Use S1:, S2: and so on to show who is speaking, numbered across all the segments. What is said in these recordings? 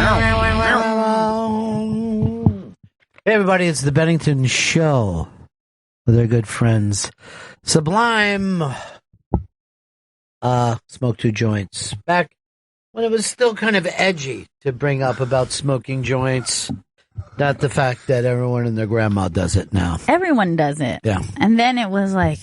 S1: Hey everybody, it's the Bennington Show with our good friends Sublime. Smoke two joints. Back when it was still kind of edgy to bring up about smoking joints. Not the fact that everyone and their grandma does it now.
S2: Everyone does it.
S1: Yeah.
S2: And then it was like,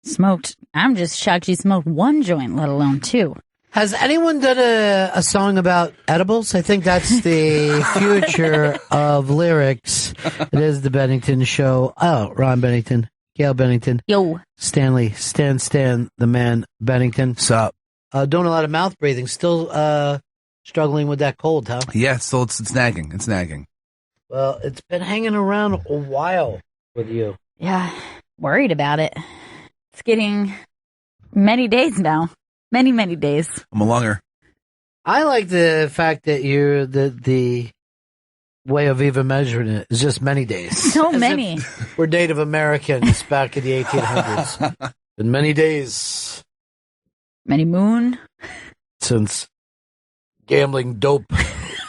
S2: smoked. I'm just shocked you smoked one joint, let alone two.
S1: Has anyone done a song about edibles? I think that's the future of lyrics. It is the Bennington Show. Oh, Ron Bennington, Gail Bennington.
S2: Yo.
S1: Stanley, Stan, the man Bennington.
S3: What's up?
S1: Doing a lot of mouth breathing. Still struggling with that cold, huh?
S3: Yeah, still it's nagging. It's nagging.
S1: Well, it's been hanging around a while with you.
S2: Yeah, worried about it. It's getting many days now. Many days.
S3: I'm a lunger.
S1: I like the fact that you're the way of even measuring it is just many days.
S2: So many.
S1: We're Native Americans back in the 1800s. Been many days.
S2: Many moon.
S1: Since gambling dope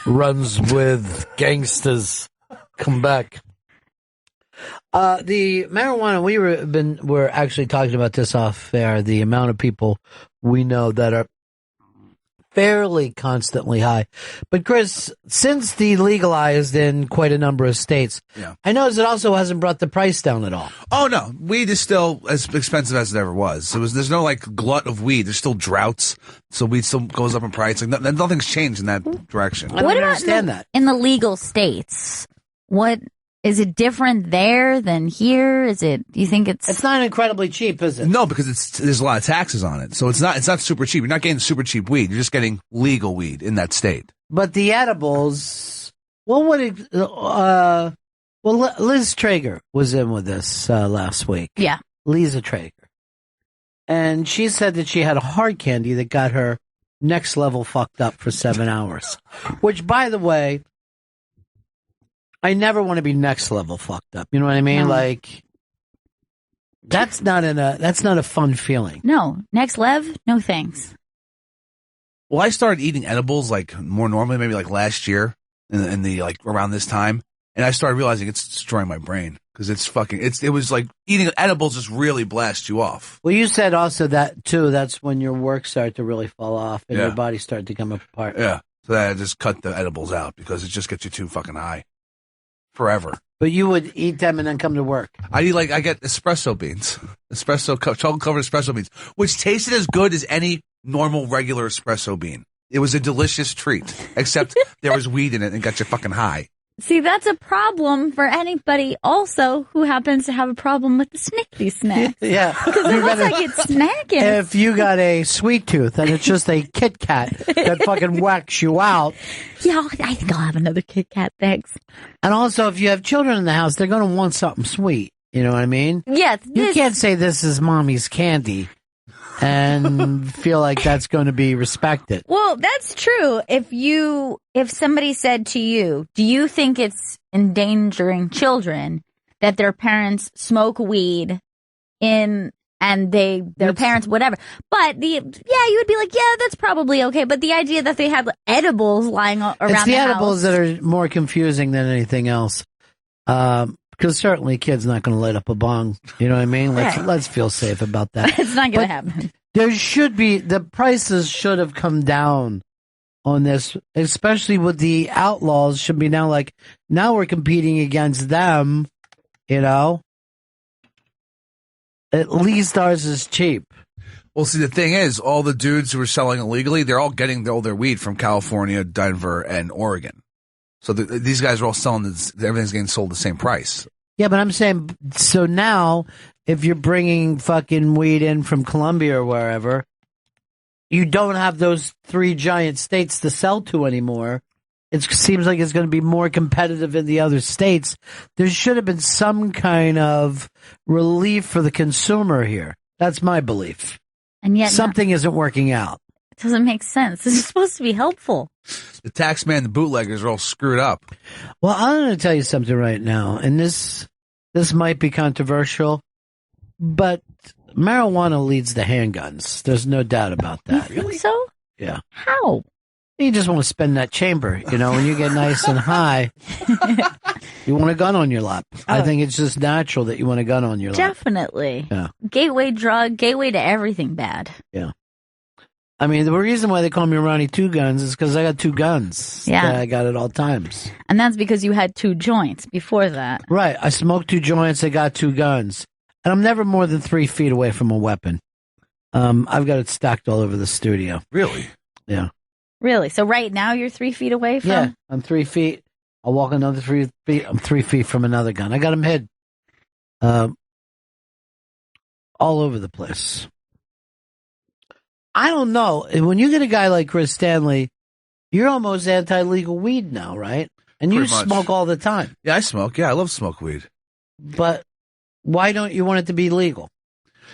S1: runs with gangsters. Come back. The marijuana, we're actually talking about this off air, the amount of people we know that are fairly constantly high. But Chris, since delegalized in quite a number of states,
S3: yeah.
S1: I noticed it also hasn't brought the price down at all.
S3: Oh no, weed is still as expensive as it ever was. There's no like glut of weed. There's still droughts, so weed still goes up in price. Like nothing's changed in that direction.
S1: I don't understand that.
S2: In the legal states, what is it different there than here? Is it? Do you think it's
S1: not incredibly cheap, is it?
S3: No, because there's a lot of taxes on it, so it's not super cheap. You're not getting super cheap weed. You're just getting legal weed in that state.
S1: But the edibles, Liz Traeger was in with us last week.
S2: Yeah,
S1: Lisa Traeger, and she said that she had a hard candy that got her next level fucked up for 7 hours. Which, by the way, I never want to be next level fucked up. You know what I mean?
S2: No.
S1: Like, that's not a fun feeling.
S2: No. Next lev? No thanks.
S3: Well, I started eating edibles like more normally, maybe like last year in the like around this time. And I started realizing it's destroying my brain because it was like eating edibles just really blasts you off.
S1: Well, you said also that too. That's when your work started to really fall off and
S3: Yeah.
S1: your body started to come apart.
S3: Yeah. So I just cut the edibles out because it just gets you too fucking high. Forever.
S1: But you would eat them and then come to work.
S3: I get espresso beans, chocolate covered espresso beans, which tasted as good as any normal regular espresso bean. It was a delicious treat, except there was weed in it and got you fucking high.
S2: See, that's a problem for anybody also who happens to have a problem with the snickety snacks.
S1: Yeah.
S2: Because it looks like it's snacking.
S1: If you got a sweet tooth and it's just a Kit Kat that fucking whacks you out.
S2: Yeah, I think I'll have another Kit Kat, thanks.
S1: And also, if you have children in the house, they're going to want something sweet. You know what I mean?
S2: Yes.
S1: You can't say this is mommy's candy and feel like that's going to be respected.
S2: Well, that's true. If somebody said to you, do you think it's endangering children that their parents smoke weed and their parents, whatever. But you would be like, yeah, that's probably okay. But the idea that they have edibles lying around
S1: it's the edibles
S2: house.
S1: that are more confusing than anything else. Because certainly kids not going to light up a bong. You know what I mean? Let's feel safe about that.
S2: It's not going to happen.
S1: The prices should have come down on this, especially with the outlaws should be now we're competing against them, you know? At least ours is cheap.
S3: Well, see, the thing is, all the dudes who are selling illegally, they're all getting all their weed from California, Denver, and Oregon. So these guys are all selling everything's getting sold the same price.
S1: Yeah, but I'm saying, so now, if you're bringing fucking weed in from Colombia or wherever, you don't have those 3 giant states to sell to anymore. It seems like it's going to be more competitive in the other states. There should have been some kind of relief for the consumer here. That's my belief.
S2: And yet
S1: something isn't working out.
S2: It doesn't make sense. This is supposed to be helpful.
S3: The tax man, the bootleggers are all screwed up.
S1: Well, I'm going to tell you something right now, and this might be controversial, but marijuana leads to handguns. There's no doubt about that.
S2: You think so?
S1: Yeah.
S2: How?
S1: You just want to spend that chamber. When you get nice and high, you want a gun on your lap. I think it's just natural that you want a gun on your lap.
S2: Definitely.
S1: Yeah.
S2: Gateway drug, gateway to everything bad.
S1: Yeah. I mean, the reason why they call me Ronnie Two Guns is because I got 2 guns.
S2: Yeah.
S1: That I got at all times.
S2: And that's because you had 2 joints before that.
S1: Right. I smoked 2 joints. I got 2 guns. And I'm never more than 3 feet away from a weapon. I've got it stacked all over the studio.
S3: Really?
S1: Yeah.
S2: Really? So right now you're 3 feet away from?
S1: Yeah. I'm 3 feet. I'll walk another 3 feet. I'm 3 feet from another gun. I got them hid. All over the place. I don't know. When you get a guy like Chris Stanley, you're almost anti-legal weed now, right? And you
S3: Pretty much.
S1: smoke all the time.
S3: Yeah, I smoke. Yeah, I love smoke weed.
S1: But why don't you want it to be legal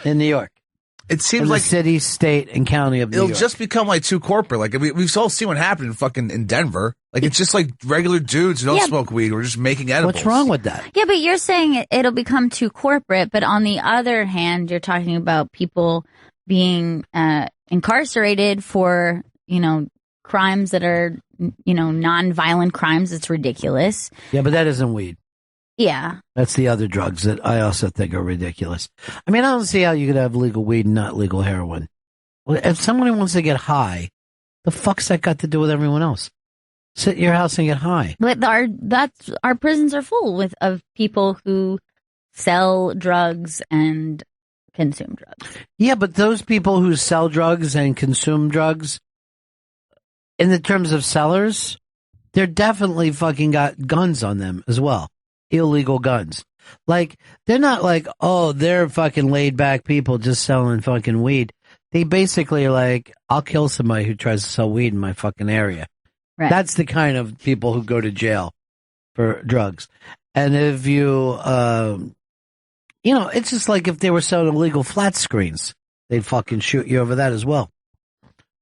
S1: in New York?
S3: It seems
S1: In
S3: like
S1: the city, state, and county of New
S3: it'll
S1: York.
S3: just become like too corporate. Like we've all seen what happened in Denver. Like it's just like regular dudes who don't smoke weed. We're just making edibles.
S1: What's wrong with that?
S2: Yeah, but you're saying it'll become too corporate. But on the other hand, you're talking about people being incarcerated for, crimes that are, non-violent crimes. It's ridiculous.
S1: Yeah, but that isn't weed.
S2: Yeah.
S1: That's the other drugs that I also think are ridiculous. I mean, I don't see how you could have legal weed and not legal heroin. Well, if somebody wants to get high, the fuck's that got to do with everyone else? Sit in your house and get high.
S2: But our prisons are full of people who sell drugs and consume drugs.
S1: Yeah, but those people who sell drugs and consume drugs, in the terms of sellers, they're definitely fucking got guns on them as well. Illegal guns. Like, they're not like, oh, they're fucking laid back people just selling fucking weed. They basically are like, I'll kill somebody who tries to sell weed in my fucking area.
S2: Right.
S1: That's the kind of people who go to jail for drugs. And if you, it's just like if they were selling illegal flat screens, they'd fucking shoot you over that as well.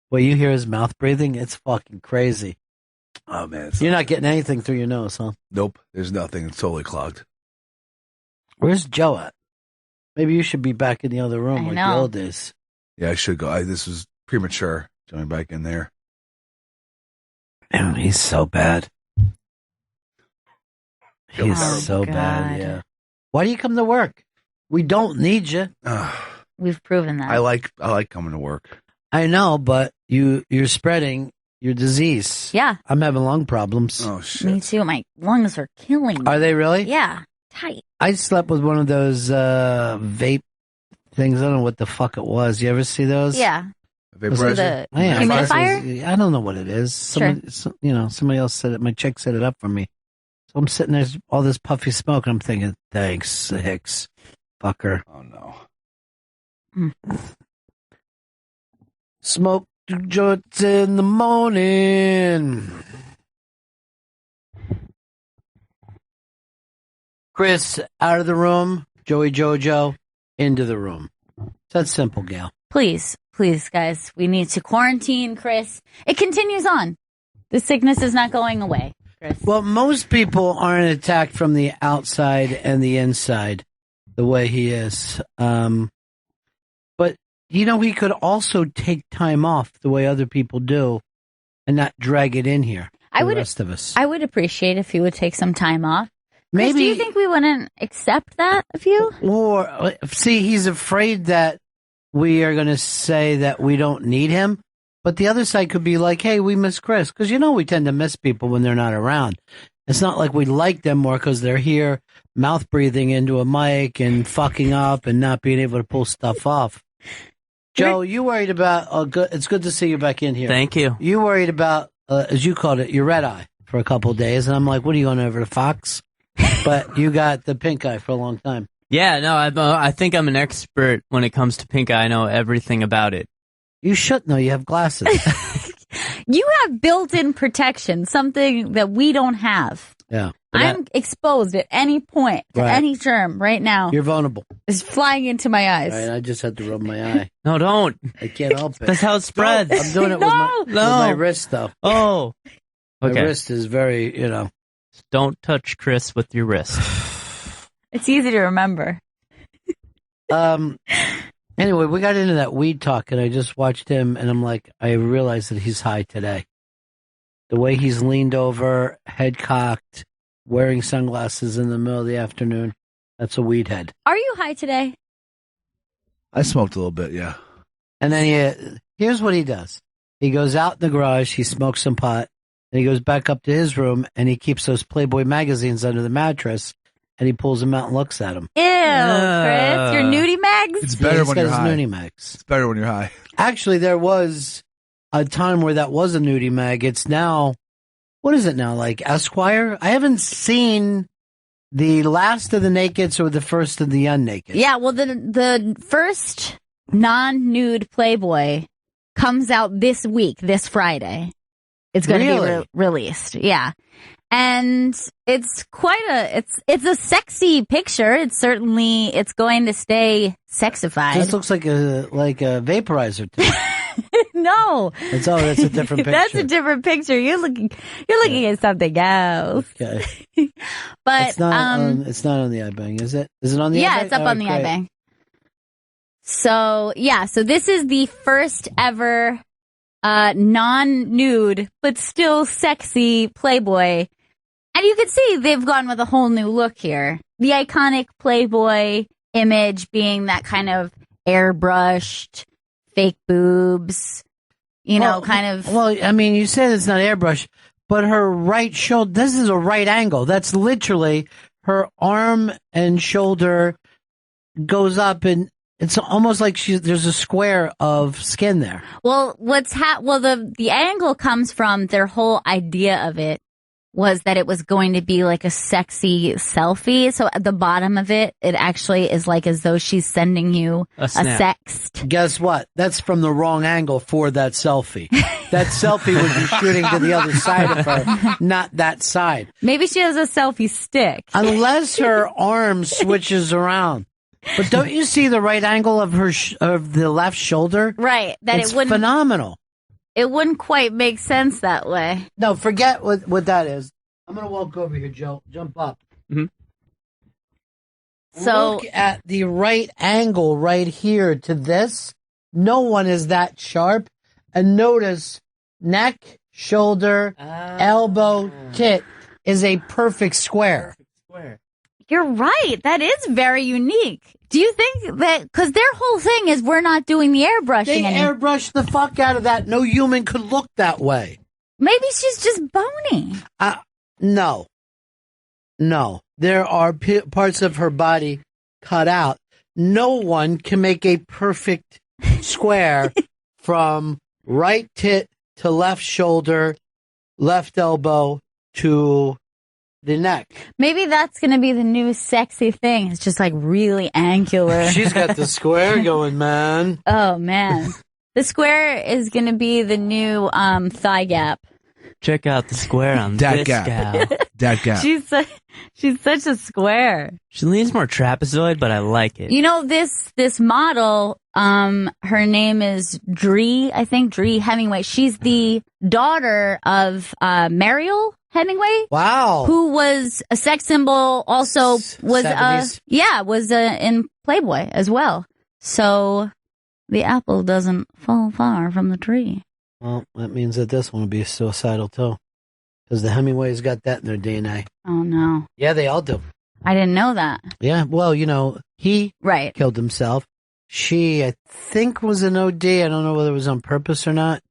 S1: Well, you hear his mouth breathing? It's fucking crazy.
S3: Oh man,
S1: You're not getting anything through your nose, huh?
S3: Nope, there's nothing. It's totally clogged.
S1: Where's Joe at? Maybe you should be back in the other room
S2: I
S1: like
S2: know.
S1: the old days.
S3: Yeah, I should go. This was premature. Going back in there.
S1: Man, he's so bad. He's
S2: Oh,
S1: so
S2: God.
S1: bad, yeah. Why do you come to work? We don't need you.
S2: We've proven that.
S3: I like coming to work.
S1: I know, but you're spreading your disease.
S2: Yeah.
S1: I'm having lung problems.
S3: Oh
S2: Me
S3: shit!
S2: too. My lungs are killing me.
S1: Are they really?
S2: Yeah. Tight.
S1: I slept with one of those vape things. I don't know what the fuck it was. You ever see those?
S2: Yeah.
S3: Vaporizer?
S2: The
S1: Oh, yeah, I guess
S2: humidifier?
S1: it was- I don't know what it is. Somebody else said it. My chick set it up for me. So I'm sitting there, all this puffy smoke, and I'm thinking, thanks, Hicks, fucker.
S3: Oh no!
S1: Smoke joints in the morning. Chris out of the room. Joey Jojo into the room. It's that simple, Gail.
S2: Please, guys. We need to quarantine Chris. It continues on. The sickness is not going away, Chris.
S1: Well, most people aren't attacked from the outside and the inside the way he is. But, he could also take time off the way other people do and not drag it in here. The rest of us.
S2: I would appreciate if you would take some time off. Chris,
S1: Maybe.
S2: do you think we wouldn't accept that of you?
S1: Or, see, he's afraid that we are going to say that we don't need him. But the other side could be like, hey, we miss Chris. Because, we tend to miss people when they're not around. It's not like we like them more because they're here mouth breathing into a mic and fucking up and not being able to pull stuff off. Joe, you worried about, it's good to see you back in here.
S4: Thank you.
S1: You worried about, as you called it, your red eye for a couple of days. And I'm like, what are you going over to Fox? But you got the pink eye for a long time.
S4: Yeah, no, I think I'm an expert when it comes to pink eye. I know everything about it.
S1: You should know. You have glasses.
S2: You have built-in protection, something that we don't have.
S1: Yeah.
S2: I'm exposed at any point to
S1: Right.
S2: any germ right now.
S1: You're vulnerable.
S2: Is flying into my eyes.
S1: Right, I just had to rub my eye.
S4: No, don't.
S1: I can't help it.
S4: That's how it spreads.
S1: I'm doing it with my wrist, though.
S4: Oh.
S1: My
S4: Okay.
S1: wrist is very,
S4: Don't touch Chris with your wrist.
S2: It's easy to remember.
S1: Anyway, we got into that weed talk, and I just watched him, and I'm like, I realized that he's high today. The way he's leaned over, head cocked, wearing sunglasses in the middle of the afternoon. That's a weed head.
S2: Are you high today?
S3: I smoked a little bit, yeah.
S1: And then here's what he does. He goes out in the garage, he smokes some pot, and he goes back up to his room, and he keeps those Playboy magazines under the mattress, and he pulls them out and looks at them.
S2: Ew, Chris, your nudie mags?
S3: It's better when you're high.
S1: Nudie mags.
S3: It's better when you're high.
S1: Actually, there was a time where that was a nudie mag. It's now, what is it now, like Esquire? I haven't seen the last of the nakeds or the first of the unnaked.
S2: Yeah, well, the first non-nude Playboy comes out this week, this Friday. It's going to be released. Yeah. And it's it's a sexy picture. It's going to stay sexified.
S1: This looks like a vaporizer to me.
S2: No.
S1: That's a different picture.
S2: That's a different picture. You're looking at something else.
S1: Okay.
S2: But
S1: it's not on the iBang, is it? Is it on the iBang?
S2: Yeah, it's up on the iBang. So this is the first ever non-nude but still sexy Playboy. And you can see they've gone with a whole new look here. The iconic Playboy image being that kind of airbrushed, fake boobs, kind of.
S1: Well, I mean, you said it's not airbrush, but her right shoulder, this is a right angle. That's literally her arm and shoulder goes up, and it's almost like there's a square of skin there.
S2: Well, the angle comes from their whole idea of it was that it was going to be like a sexy selfie. So at the bottom of it, it actually is like as though she's sending you a sext.
S1: Guess what? That's from the wrong angle for that selfie. That selfie would be shooting to the other side of her, not that side.
S2: Maybe she has a selfie stick.
S1: Unless her arm switches around. But don't you see the right angle of her of the left shoulder?
S2: Right.
S1: It's phenomenal.
S2: It wouldn't quite make sense that way.
S1: No, forget what that is. I'm going to walk over here, Joe. Jump up.
S4: Mm-hmm.
S2: So
S1: look at the right angle right here to this. No one is that sharp. And notice neck, shoulder, elbow, tit is a perfect square.
S2: You're right. That is very unique. Do you think that, because their whole thing is we're not doing the airbrushing
S1: They airbrush the fuck out of that. No human could look that way.
S2: Maybe she's just bony.
S1: No. There are parts of her body cut out. No one can make a perfect square from right tit to left shoulder, left elbow to the neck.
S2: Maybe that's going to be the new sexy thing. It's just like really angular.
S1: She's got the square going, man.
S2: Oh, man. The square is going to be the new thigh gap.
S4: Check out the square on this gal.
S3: That gap.
S2: She's such a square.
S4: She leans more trapezoid, but I like it.
S2: You know, this model, her name is Dree, I think, Dree Hemingway. She's the daughter of Mariel Hemingway.
S1: Wow.
S2: Who was a sex symbol, also was
S1: 70s.
S2: In Playboy as well. So the apple doesn't fall far from the tree.
S1: Well, that means that this one will be suicidal too. Because the Hemingways got that in their DNA.
S2: Oh no.
S1: Yeah, they all do.
S2: I didn't know that.
S1: Yeah, well, he killed himself. She, I think, was an OD. I don't know whether it was on purpose or not.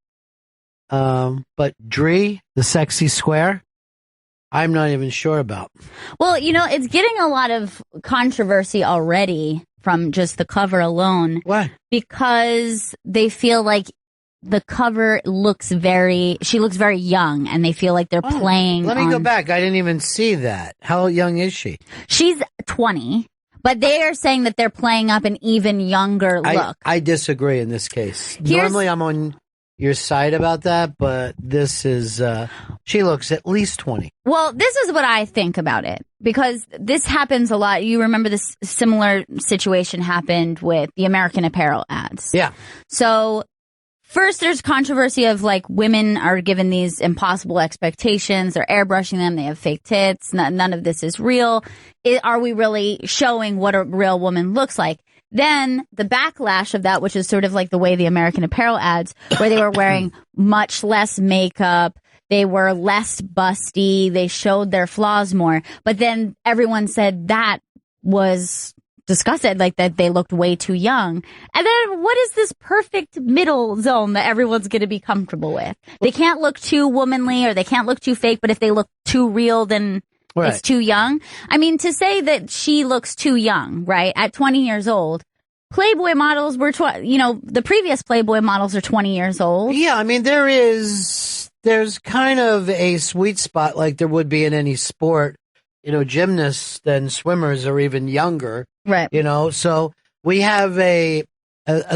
S1: But Dree, the sexy square, I'm not even sure about.
S2: Well, it's getting a lot of controversy already from just the cover alone.
S1: Why?
S2: Because they feel like the cover she looks very young, and they feel like they're playing.
S1: Let me go back. I didn't even see that. How young is she?
S2: She's 20, but they are saying that they're playing up an even younger look.
S1: I disagree in this case. Normally I'm on your side about that, but this is, she looks at least 20.
S2: Well, this is what I think about it, because this happens a lot. You remember this similar situation happened with the American Apparel ads.
S1: Yeah.
S2: So first, there's controversy of like women are given these impossible expectations. They're airbrushing them. They have fake tits. None of this is real. Are we really showing what a real woman looks like? Then the backlash of that, which is sort of like the way the American Apparel ads, where they were wearing much less makeup, they were less busty, they showed their flaws more. But then everyone said that was disgusted, like that they looked way too young. And then what is this perfect middle zone that everyone's going to be comfortable with? They can't look too womanly or they can't look too fake, but if they look too real, then it's too young. I mean, to say that she looks too young, right, at 20 years old, Playboy models were, the previous Playboy models are 20 years old.
S1: Yeah, I mean, there's kind of a sweet spot like there would be in any sport. Gymnasts and swimmers are even younger.
S2: Right.
S1: So we have a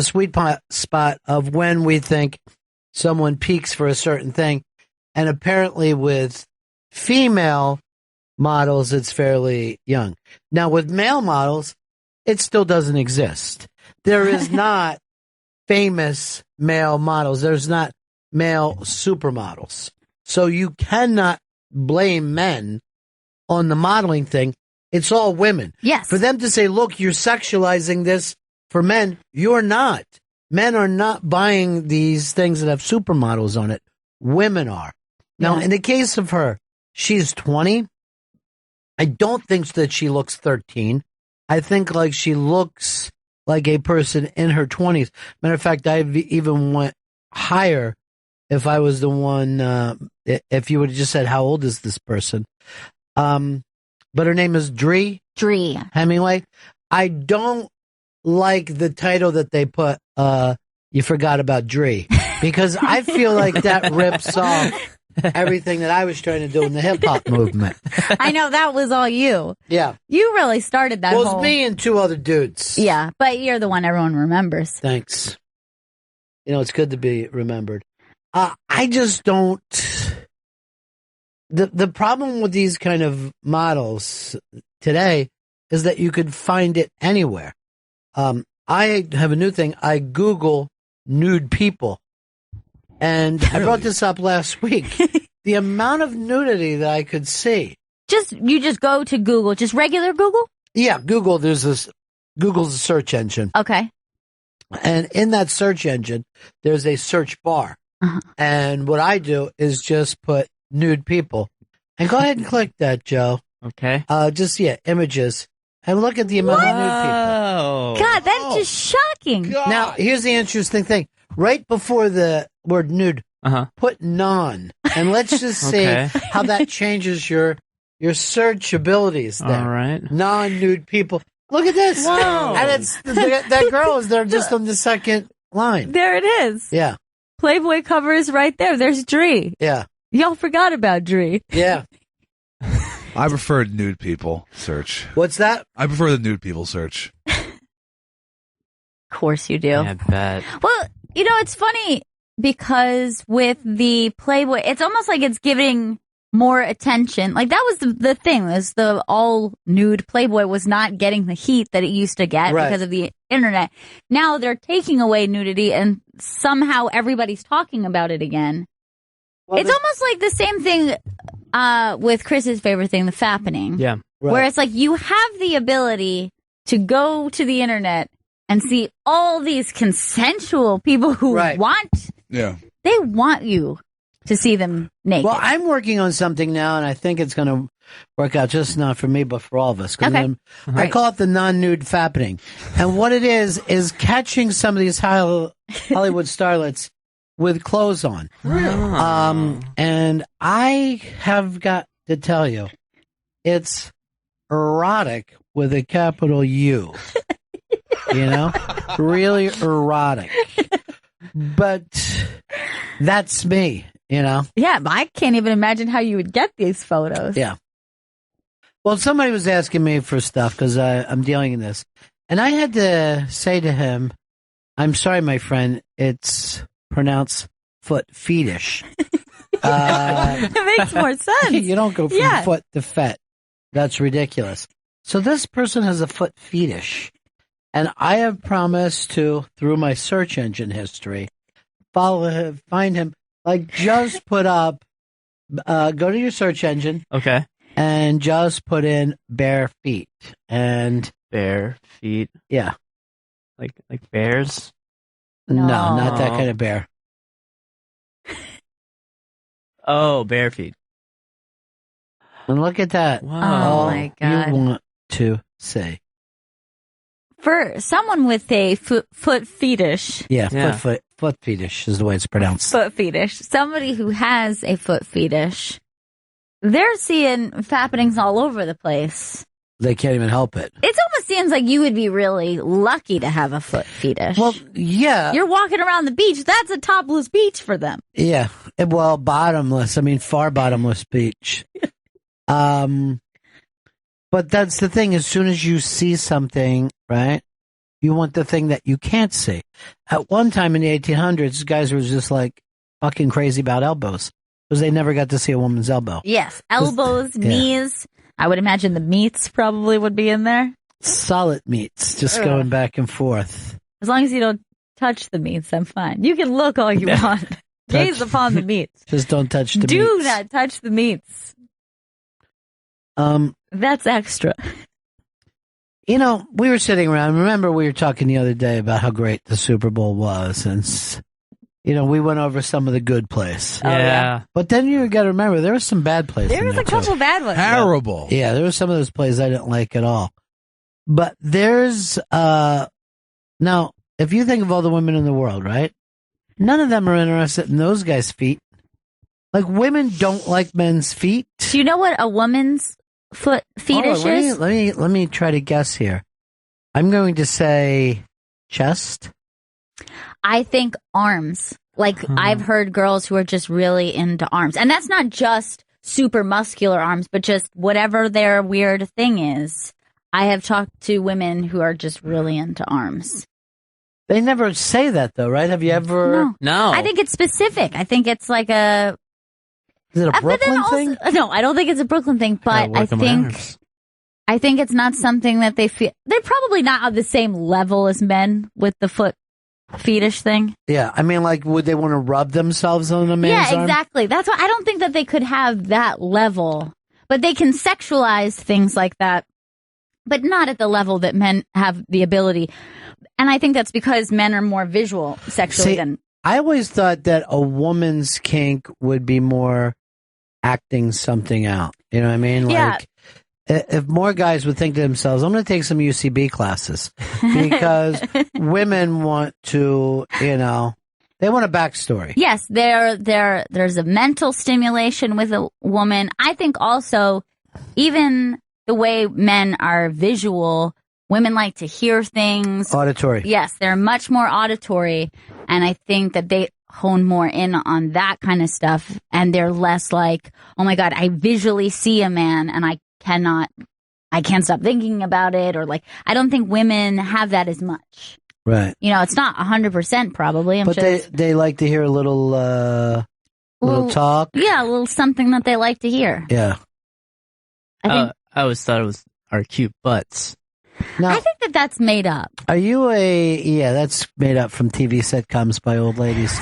S1: sweet spot of when we think someone peaks for a certain thing. And apparently with female models, it's fairly young. Now with male models, it still doesn't exist. There is not famous male models. There's not male supermodels. So you cannot blame men on the modeling thing. It's all women.
S2: Yes.
S1: For them to say, look, you're sexualizing this for men, you're not. Men are not buying these things that have supermodels on it. Women are. Now, in the case of her, she's 20. I don't think that she looks 13. I think like she looks like a person in her 20s. Matter of fact, I even went higher if I was the one, if you would have just said, how old is this person? But her name is Dree Hemingway. I don't like the title that they put, You Forgot About Dree, because I feel like that rips off everything that I was trying to do in the hip hop movement.
S2: I know, that was all you.
S1: Yeah.
S2: You really started that
S1: Well,
S2: whole...
S1: it's me and two other dudes.
S2: Yeah, but you're the one everyone remembers.
S1: Thanks. It's good to be remembered. I just don't... The problem with these kind of models today is that you could find it anywhere. I have a new thing. I Google nude people. And I brought this up last week. The amount of nudity that I could see.
S2: You just go to Google, just regular Google?
S1: Yeah, Google. Google's a search engine.
S2: Okay.
S1: And in that search engine, there's a search bar.
S2: Uh-huh.
S1: And what I do is just put nude people. And go ahead and click that, Joe.
S4: Okay.
S1: Images. And look at the amount of nude people.
S2: God, that's just shocking.
S3: God.
S1: Now, here's the interesting thing. Right before the word nude, put non. And let's just see how that changes your search abilities there.
S4: All right.
S1: Non-nude people. Look at this.
S2: Whoa.
S1: And that girl is there just on the second line.
S2: There it is.
S1: Yeah.
S2: Playboy cover is right there. There's Dree.
S1: Yeah.
S2: Y'all forgot about Dree.
S1: Yeah.
S3: I prefer nude people search.
S1: What's that?
S3: I prefer the nude people search.
S2: Of course you do.
S4: I bet.
S2: Well, it's funny because with the Playboy, it's almost like it's giving more attention. Like that was the thing, was the all nude Playboy was not getting the heat that it used to get because of the internet. Now they're taking away nudity and somehow everybody's talking about it again. Well, it's almost like the same thing with Chris's favorite thing, the fappening.
S4: Yeah.
S1: Right.
S2: Where it's like you have the ability to go to the internet and see all these consensual people who they want you to see them naked.
S1: Well, I'm working on something now, and I think it's going to work out just not for me, but for all of us.
S2: Okay.
S1: I call it the non-nude fappening. And what it is catching some of these Hollywood starlets with clothes on.
S2: Really?
S1: And I have got to tell you, it's erotic with a capital U. Really erotic. But that's me, Yeah,
S2: but I can't even imagine how you would get these photos.
S1: Yeah. Well, somebody was asking me for stuff because I'm dealing in this. And I had to say to him, I'm sorry, my friend, it's pronounced foot fetish.
S2: It makes more sense.
S1: You don't go from foot to fet. That's ridiculous. So this person has a foot fetish. And I have promised to, through my search engine history, find him. Like, just put up, go to your search engine.
S4: Okay.
S1: And just put in bare feet. And
S4: bare feet.
S1: Yeah.
S4: Like bears?
S1: No, not that kind of bear.
S4: Oh, bare feet.
S1: And look at that.
S4: Wow.
S2: Oh,
S1: All
S2: my God.
S1: you want to say.
S2: For someone with a foot fetish,
S1: Yeah, foot fetish is the way it's pronounced.
S2: foot fetish, somebody who has a foot fetish, they're seeing happenings all over the place.
S1: They can't even help it.
S2: It almost seems like you would be really lucky to have a foot fetish.
S1: Well, yeah.
S2: You're walking around the beach. That's a topless beach for them.
S1: Yeah. Well, bottomless. I mean, far bottomless beach. But that's the thing. As soon as you see something, right, you want the thing that you can't see. At one time in the 1800s, guys were just like fucking crazy about elbows because they never got to see a woman's elbow.
S2: Yes. Elbows, knees. I would imagine the meats probably would be in there.
S1: Solid meats, just going back and forth.
S2: As long as you don't touch the meats, I'm fine. You can look all you want. Gaze upon the meats.
S1: Just don't touch the meats.
S2: Do not touch the meats. That's extra.
S1: You know, we were sitting around. Remember, we were talking the other day about how great the Super Bowl was, and you know, we went over some of the good plays.
S2: Oh, yeah.
S1: But then you got to remember, there were some bad plays.
S2: There was a couple bad ones.
S3: Terrible.
S1: Yeah, there were some of those plays I didn't like at all. But there's now, if you think of all the women in the world, right? None of them are interested in those guys' feet. Like, women don't like men's feet.
S2: Do you know what a woman's foot fetish is?
S1: Let me try to guess here. I'm going to say chest.
S2: I think arms. Like, I've heard girls who are just really into arms. And that's not just super muscular arms, but just whatever their weird thing is. I have talked to women who are just really into arms.
S1: They never say that, though, right? Have you ever?
S4: No.
S2: I think it's specific. I think it's like a...
S1: Is it a
S2: but then
S1: Brooklyn
S2: also-
S1: thing?
S2: No, I don't think it's a Brooklyn thing, but I think it's not something that they feel. They're probably not on the same level as men with the foot fetish thing.
S1: Yeah, I mean, like, would they want to rub themselves on a man's arm?
S2: Exactly. That's why I don't think that they could have that level, but they can sexualize things like that, but not at the level that men have the ability. And I think that's because men are more visual sexually than.
S1: I always thought that a woman's kink would be more acting something out. You know what I mean?
S2: Yeah.
S1: Like, if more guys would think to themselves, I'm going to take some UCB classes because women want to, you know, they want a backstory.
S2: Yes, there's a mental stimulation with a woman. I think also even the way men are visual, women like to hear things.
S1: Auditory.
S2: Yes, they're much more auditory, and I think that they hone more in on that kind of stuff, and they're less like, oh my God, I visually see a man and I can't stop thinking about it, or like, I don't think women have that as much.
S1: Right.
S2: You know, it's not 100% probably.
S1: But they like to hear a little talk.
S2: Yeah, a little something that they like to hear.
S1: Yeah.
S2: I
S4: always thought it was our cute butts.
S1: Now,
S2: think that that's made up.
S1: are you that's made up from TV sitcoms by old ladies.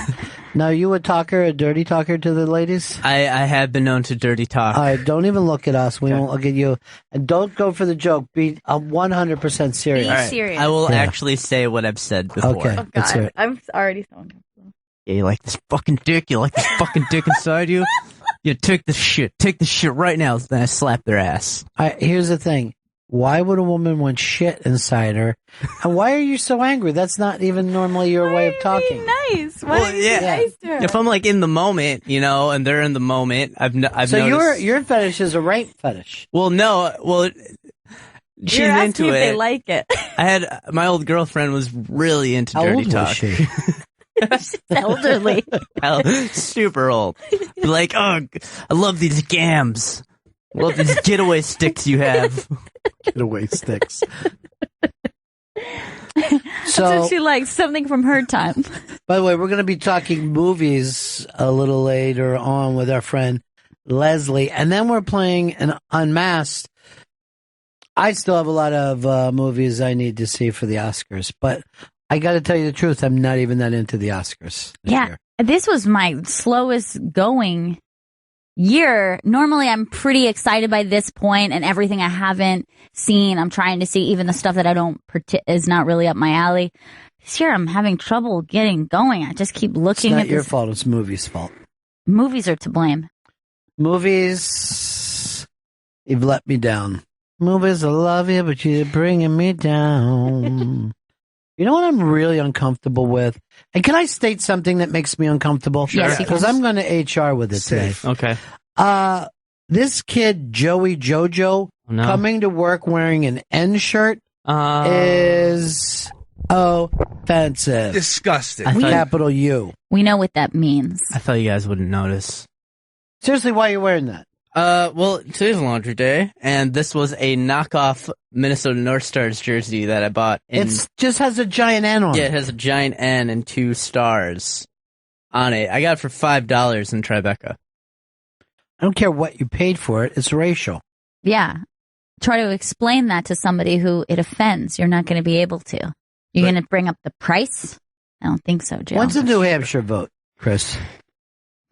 S1: Now, are you a dirty talker to the ladies?
S4: I have been known to dirty talk.
S1: All right, don't even look at us. We won't look at you. And don't go for the joke. Be 100% serious.
S2: Be
S4: All right,
S2: serious.
S4: I will
S1: Yeah.
S4: actually say what I've said before.
S1: Okay, let's hear it.
S2: I'm already so uncomfortable.
S4: Yeah, you like this fucking dick? You like this fucking dick inside you? You take this shit. Take this shit right now. Then I slap their ass.
S1: All right, here's the thing. Why would a woman want shit inside her? And why are you so angry? That's not even normally your way of talking.
S2: Nice. Why
S4: Well,
S2: are you
S4: yeah.
S2: nice to her?
S4: If I'm like in the moment, you know, and they're in the moment, I've
S1: So
S4: noticed.
S1: your fetish is a rape fetish.
S4: Well, no, she's
S2: You're asking
S4: into
S2: if
S4: it.
S2: they like it.
S4: I had my old girlfriend was really into
S1: How
S4: dirty
S1: old
S4: talk.
S1: was she?
S2: Elderly.
S4: Super old. Be like, oh, I love these gams. I love these getaway sticks you have.
S1: Getaway sticks.
S2: So she likes something from her time.
S1: By the way, we're going to be talking movies a little later on with our friend Leslie, and then we're playing an Unmasked. I still have a lot of movies I need to see for the Oscars, but I got to tell you the truth, I'm not even that into the Oscars this year.
S2: This was my slowest going year. Normally, I'm pretty excited by this point, and everything I haven't seen, I'm trying to see. Even the stuff that I don't is not really up my alley. This year, I'm having trouble getting going. I just keep looking
S1: It's
S2: at
S1: not your
S2: this.
S1: fault. It's movies' fault.
S2: Movies are to blame.
S1: Movies, you've let me down. Movies, I love you, but you're bringing me down. You know what I'm really uncomfortable with? And can I state something that makes me uncomfortable?
S2: Sure. Yes, you
S1: Because
S2: can.
S1: I'm going to HR with it today.
S4: Okay.
S1: This kid, Joey Jojo,
S4: No.
S1: coming to work wearing an N shirt is offensive.
S3: Disgusting.
S1: Capital U.
S2: We know what that means.
S4: I thought you guys wouldn't notice.
S1: Seriously, why are you wearing that?
S4: Well, today's laundry day, and this was a knockoff Minnesota North Stars jersey that I bought.
S1: It just has a giant N on
S4: Yeah,
S1: it.
S4: it has a giant N and 2 stars on it. I got it for $5 in Tribeca.
S1: I don't care what you paid for it. It's racial.
S2: Yeah. Try to explain that to somebody who it offends. You're not going to be able to. You're going to bring up the price? I don't think so, Jill.
S1: When's the New Hampshire vote, Chris?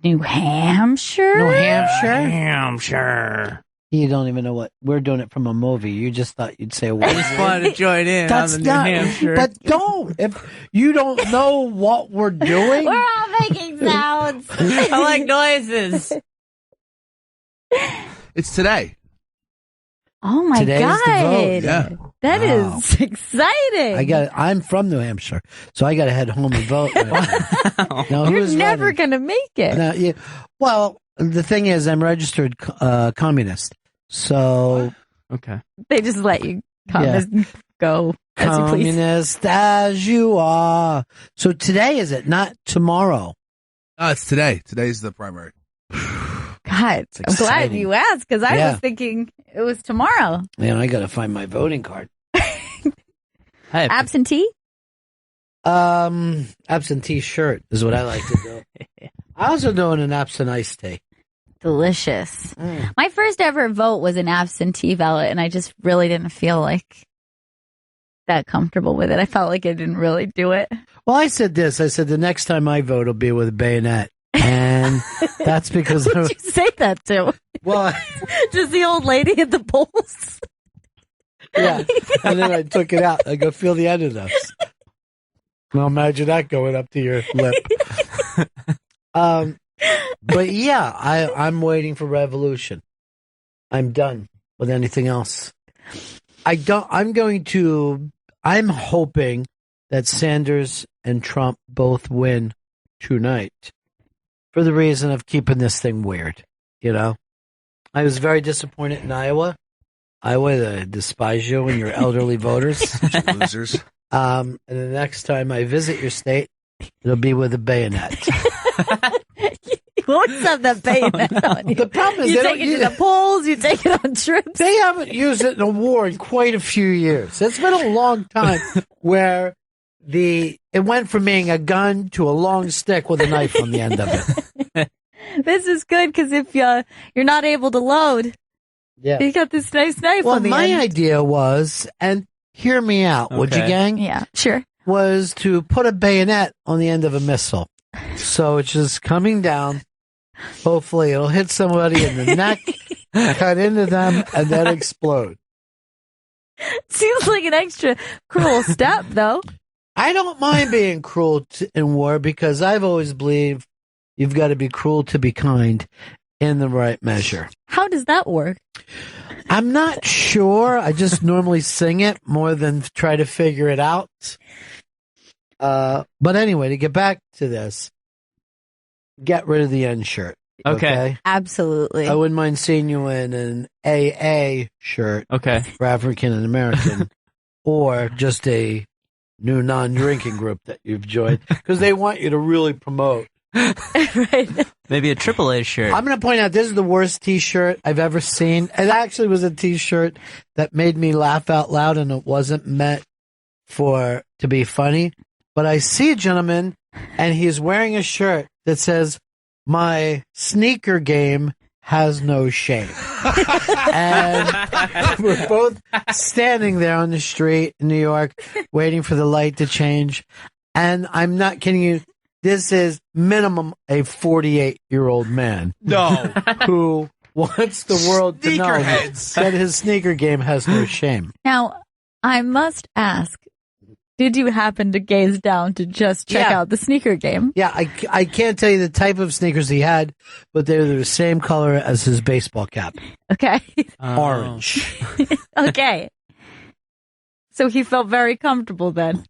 S2: New Hampshire?
S1: New Hampshire?
S4: Hampshire.
S1: You don't even know what. We're doing it from a movie. You just thought you'd say a word.
S4: I just wanted to join in
S1: That's
S4: on the
S1: not.
S4: New Hampshire.
S1: But don't. If you don't know what we're doing.
S2: We're all making sounds.
S4: I like noises.
S3: It's today.
S2: Oh my
S1: Today's the
S2: God.
S1: vote.
S3: Yeah.
S2: That
S1: Wow.
S2: is exciting.
S1: I'm from New Hampshire, so I got to head home and vote. Right now. Now,
S2: You're
S1: who's
S2: never
S1: running?
S2: going to make it.
S1: Now, well, the thing is, I'm registered communist, so
S4: Okay.
S2: They just let you come
S1: Yeah.
S2: and go as you please.
S1: communist as you are. So today is it, not tomorrow?
S3: Oh, it's today. Today's the primary.
S2: God,
S1: It's
S2: I'm glad
S1: exciting.
S2: you asked because I
S1: Yeah.
S2: was thinking it was tomorrow.
S1: Man, I got to find my voting card.
S4: Hey,
S2: Absentee?
S1: Absentee shirt is what I like to do. I also doing an absent iced tea.
S2: Delicious. My first ever vote was an absentee ballot, and I just really didn't feel like that comfortable with it. I felt like I didn't really do it.
S1: Well, I said this. I said the next time I vote will be with a bayonet. And that's because,
S2: Who'd you say that to?
S1: well,
S2: Just the old lady at the polls?
S1: yeah. And then I took it out. I go, feel the end of this. Well, imagine that going up to your lip. But yeah, I'm waiting for revolution. I'm done with anything else. I'm hoping that Sanders and Trump both win tonight for the reason of keeping this thing weird. You know, I was very disappointed in Iowa. They despise you and your elderly voters.
S3: Losers.
S1: And the next time I visit your state, it'll be with a bayonet.
S2: You always have that bayonet on you.
S1: The problem is
S2: You
S1: they
S2: take
S1: don't
S2: it
S1: use
S2: to the polls, you take it on trips.
S1: They haven't used it in a war in quite a few years. It's been a long time where it went from being a gun to a long stick with a knife on the end of it.
S2: This is good because if you're not able to load,
S1: Yeah.
S2: you got this nice knife
S1: Well,
S2: on the
S1: my
S2: end.
S1: idea was, and hear me out, would you,
S4: Okay.
S1: gang?
S2: Yeah, sure.
S1: Was to put a bayonet on the end of a missile. So it's just coming down. Hopefully it'll hit somebody in the neck, cut into them, and then explode.
S2: Seems like an extra cruel step, though.
S1: I don't mind being cruel in war because I've always believed you've got to be cruel to be kind in the right measure.
S2: How does that work?
S1: I'm not sure. I just normally sing it more than try to figure it out. But anyway, to get back to this, get rid of the N shirt.
S4: Okay.
S2: Absolutely.
S1: I wouldn't mind seeing you in an AA shirt
S4: Okay.
S1: for African and American or just a new non-drinking group that you've joined because they want you to really promote.
S2: Right.
S4: Maybe a AAA shirt.
S1: I'm going to point out this is the worst T-shirt I've ever seen. It actually was a T-shirt that made me laugh out loud, and it wasn't meant to be funny. But I see a gentleman, and he's wearing a shirt that says, "My sneaker game has no shame." And we're both standing there on the street in New York, waiting for the light to change. And I'm not kidding you. This is minimum a 48-year-old man
S3: No.
S1: who wants the world to know
S3: Sneakerheads.
S1: that his sneaker game has no shame.
S2: Now, I must ask, Did you happen to gaze down to just check
S1: Yeah.
S2: out the sneaker game?
S1: Yeah, I can't tell you the type of sneakers he had, but they're the same color as his baseball cap.
S2: Okay.
S1: Orange.
S2: Okay. So he felt very comfortable then.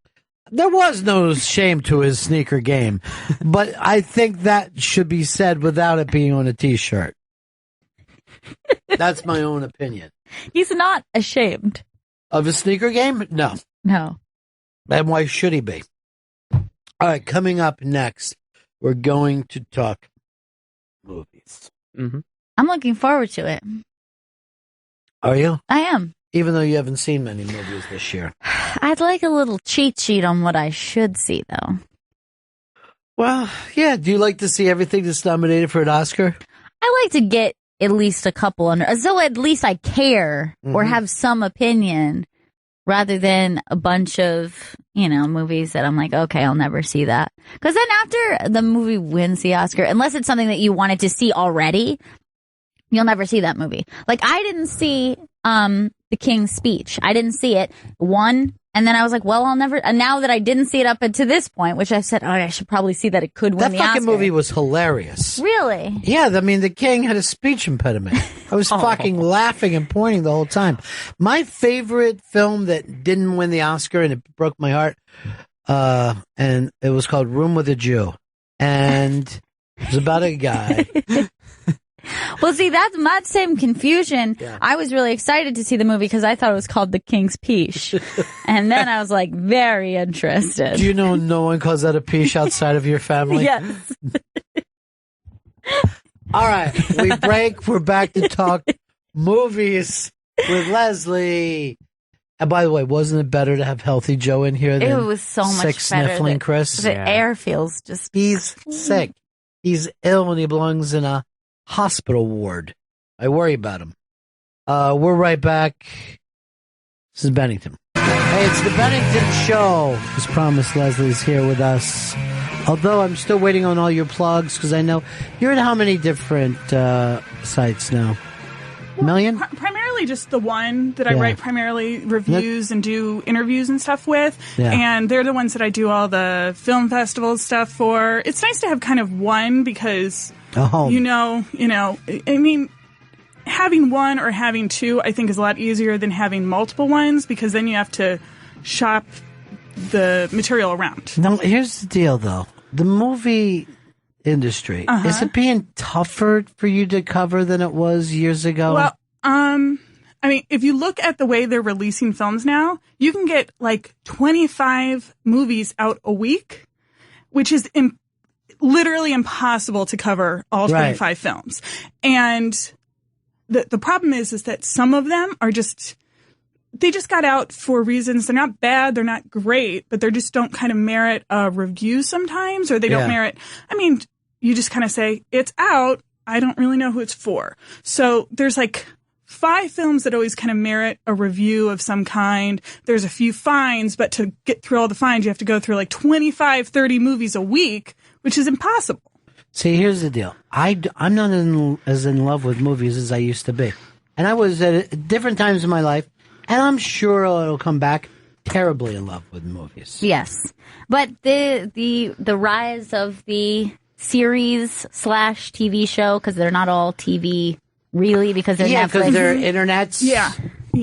S1: There was no shame to his sneaker game, but I think that should be said without it being on a t-shirt. That's my own opinion.
S2: He's not ashamed.
S1: Of his sneaker game? No.
S2: No.
S1: And why should he be? All right, coming up next, we're going to talk movies.
S4: Mm-hmm.
S2: I'm looking forward to it.
S1: Are you?
S2: I am.
S1: Even though you haven't seen many movies this year.
S2: I'd like a little cheat sheet on what I should see, though.
S1: Well, yeah. Do you like to see everything that's nominated for an Oscar?
S2: I like to get at least a couple under, so at least I care or have some opinion, rather than a bunch of, movies that I'm like, okay, I'll never see that. Because then after the movie wins the Oscar, unless it's something that you wanted to see already, you'll never see that movie. Like, I didn't see The King's Speech. I didn't see it. Won. And then I was like, well, I'll never. And now that I didn't see it up to this point, which I said, oh, I should probably see that it could win
S1: That
S2: the
S1: fucking
S2: Oscar.
S1: movie was hilarious.
S2: Really?
S1: Yeah, I mean, the king had a speech impediment. I was fucking laughing and pointing the whole time. My favorite film that didn't win the Oscar, and it broke my heart, and it was called Room with a Jew. And it was about a guy.
S2: Well, see, that's my same confusion.
S1: Yeah.
S2: I was really excited to see the movie because I thought it was called The King's Speech. And then I was like, very interested.
S1: Do you know no one calls that a peach outside of your family?
S2: Yes.
S1: All right, we break. We're back to talk movies with Leslie. And by the way, wasn't it better to have Healthy Joe in here than
S2: It was so much
S1: sick
S2: better.
S1: sniffling Chris?
S2: The air feels just...
S1: He's sick. He's ill and he belongs in a hospital ward. I worry about him. We're right back. This is Bennington. Hey, it's the Bennington Show. As promised, Leslie's here with us. Although I'm still waiting on all your plugs because I know you're at how many different sites now? Million?
S5: Primarily just the one that I
S1: Yeah.
S5: write primarily reviews and do interviews and stuff with.
S1: Yeah.
S5: And they're the ones that I do all the film festival stuff for. It's nice to have kind of one because,
S1: Oh,
S5: I mean, having one or having two, I think is a lot easier than having multiple ones because then you have to shop the material around.
S1: Now, here's the deal, though. The movie industry, is it being tougher for you to cover than it was years ago?
S5: Well, I mean, if you look at the way they're releasing films now, you can get like 25 movies out a week, which is literally impossible to cover all 25 films. And the problem is that some of them are they just got out for reasons. They're not bad. They're not great, but they just don't kind of merit a review sometimes, or they don't merit, I mean, you just kind of say it's out. I don't really know who it's for. So there's like 5 films that always kind of merit a review of some kind. There's a few finds, but to get through all the finds, you have to go through like 25, 30 movies a week, which is impossible.
S1: See, here's the deal. I'm not as in love with movies as I used to be. And I was at different times in my life, and I'm sure it'll come back terribly in love with movies.
S2: Yes. But the rise of the series / TV show, because they're not all TV really, because they're
S1: Yeah,
S2: Netflix.
S1: because they're internets.
S5: Yeah.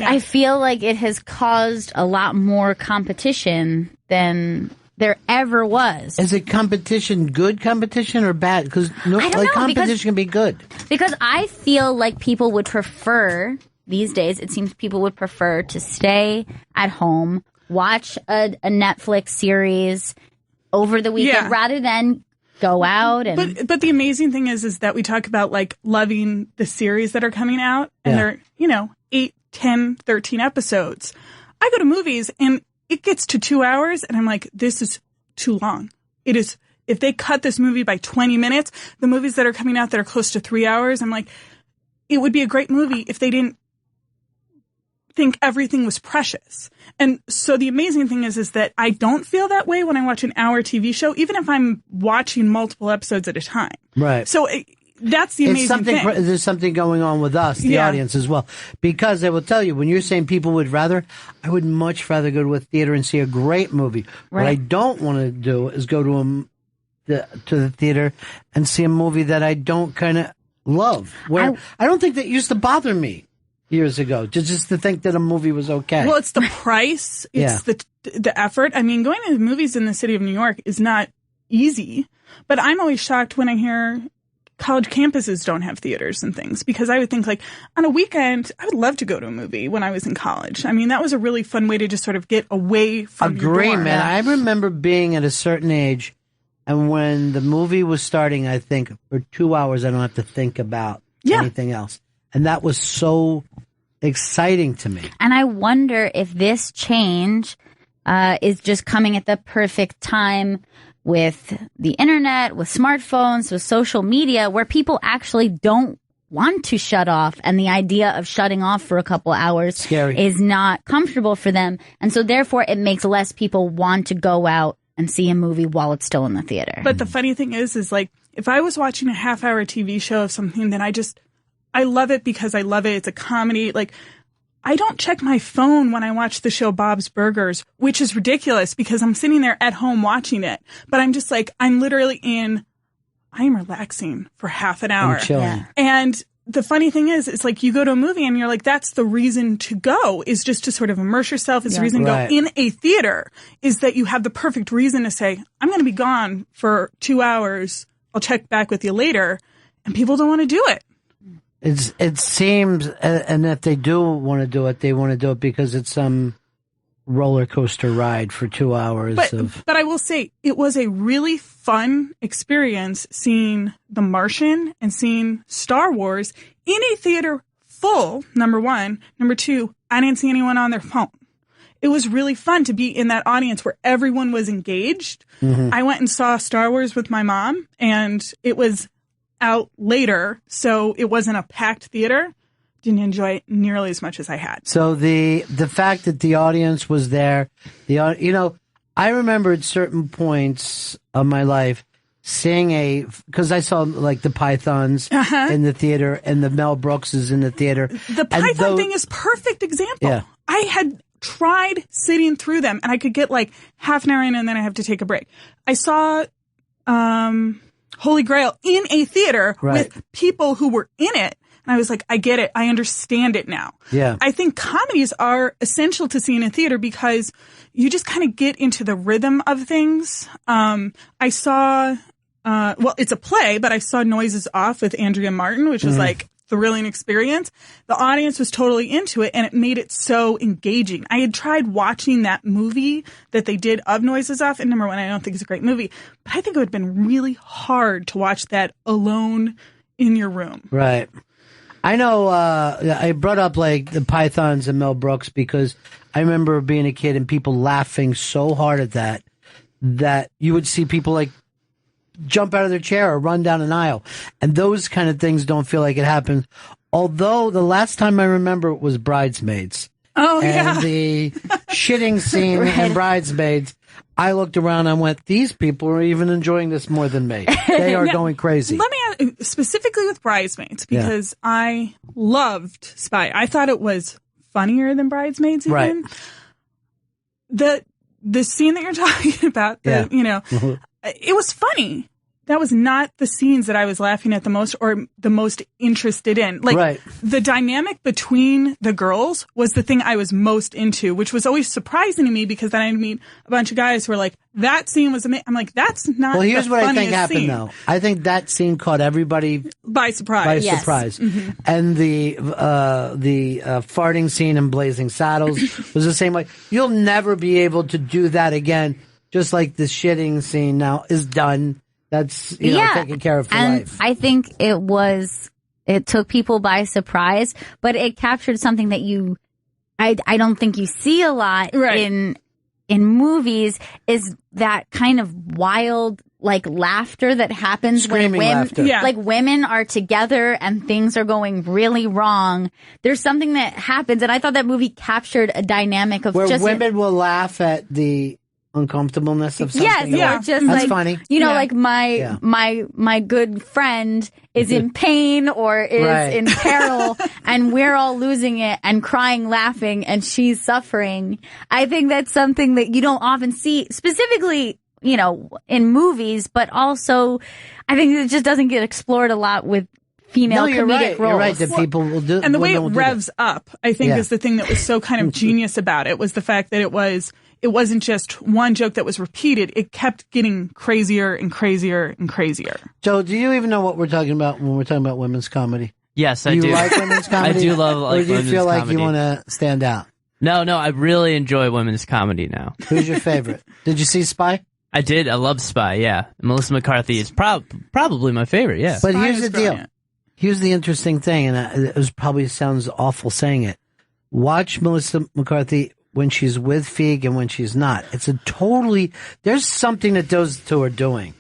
S2: I feel like it has caused a lot more competition than there ever was.
S1: Is it competition good competition or bad? Because
S2: I don't know,
S1: competition can be good.
S2: Because I feel like people would prefer, these days, it seems people would prefer to stay at home, watch a Netflix series over the weekend rather than go out and...
S5: But the amazing thing is that we talk about like loving the series that are coming out and they're, 8, 10, 13 episodes. I go to movies and it gets to 2 hours and I'm like, this is too long. It is, if they cut this movie by 20 minutes, the movies that are coming out that are close to 3 hours, I'm like, it would be a great movie if they didn't think everything was precious. And so the amazing thing is that I don't feel that way when I watch an hour TV show, even if I'm watching multiple episodes at a time.
S1: Right.
S5: So that's the amazing thing.
S1: There's something going on with us, the audience as well. Because I will tell you, when you're saying people would rather, I would much rather go to a theater and see a great movie. Right. What I don't want to do is go to the theater and see a movie that I don't kind of love. Where I don't think that used to bother me years ago, just to think that a movie was okay.
S5: Well, it's the price. It's the effort. I mean, going to the movies in the city of New York is not easy. But I'm always shocked when I hear college campuses don't have theaters and things, because I would think, like, on a weekend, I would love to go to a movie when I was in college. I mean, that was a really fun way to just sort of get away from your dorm.
S1: Man. I remember being at a certain age, and when the movie was starting, I think for 2 hours, I don't have to think about anything else. And that was so exciting to me.
S2: And I wonder if this change is just coming at the perfect time with the internet, with smartphones, with social media, where people actually don't want to shut off. And the idea of shutting off for a couple hours is not comfortable for them. And so therefore it makes less people want to go out and see a movie while it's still in the theater.
S5: But the funny thing is like, if I was watching a half-hour TV show of something, then I love it because I love it. It's a comedy. Like, I don't check my phone when I watch the show Bob's Burgers, which is ridiculous because I'm sitting there at home watching it. But I'm just like, I am relaxing for half an hour.
S1: I'm chilling. Yeah.
S5: And the funny thing is, it's like you go to a movie and you're like, that's the reason to go, is just to sort of immerse yourself. It's the reason to go in a theater, is that you have the perfect reason to say, I'm going to be gone for 2 hours. I'll check back with you later. And people don't want to do it.
S1: It seems, and if they do want to do it, they want to do it because it's some roller coaster ride for 2 hours.
S5: But I will say, it was a really fun experience seeing The Martian and seeing Star Wars in a theater full, number one. Number two, I didn't see anyone on their phone. It was really fun to be in that audience where everyone was engaged. Mm-hmm. I went and saw Star Wars with my mom, and it was out later, so it wasn't a packed theater. Didn't enjoy it nearly as much as I had.
S1: So the fact that the audience was there, I remember at certain points of my life seeing because I saw like the Pythons in the theater and the Mel Brookses in the theater.
S5: The Python thing is perfect example. Yeah. I had tried sitting through them, and I could get like half an hour in, and then I have to take a break. I saw Holy Grail in a theater with people who were in it. And I was like, I get it. I understand it now. Yeah. I think comedies are essential to see in a theater because you just kind of get into the rhythm of things. I saw, it's a play, but I saw Noises Off with Andrea Martin, which was like thrilling experience. The audience was totally into it, and it made it so engaging. I had tried watching that movie that they did of Noises Off, and number one, I don't think it's a great movie, but I think it would have been really hard to watch that alone in your room.
S1: Right. I know I brought up like the Pythons and Mel Brooks because I remember being a kid and people laughing so hard at that you would see people like jump out of their chair or run down an aisle. And those kind of things don't feel like it happens. Although the last time I remember was Bridesmaids.
S5: Oh,
S1: and the shitting scene in Bridesmaids, I looked around and went, these people are even enjoying this more than me. They are going crazy.
S5: Let me ask, specifically with Bridesmaids, because I loved Spy. I thought it was funnier than Bridesmaids even. Right. The scene that you're talking about, it was funny. That was not the scenes that I was laughing at the most or the most interested in. Like, the dynamic between the girls was the thing I was most into, which was always surprising to me because then I'd meet a bunch of guys who were like, that scene was amazing. I'm like, that's not
S1: Well, here's
S5: the
S1: what I think happened,
S5: scene.
S1: though. I think that scene caught everybody
S5: by surprise.
S1: Mm-hmm. And the farting scene in Blazing Saddles was the same way. You'll never be able to do that again, just like the shitting scene now is done. That's, taken care of for life.
S2: I think it took people by surprise, but it captured something that I don't think you see a lot in movies, is that kind of wild, like, laughter that happens
S1: Screaming
S2: when
S1: laughter.
S2: like women are together and things are going really wrong. There's something that happens, and I thought that movie captured a dynamic of
S1: where women will laugh at the uncomfortableness of something.
S2: Yes,
S5: Yeah.
S2: or just
S1: That's
S2: like
S1: funny.
S2: you know,
S5: Yeah.
S2: like my good friend is in pain or is
S1: Right.
S2: in peril, and we're all losing it and crying, laughing, and she's suffering. I think that's something that you don't often see, specifically, you know, in movies, but also I think it just doesn't get explored a lot with female
S1: No, you're
S2: comedic
S1: right.
S2: roles.
S1: You're right that people will do.
S5: And the way it
S1: women will do
S5: revs up, I think,
S1: Yeah.
S5: is the thing that was so kind of genius about it, was the fact that it wasn't just one joke that was repeated. It kept getting crazier and crazier and crazier.
S1: that. Joe, do you even know what we're talking about when we're talking about women's comedy?
S4: Yes, I
S1: you
S4: do.
S1: like women's comedy?
S4: I do love
S1: Or
S4: like
S1: do you
S4: women's
S1: feel like
S4: comedy.
S1: you want to stand out?
S4: No, I really enjoy women's comedy now.
S1: Who's your favorite? Did you see Spy?
S4: I did. I love Spy. Yeah, Melissa McCarthy is probably my favorite. Yeah.
S1: But
S5: Spy
S1: here's
S5: is
S1: the deal.
S5: brilliant.
S1: Here's the interesting thing, and it was probably sounds awful saying it. Watch Melissa McCarthy when she's with Feig and when she's not. It's a totally, there's something that those two are doing.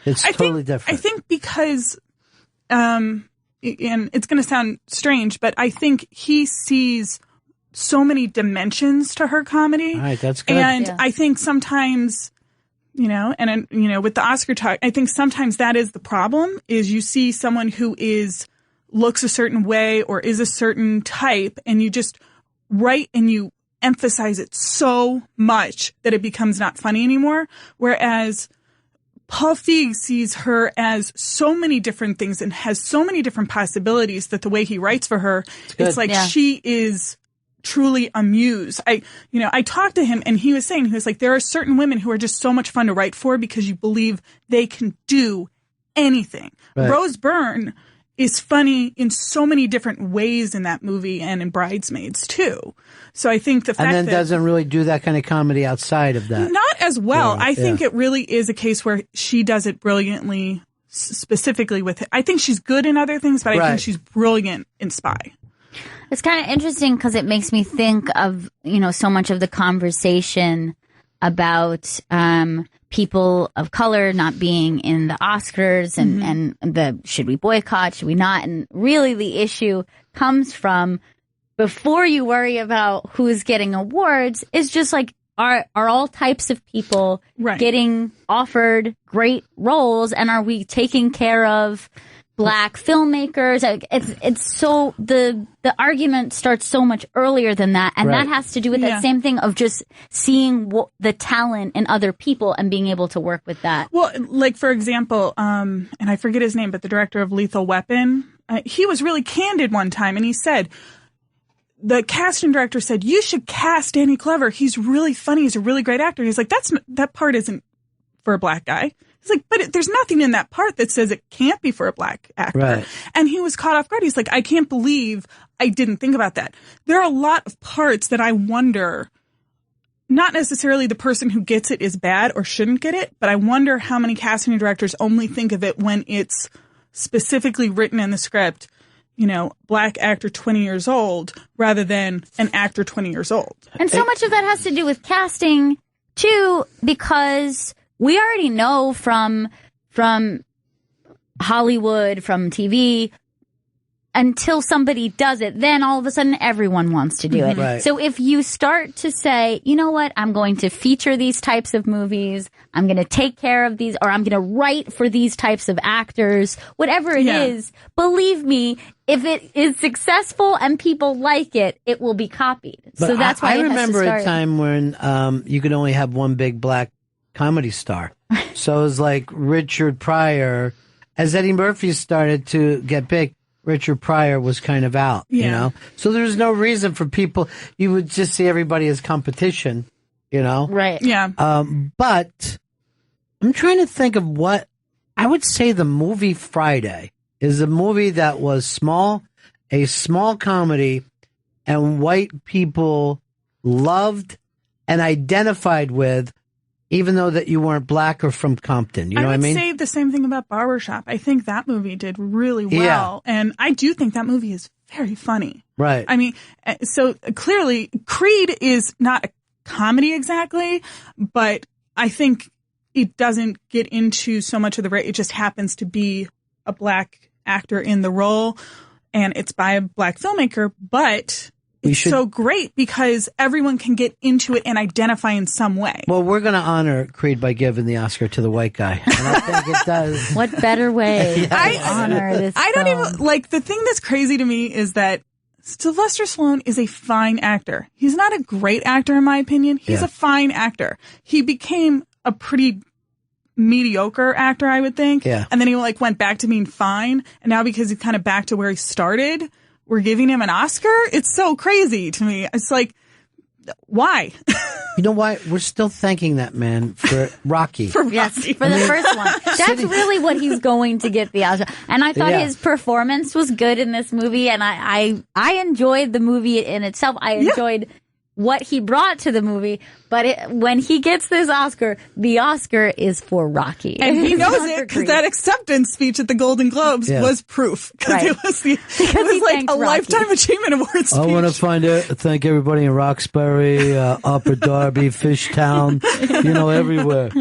S1: It's totally different.
S5: I think because, and it's going to sound strange, but I think he sees so many dimensions to her comedy.
S1: All right, that's good.
S5: And
S2: Yeah.
S5: I think sometimes, you know, and you know, with the Oscar talk, I think sometimes that is the problem, is you see someone who looks a certain way or is a certain type, and you just write and you emphasize it so much that it becomes not funny anymore. Whereas Paul Feig sees her as so many different things and has so many different possibilities that the way he writes for her,
S1: good.
S5: it's like
S2: Yeah.
S5: she is truly a muse. I talked to him and he was like, there are certain women who are just so much fun to write for because you believe they can do anything.
S1: Right.
S5: Rose Byrne is funny in so many different ways in that movie and in Bridesmaids too. So I think the fact
S1: and then
S5: that
S1: doesn't really do that kind of comedy outside of that.
S5: not as well.
S1: Yeah,
S5: I think
S1: yeah.
S5: it really is a case where she does it brilliantly, specifically with it. I think she's good in other things, but I
S1: Right.
S5: think she's brilliant in Spy.
S2: It's kind of interesting because it makes me think of, you know, so much of the conversation about people of color not being in the Oscars and the should we boycott, should we not? And really the issue comes from, before you worry about who's getting awards, is just like, are all types of people
S5: Right.
S2: getting offered great roles, and are we taking care of Black filmmakers? It's so the argument starts so much earlier than that, and
S1: Right.
S2: that has to do with
S5: Yeah.
S2: that same thing of just seeing the talent in other people and being able to work with that.
S5: Well, like for example, and I forget his name, but the director of Lethal Weapon, he was really candid one time, and he said, the casting director said, you should cast Danny Glover. He's really funny. He's a really great actor. He's like, that part isn't for a black guy. He's like, but there's nothing in that part that says it can't be for a black actor.
S1: Right.
S5: And he was caught off guard. He's like, I can't believe I didn't think about that. There are a lot of parts that I wonder, not necessarily the person who gets it is bad or shouldn't get it, but I wonder how many casting directors only think of it when it's specifically written in the script, you know, black actor 20 years old rather than an actor 20 years old.
S2: And so much of that has to do with casting too, because we already know from Hollywood, from TV, until somebody does it, then all of a sudden everyone wants to do it.
S1: Right.
S2: So if you start to say, you know what, I'm going to feature these types of movies, I'm going to take care of these, or I'm going to write for these types of actors, whatever it
S5: Yeah.
S2: is, believe me, if it is successful and people like it, it will be copied.
S1: But
S2: So that's why
S1: I
S2: it has to
S1: remember
S2: start.
S1: a time when you could only have one big black comedy star. So it was like Richard Pryor. As Eddie Murphy started to get big, Richard Pryor was kind of out, you
S5: Yeah.
S1: know? So there was no reason for people, you would just see everybody as competition, you know?
S2: Right.
S5: Yeah.
S1: But I'm trying to think of what I would say the movie Friday is a movie that was a small comedy, and white people loved and identified with, even though that you weren't black or from Compton. You know what I
S5: would
S1: mean?
S5: say the same thing about Barbershop. I think that movie did really well.
S1: Yeah.
S5: And I do think that movie is very funny.
S1: Right.
S5: I mean, so clearly Creed is not a comedy exactly, but I think it doesn't get into so much of the it just happens to be a black actor in the role, and it's by a black filmmaker, but it's so great because everyone can get into it and identify in some way.
S1: Well, we're going to honor Creed by giving the Oscar to the white guy. And I think it does.
S2: What better way to honor this
S5: I don't
S2: film?
S5: even, like, the thing that's crazy to me is that Sylvester Stallone is a fine actor. He's not a great actor, in my opinion. He's a fine actor. He became a pretty mediocre actor, I would think.
S1: Yeah.
S5: And then he went back to being fine. And now because he's kind of back to where he started, we're giving him an Oscar. It's so crazy to me. It's like, why?
S1: You know why? We're still thanking that man for Rocky.
S2: Yes, for the first one. That's really what he's going to get the Oscar. And I thought his performance was good in this movie, and I enjoyed the movie in itself. I enjoyed what he brought to the movie, but when he gets this Oscar, the Oscar is for Rocky.
S5: And he knows it because that acceptance speech at the Golden Globes was proof. Because it was, like a
S2: Rocky.
S5: Lifetime Achievement Award speech.
S1: I want to thank everybody in Roxbury, Upper Darby, Fishtown, everywhere.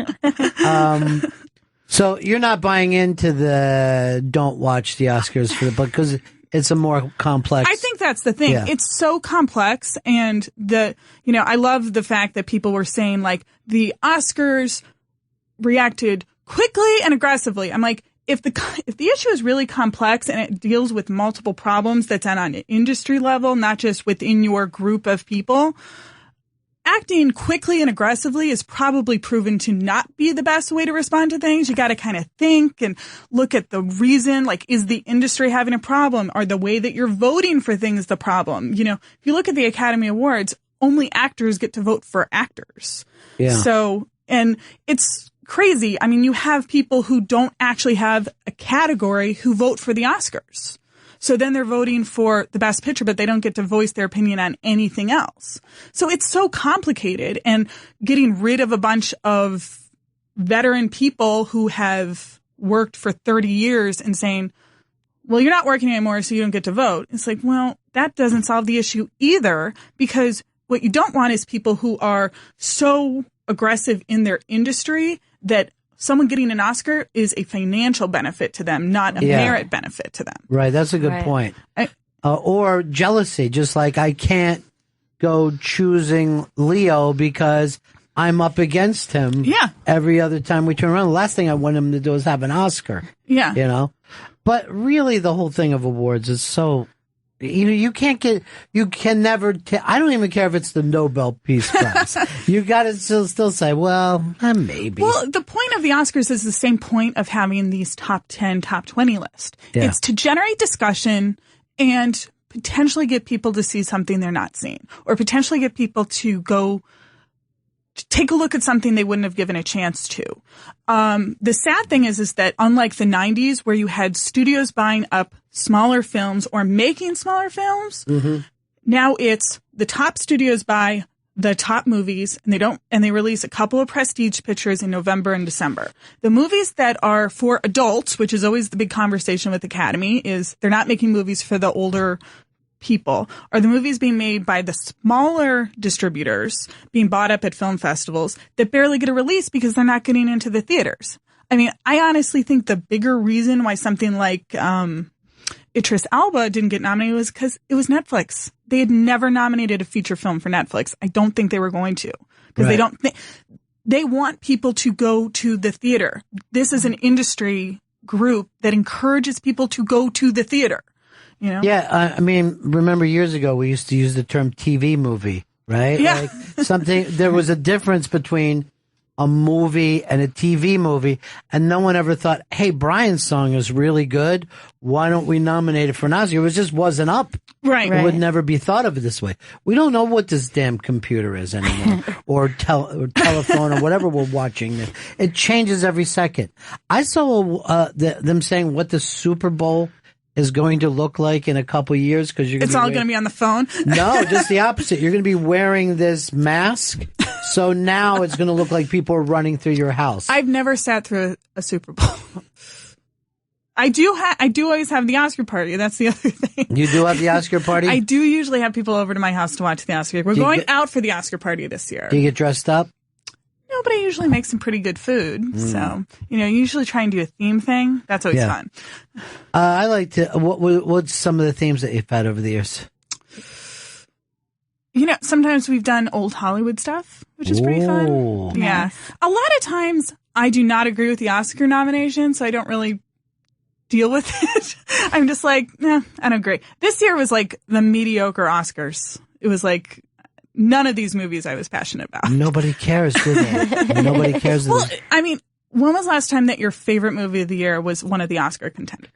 S1: So you're not buying into the don't watch the Oscars because it's a more complex.
S5: I think that's the thing.
S1: Yeah.
S5: It's so complex, and I love the fact that people were saying like the Oscars reacted quickly and aggressively. I'm like, if the issue is really complex and it deals with multiple problems that's on an industry level, not just within your group of people, acting quickly and aggressively is probably proven to not be the best way to respond to things. You got to kind of think and look at the reason. Like, is the industry having a problem? Or the way that you're voting for things the problem? If you look at the Academy Awards, only actors get to vote for actors.
S1: Yeah.
S5: So, and it's crazy. I mean, you have people who don't actually have a category who vote for the Oscars. So then they're voting for the best picture, but they don't get to voice their opinion on anything else. So it's so complicated, and getting rid of a bunch of veteran people who have worked for 30 years and saying, well, you're not working anymore, so you don't get to vote. It's like, well, that doesn't solve the issue either, because what you don't want is people who are so aggressive in their industry that someone getting an Oscar is a financial benefit to them, not a merit benefit to them.
S1: Right. That's a good point. Or jealousy, just like I can't go choosing Leo because I'm up against him every other time we turn around. The last thing I want him to do is have an Oscar.
S5: Yeah.
S1: But really the whole thing of awards is so... you can never, I don't even care if it's the Nobel Peace Prize. You got to still say, well, maybe.
S5: Well, the point of the Oscars is the same point of having these top 10, top 20 list.
S1: Yeah.
S5: It's to generate discussion and potentially get people to see something they're not seeing, or potentially get people to go take a look at something they wouldn't have given a chance to. The sad thing is that unlike the 90s where you had studios buying up smaller films or making smaller films, now it's the top studios buy the top movies, and they release a couple of prestige pictures in November and December. The movies that are for adults, which is always the big conversation with Academy, is they're not making movies for the older people, are the movies being made by the smaller distributors being bought up at film festivals that barely get a release because they're not getting into the theaters. I mean, I honestly think the bigger reason why something like Idris Elba didn't get nominated was because it was Netflix. They had never nominated a feature film for Netflix. I don't think they were going to, because they want people to go to the theater. This is an industry group that encourages people to go to the theater.
S1: Yeah, I mean, remember years ago we used to use the term TV movie, right?
S5: Yeah.
S1: Like there was a difference between a movie and a TV movie, and no one ever thought, hey, Brian's song is really good. Why don't we nominate it for an Oscar? It just wasn't up.
S5: Right.
S1: It would never be thought of it this way. We don't know what this damn computer is anymore, or telephone, or whatever we're watching. It changes every second. I saw them saying what the Super Bowl is going to look like in a couple of years, because
S5: it's all going to be on the phone.
S1: No, just the opposite. You're going to be wearing this mask, so now it's going to look like people are running through your house.
S5: I've never sat through a Super Bowl. I do always have the Oscar party. That's the other thing.
S1: You do have the Oscar party?
S5: I do usually have people over to my house to watch the Oscar. We're going out for the Oscar party this year.
S1: Do you get dressed up?
S5: No, but I usually make some pretty good food. So, usually try and do a theme thing. That's always fun.
S1: I like to, what's some of the themes that you've had over the years?
S5: sometimes we've done old Hollywood stuff, which is pretty fun.
S1: Ooh.
S5: Yeah.
S2: Nice.
S5: A lot of times I do not agree with the Oscar nomination, so I don't really deal with it. I'm just like, I don't agree. This year was like the mediocre Oscars. It was like none of these movies I was passionate about.
S1: Nobody cares, do they? Nobody cares.
S5: Well, I mean, when was the last time that your favorite movie of the year was one of the Oscar contenders?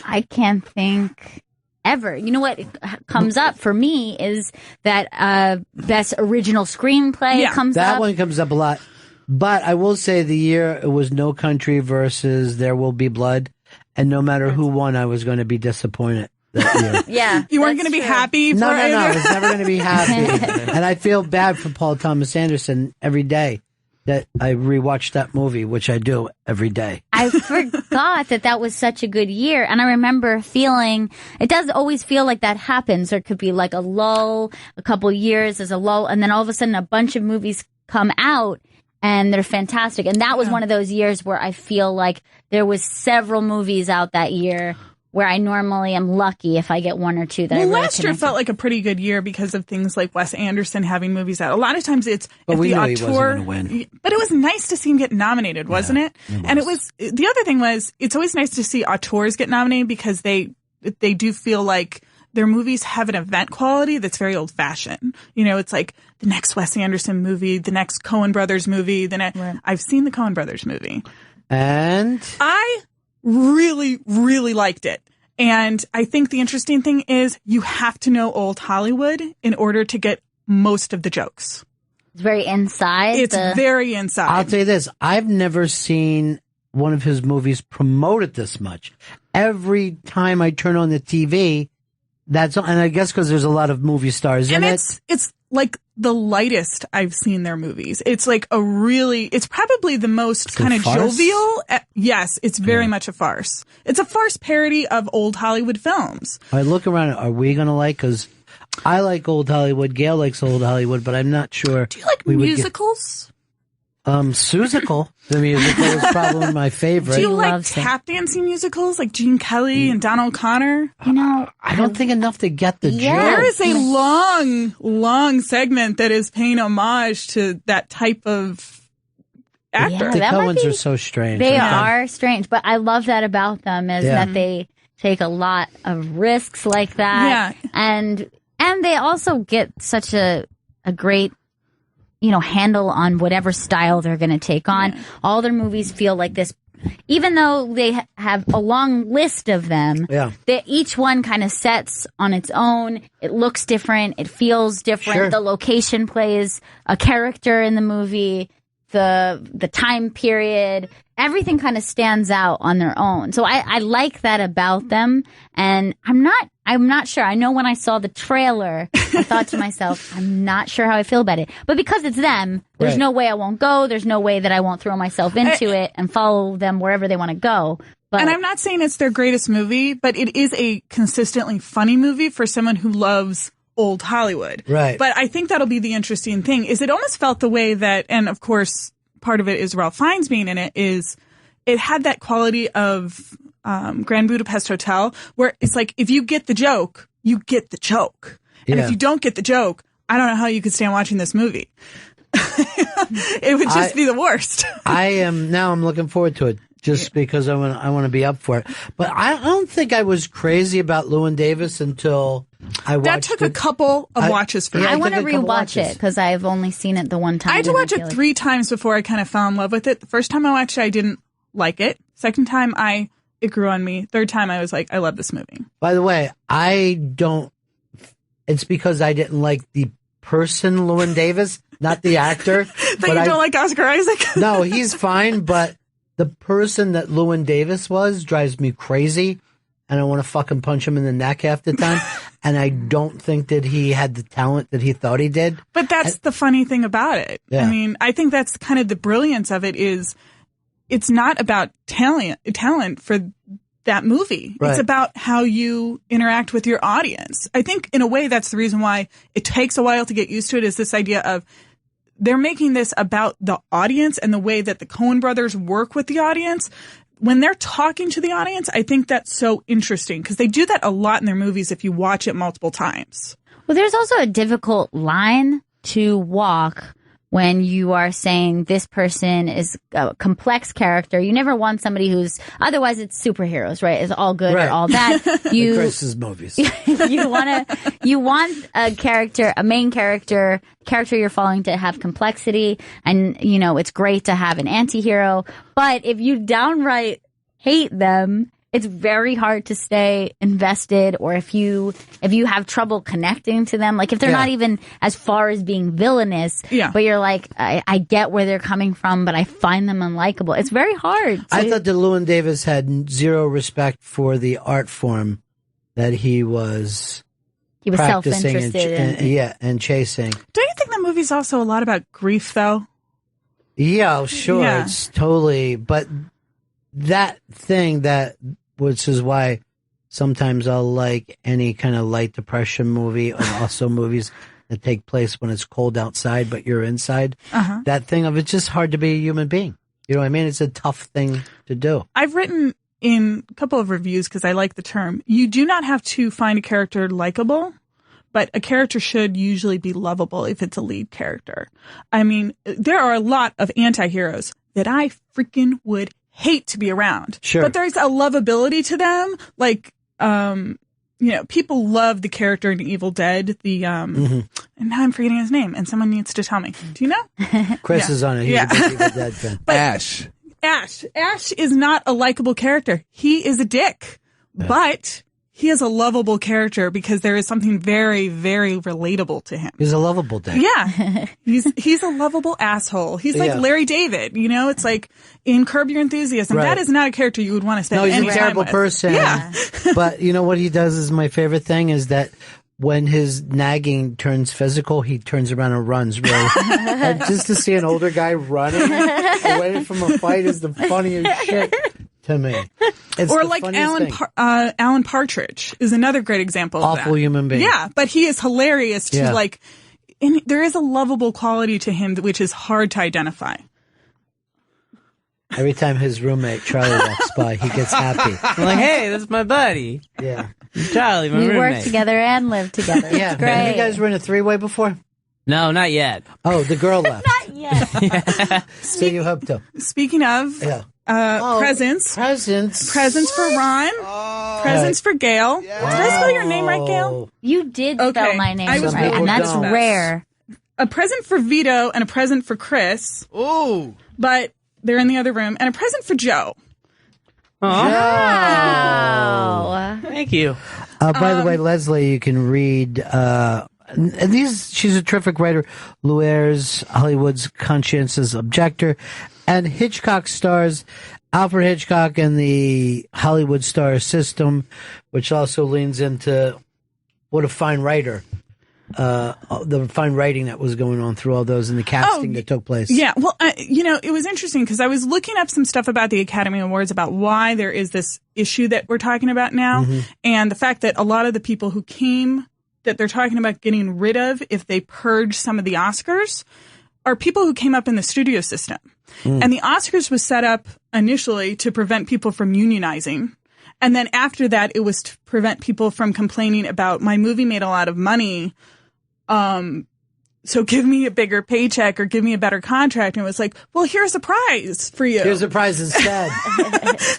S2: I can't think ever. You know what comes up for me is that best original screenplay comes up.
S1: That one comes up a lot. But I will say the year it was No Country versus There Will Be Blood. And no matter who won, I was going to be disappointed that year.
S2: Yeah.
S5: You weren't going to be happy for
S1: No,
S5: either?
S1: I was never going to be happy. And I feel bad for Paul Thomas Anderson every day that I rewatch that movie, which I do every day.
S2: I forgot that was such a good year. And I remember feeling, it does always feel like that happens. There could be like a lull, a couple years as a lull, and then all of a sudden a bunch of movies come out and they're fantastic. And that was one of those years where I feel like there was several movies out that year where I normally am lucky if I get one or two that I really
S5: last year
S2: connect
S5: felt
S2: with.
S5: like a pretty good year because of things like Wes Anderson having movies out. A lot of times it's
S1: But
S5: if
S1: we
S5: the
S1: knew he wasn't
S5: auteur,
S1: gonna win.
S5: But it was nice to see him get nominated, wasn't it? And it was the other thing was it's always nice to see auteurs get nominated because they do feel like their movies have an event quality that's very old fashioned. It's like the next Wes Anderson movie, the next Coen Brothers movie. I've seen the Coen Brothers movie.
S1: And
S5: I really, really liked it. And I think the interesting thing is you have to know old Hollywood in order to get most of the jokes.
S2: It's very inside.
S5: It's very inside.
S1: I'll tell you this. I've never seen one of his movies promoted this much. Every time I turn on the TV, and I guess because there's a lot of movie stars in it.
S5: It's like the lightest I've seen their movies. It's like it's probably the most kind of jovial. Yes, it's very much a farce. It's a farce parody of old Hollywood films.
S1: I look around. Are we going to like? Because I like old Hollywood. Gail likes old Hollywood, but I'm not sure.
S5: Do you like musicals?
S1: Susical, the musical, is probably my favorite.
S5: Do you like tap dancing musicals like Gene Kelly and Donald O'Connor?
S1: I don't think enough to get the joke.
S5: There is a long segment that is paying homage to that type of actor.
S2: Yeah,
S1: The
S2: that might
S1: Coens
S2: be-
S1: are so strange.
S2: They
S1: aren't
S2: are strange, but I love that about them is that they take a lot of risks like that.
S5: Yeah.
S2: And they also get such a great handle on whatever style they're going to take on. Yeah. All their movies feel like this, even though they have a long list of them, each one kind of sets on its own. It looks different. It feels different.
S1: Sure.
S2: The location plays a character in the movie. The time period, everything kind of stands out on their own. So I like that about them. And I'm not sure. I know when I saw the trailer, I thought to myself, I'm not sure how I feel about it. But because it's them, there's no way I won't go. There's no way that I won't throw myself into it and follow them wherever they want to go. But,
S5: and I'm not saying it's their greatest movie, but it is a consistently funny movie for someone who loves old Hollywood.
S1: Right.
S5: But I think that'll be the interesting thing is it almost felt the way that, and of course, part of it is Ralph Fiennes being in it, is it had that quality of Grand Budapest Hotel where it's like, if you get the joke, you get the joke. And if you don't get the joke, I don't know how you could stand watching this movie. It would just be the worst.
S1: I'm looking forward to it just because I want to be up for it. But I don't think I was crazy about Llewyn Davis until I watched
S5: that took a couple of watches for me.
S2: I want to
S1: took a couple
S2: rewatch
S1: watches.
S2: it because I've only seen it the one time.
S5: I had to
S2: and
S5: watch
S2: feel
S5: it 3 times before I kind of fell in love with it. The first time I watched it, I didn't like it. Second time, it grew on me. Third time, I was like, I love this movie.
S1: By the way, it's because I didn't like the person Llewyn Davis, not the actor.
S5: But you don't like Oscar Isaac?
S1: No, he's fine, but the person that Llewyn Davis was drives me crazy, and I want to fucking punch him in the neck half the time. And I don't think that he had the talent that he thought he did.
S5: But that's the funny thing about it.
S1: Yeah.
S5: I mean, I think that's kind of the brilliance of it is it's not about talent for that movie.
S1: Right.
S5: It's about how you interact with your audience. I think in a way that's the reason why it takes a while to get used to it is this idea of they're making this about the audience and the way that the Coen brothers work with the audience. When they're talking to the audience, I think that's so interesting because they do that a lot in their movies if you watch it multiple times.
S2: Well, there's also a difficult line to walk when you are saying this person is a complex character. You never want somebody who's, otherwise it's superheroes, right? It's all good
S1: Right.
S2: or all bad. You,
S1: Chris's movies.
S2: you want a character, a main character you're following to have complexity. And, it's great to have an anti-hero. But if you downright hate them, it's very hard to stay invested, or if you have trouble connecting to them, like if they're not even as far as being villainous, but you're like, I get where they're coming from, but I find them unlikable. It's very hard.
S1: I thought that Llewyn Davis had zero respect for the art form that he was practicing
S2: self-interested
S1: and chasing.
S5: Don't you think that movie's also a lot about grief, though?
S1: Yeah, sure.
S5: Yeah.
S1: It's totally, but that thing which is why sometimes I'll like any kind of light depression movie, and also movies that take place when it's cold outside, but you're inside. That thing of it's just hard to be a human being. You know what I mean? It's a tough thing to do.
S5: I've written in a couple of reviews, because I like the term, you do not have to find a character likable, but a character should usually be lovable if it's a lead character. I mean, there are a lot of anti-heroes that I freaking would hate to be around.
S1: Sure.
S5: But there's a lovability to them. Like, people love the character in Evil Dead, and now I'm forgetting his name, and someone needs to tell me. Do you know?
S1: Chris is on it. He's a big Evil Dead fan.
S5: But
S3: Ash.
S5: Ash is not a likable character. He is a dick, but he is a lovable character because there is something very, very relatable to him.
S1: He's a lovable dick.
S5: Yeah. He's a lovable asshole. He's like Larry David, it's like in Curb Your Enthusiasm.
S1: Right.
S5: That is not a character you would want to spend
S1: No, he's
S5: any
S1: a
S5: time
S1: terrible
S5: with.
S1: person.
S5: Yeah.
S1: But you know what he does is my favorite thing is that when his nagging turns physical, he turns around and runs. Really, and just to see an older guy running away from a fight is the funniest shit to me. It's
S5: Or
S1: the
S5: like
S1: funniest thing.
S5: Alan Partridge is another great example of that.
S1: Awful human being.
S5: Yeah, but he is hilarious to
S1: Yeah.
S5: and there is a lovable quality to him which is hard to identify.
S1: Every time his roommate Charlie walks by, he gets happy.
S4: I'm like, hey, that's my buddy.
S1: Yeah,
S4: Charlie, my
S2: we
S4: roommate.
S2: work together and live together.
S1: yeah.
S2: It's great.
S1: Have you guys were in a three-way before?
S4: No, not yet.
S1: Oh, the girl left.
S2: Not yet.
S1: So you hope to.
S5: Speaking of
S1: Yeah.
S5: presents
S1: Presents.
S5: for Ron, presents for Gail. Did I spell your name right, Gail?
S2: You did
S5: Okay.
S2: spell my name
S5: I was
S2: right,
S1: making
S2: and that's
S1: donuts.
S2: rare.
S5: A present for Vito and a present for Chris,
S3: Ooh.
S5: but they're in the other room, and a present for Joe.
S2: Wow.
S4: Thank you.
S1: By the way, Leslie, you can read. And she's a terrific writer. Luer's Hollywood's Conscientious Objector, and Hitchcock stars Alfred Hitchcock and the Hollywood star system, which also leans into what a fine writer, the fine writing that was going on through all those and the casting that took place.
S5: Yeah, well, it was interesting because I was looking up some stuff about the Academy Awards about why there is this issue that we're talking about now, and the fact that a lot of the people who came that they're talking about getting rid of if they purge some of the Oscars are people who came up in the studio system. And the Oscars was set up initially to prevent people from unionizing. And then after that, it was to prevent people from complaining about my movie made a lot of money. So give me a bigger paycheck or give me a better contract. And it was like, well, here's a prize for you.
S1: Here's a prize instead.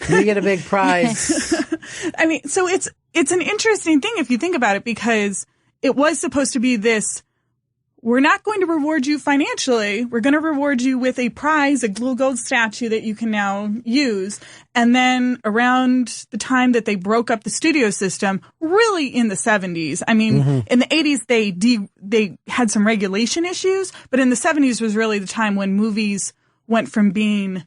S1: You get a big prize.
S5: I mean, so it's an interesting thing if you think about it, because it was supposed to be this, we're not going to reward you financially. We're going to reward you with a prize, a little gold statue that you can now use. And then around the time that they broke up the studio system, really in the 70s, I mean, in the 80s, they had some regulation issues, but in the 70s was really the time when movies went from being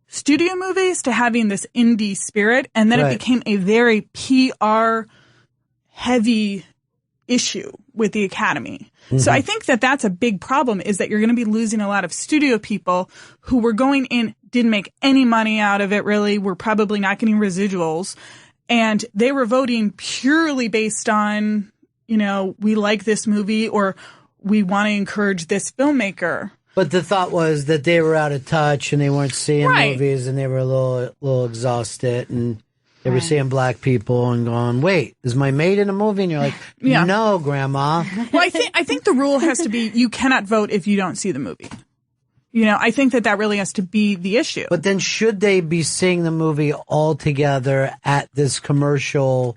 S5: studio movies to having this indie spirit. And then it became a very PR heavy issue with the Academy. So I think that that's a big problem, is that you're going to be losing a lot of studio people who were going in, didn't make any money out of it really, were probably not getting residuals. And they were voting purely based on, we like this movie or we want to encourage this filmmaker.
S1: But the thought was that they were out of touch and they weren't seeing
S5: Right.
S1: movies and they were a little exhausted. And They were seeing black people and going, wait, is my maid in a movie? And you're like,
S5: Yeah.
S1: no, Grandma.
S5: Well, I think the rule has to be you cannot vote if you don't see the movie. You know, I think that really has to be the issue.
S1: But then should they be seeing the movie all together at this commercial,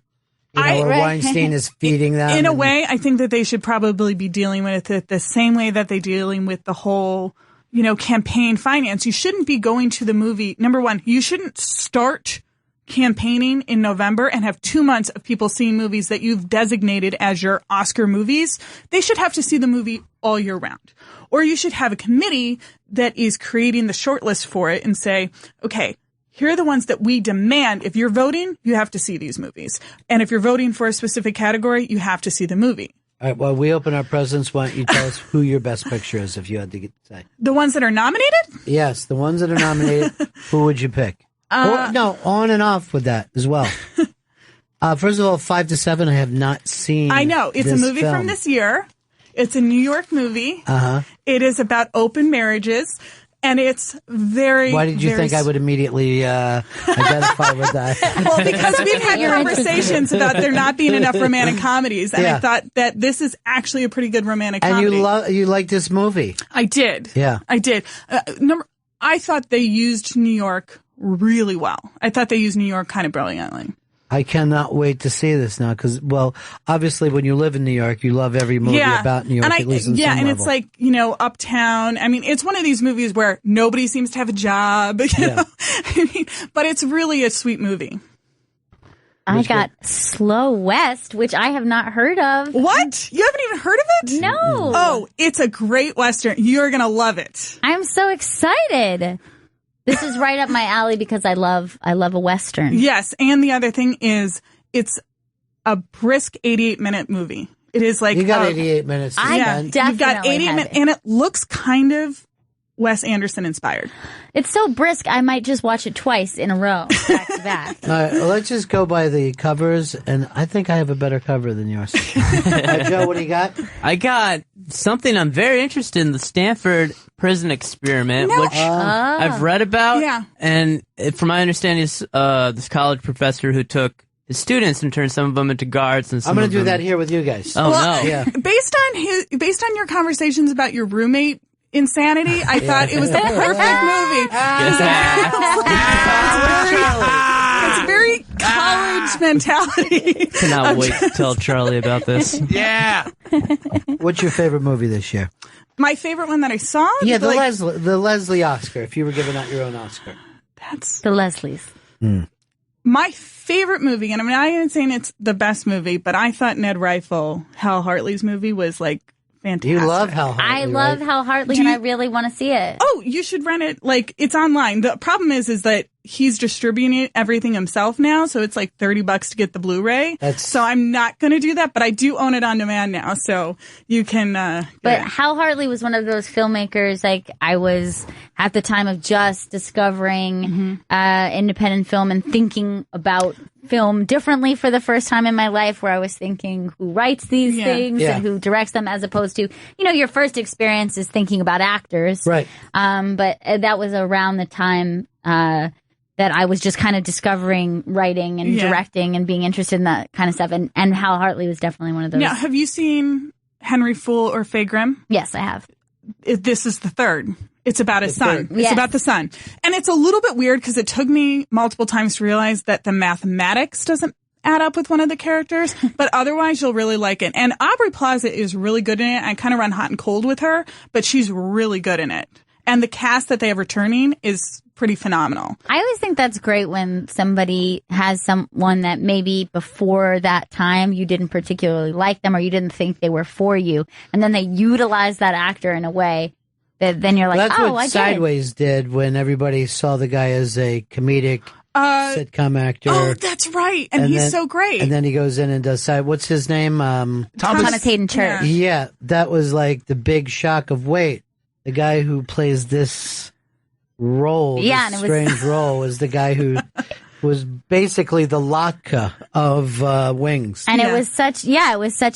S1: where Weinstein is feeding them?
S5: In a way, I think that they should probably be dealing with it the same way that they're dealing with the whole, campaign finance. You shouldn't be going to the movie. Number one, you shouldn't start campaigning in November and have 2 months of people seeing movies that you've designated as your Oscar movies. They should have to see the movie all year round. Or you should have a committee that is creating the shortlist for it and say, okay, here are the ones that we demand. If you're voting, you have to see these movies. And if you're voting for a specific category, you have to see the movie.
S1: All right, well, we open our presents. Why don't you tell us who your best picture is if you had to say?
S5: The ones that are nominated?
S1: Yes, the ones that are nominated. Who would you pick? No, on and off with that as well. First of all, 5 to 7, I have not seen.
S5: I know. It's a movie
S1: film.
S5: from this year. It's a New York movie.
S1: Uh-huh.
S5: It is about open marriages. And it's very.
S1: Why did you think I would immediately identify with that?
S5: Well, because we've had conversations about there not being enough romantic comedies, and I thought that this is actually a pretty good romantic comedy.
S1: And you like this movie?
S5: I did.
S1: Yeah,
S5: I did. I thought they used New York really well. I thought they used New York kind of brilliantly.
S1: I cannot wait to see this now because, well, obviously when you live in New York, you love every movie about New York, at least in some level.
S5: It's like, Uptown. I mean, it's one of these movies where nobody seems to have a job, you know? I mean, but it's really a sweet movie.
S2: I got Slow West, which I have not heard of.
S5: What? You haven't even heard of it?
S2: No.
S5: Oh, it's a great Western. You're going to love it.
S2: I'm so excited. This is right up my alley because I love a Western.
S5: Yes. And the other thing is it's a brisk 88-minute movie. It is like.
S1: You got 88 minutes.
S2: Definitely
S5: you've got 88 minutes. And it looks kind of Wes Anderson inspired.
S2: It's so brisk, I might just watch it twice in a row, back to back.
S1: All right, well, let's just go by the covers, and I think I have a better cover than yours. Joe, what do you got?
S4: I got something I'm very interested in, the Stanford prison experiment, which I've read about.
S5: Yeah.
S4: And from my understanding, is this college professor who took his students and turned some of them into guards. And some
S1: I'm going
S4: of
S1: to do
S4: them...
S1: that here with you guys.
S4: Oh,
S5: Well,
S4: no.
S1: Yeah.
S5: Based on your conversations about your roommate insanity, I thought it was the perfect movie. It's a very college mentality.
S4: Cannot wait to tell Charlie about this.
S3: Yeah.
S1: What's your favorite movie this year?
S5: My favorite one that I saw?
S1: Yeah, the Leslie Oscar, if you were giving out your own Oscar.
S5: That's
S2: The Leslies.
S5: my favorite movie, and I'm not even saying it's the best movie, but I thought Ned Rifle, Hal Hartley's movie, was like fantastic.
S1: You love Hal Hartley,
S2: I love
S1: right?
S2: Hal Hartley, and I really want to see it.
S5: Oh, you should rent it. Like, it's online. The problem is that he's distributing everything himself now, so it's like $30 to get the Blu-ray. So I'm not going to do that, but I do own it on demand now, so you can.
S2: But Hal Hartley was one of those filmmakers. Like, I was at the time of just discovering independent film and thinking about film differently for the first time in my life, where I was thinking who writes these things and who directs them, as opposed to, your first experience is thinking about actors.
S1: Right.
S2: But that was around the time that I was just kind of discovering writing and directing and being interested in that kind of stuff. And Hal Hartley was definitely one of those.
S5: Now, have you seen Henry Fool or Fay Grimm?
S2: Yes, I have.
S5: This is the third. It's about his son.
S2: Yes.
S5: It's about the son. And it's a little bit weird because it took me multiple times to realize that the mathematics doesn't add up with one of the characters, but otherwise you'll really like it. And Aubrey Plaza is really good in it. I kind of run hot and cold with her, but she's really good in it. And the cast that they have returning is pretty phenomenal.
S2: I always think that's great when somebody has someone that maybe before that time you didn't particularly like them or you didn't think they were for you, and then they utilize that actor in a way that then you're like,
S1: That's
S2: oh,
S1: what
S2: I get it.
S1: Sideways did when everybody saw the guy as a comedic sitcom actor.
S5: Oh, that's right. And he's so great.
S1: And then he goes in and does what's his name?
S2: Thomas Hayden Church.
S1: Yeah, that was like the big shock of, wait, the guy who plays this role,
S2: Yeah,
S1: this
S2: and it was-
S1: strange role, is the guy who was basically the Latka of Wings.
S2: And it was such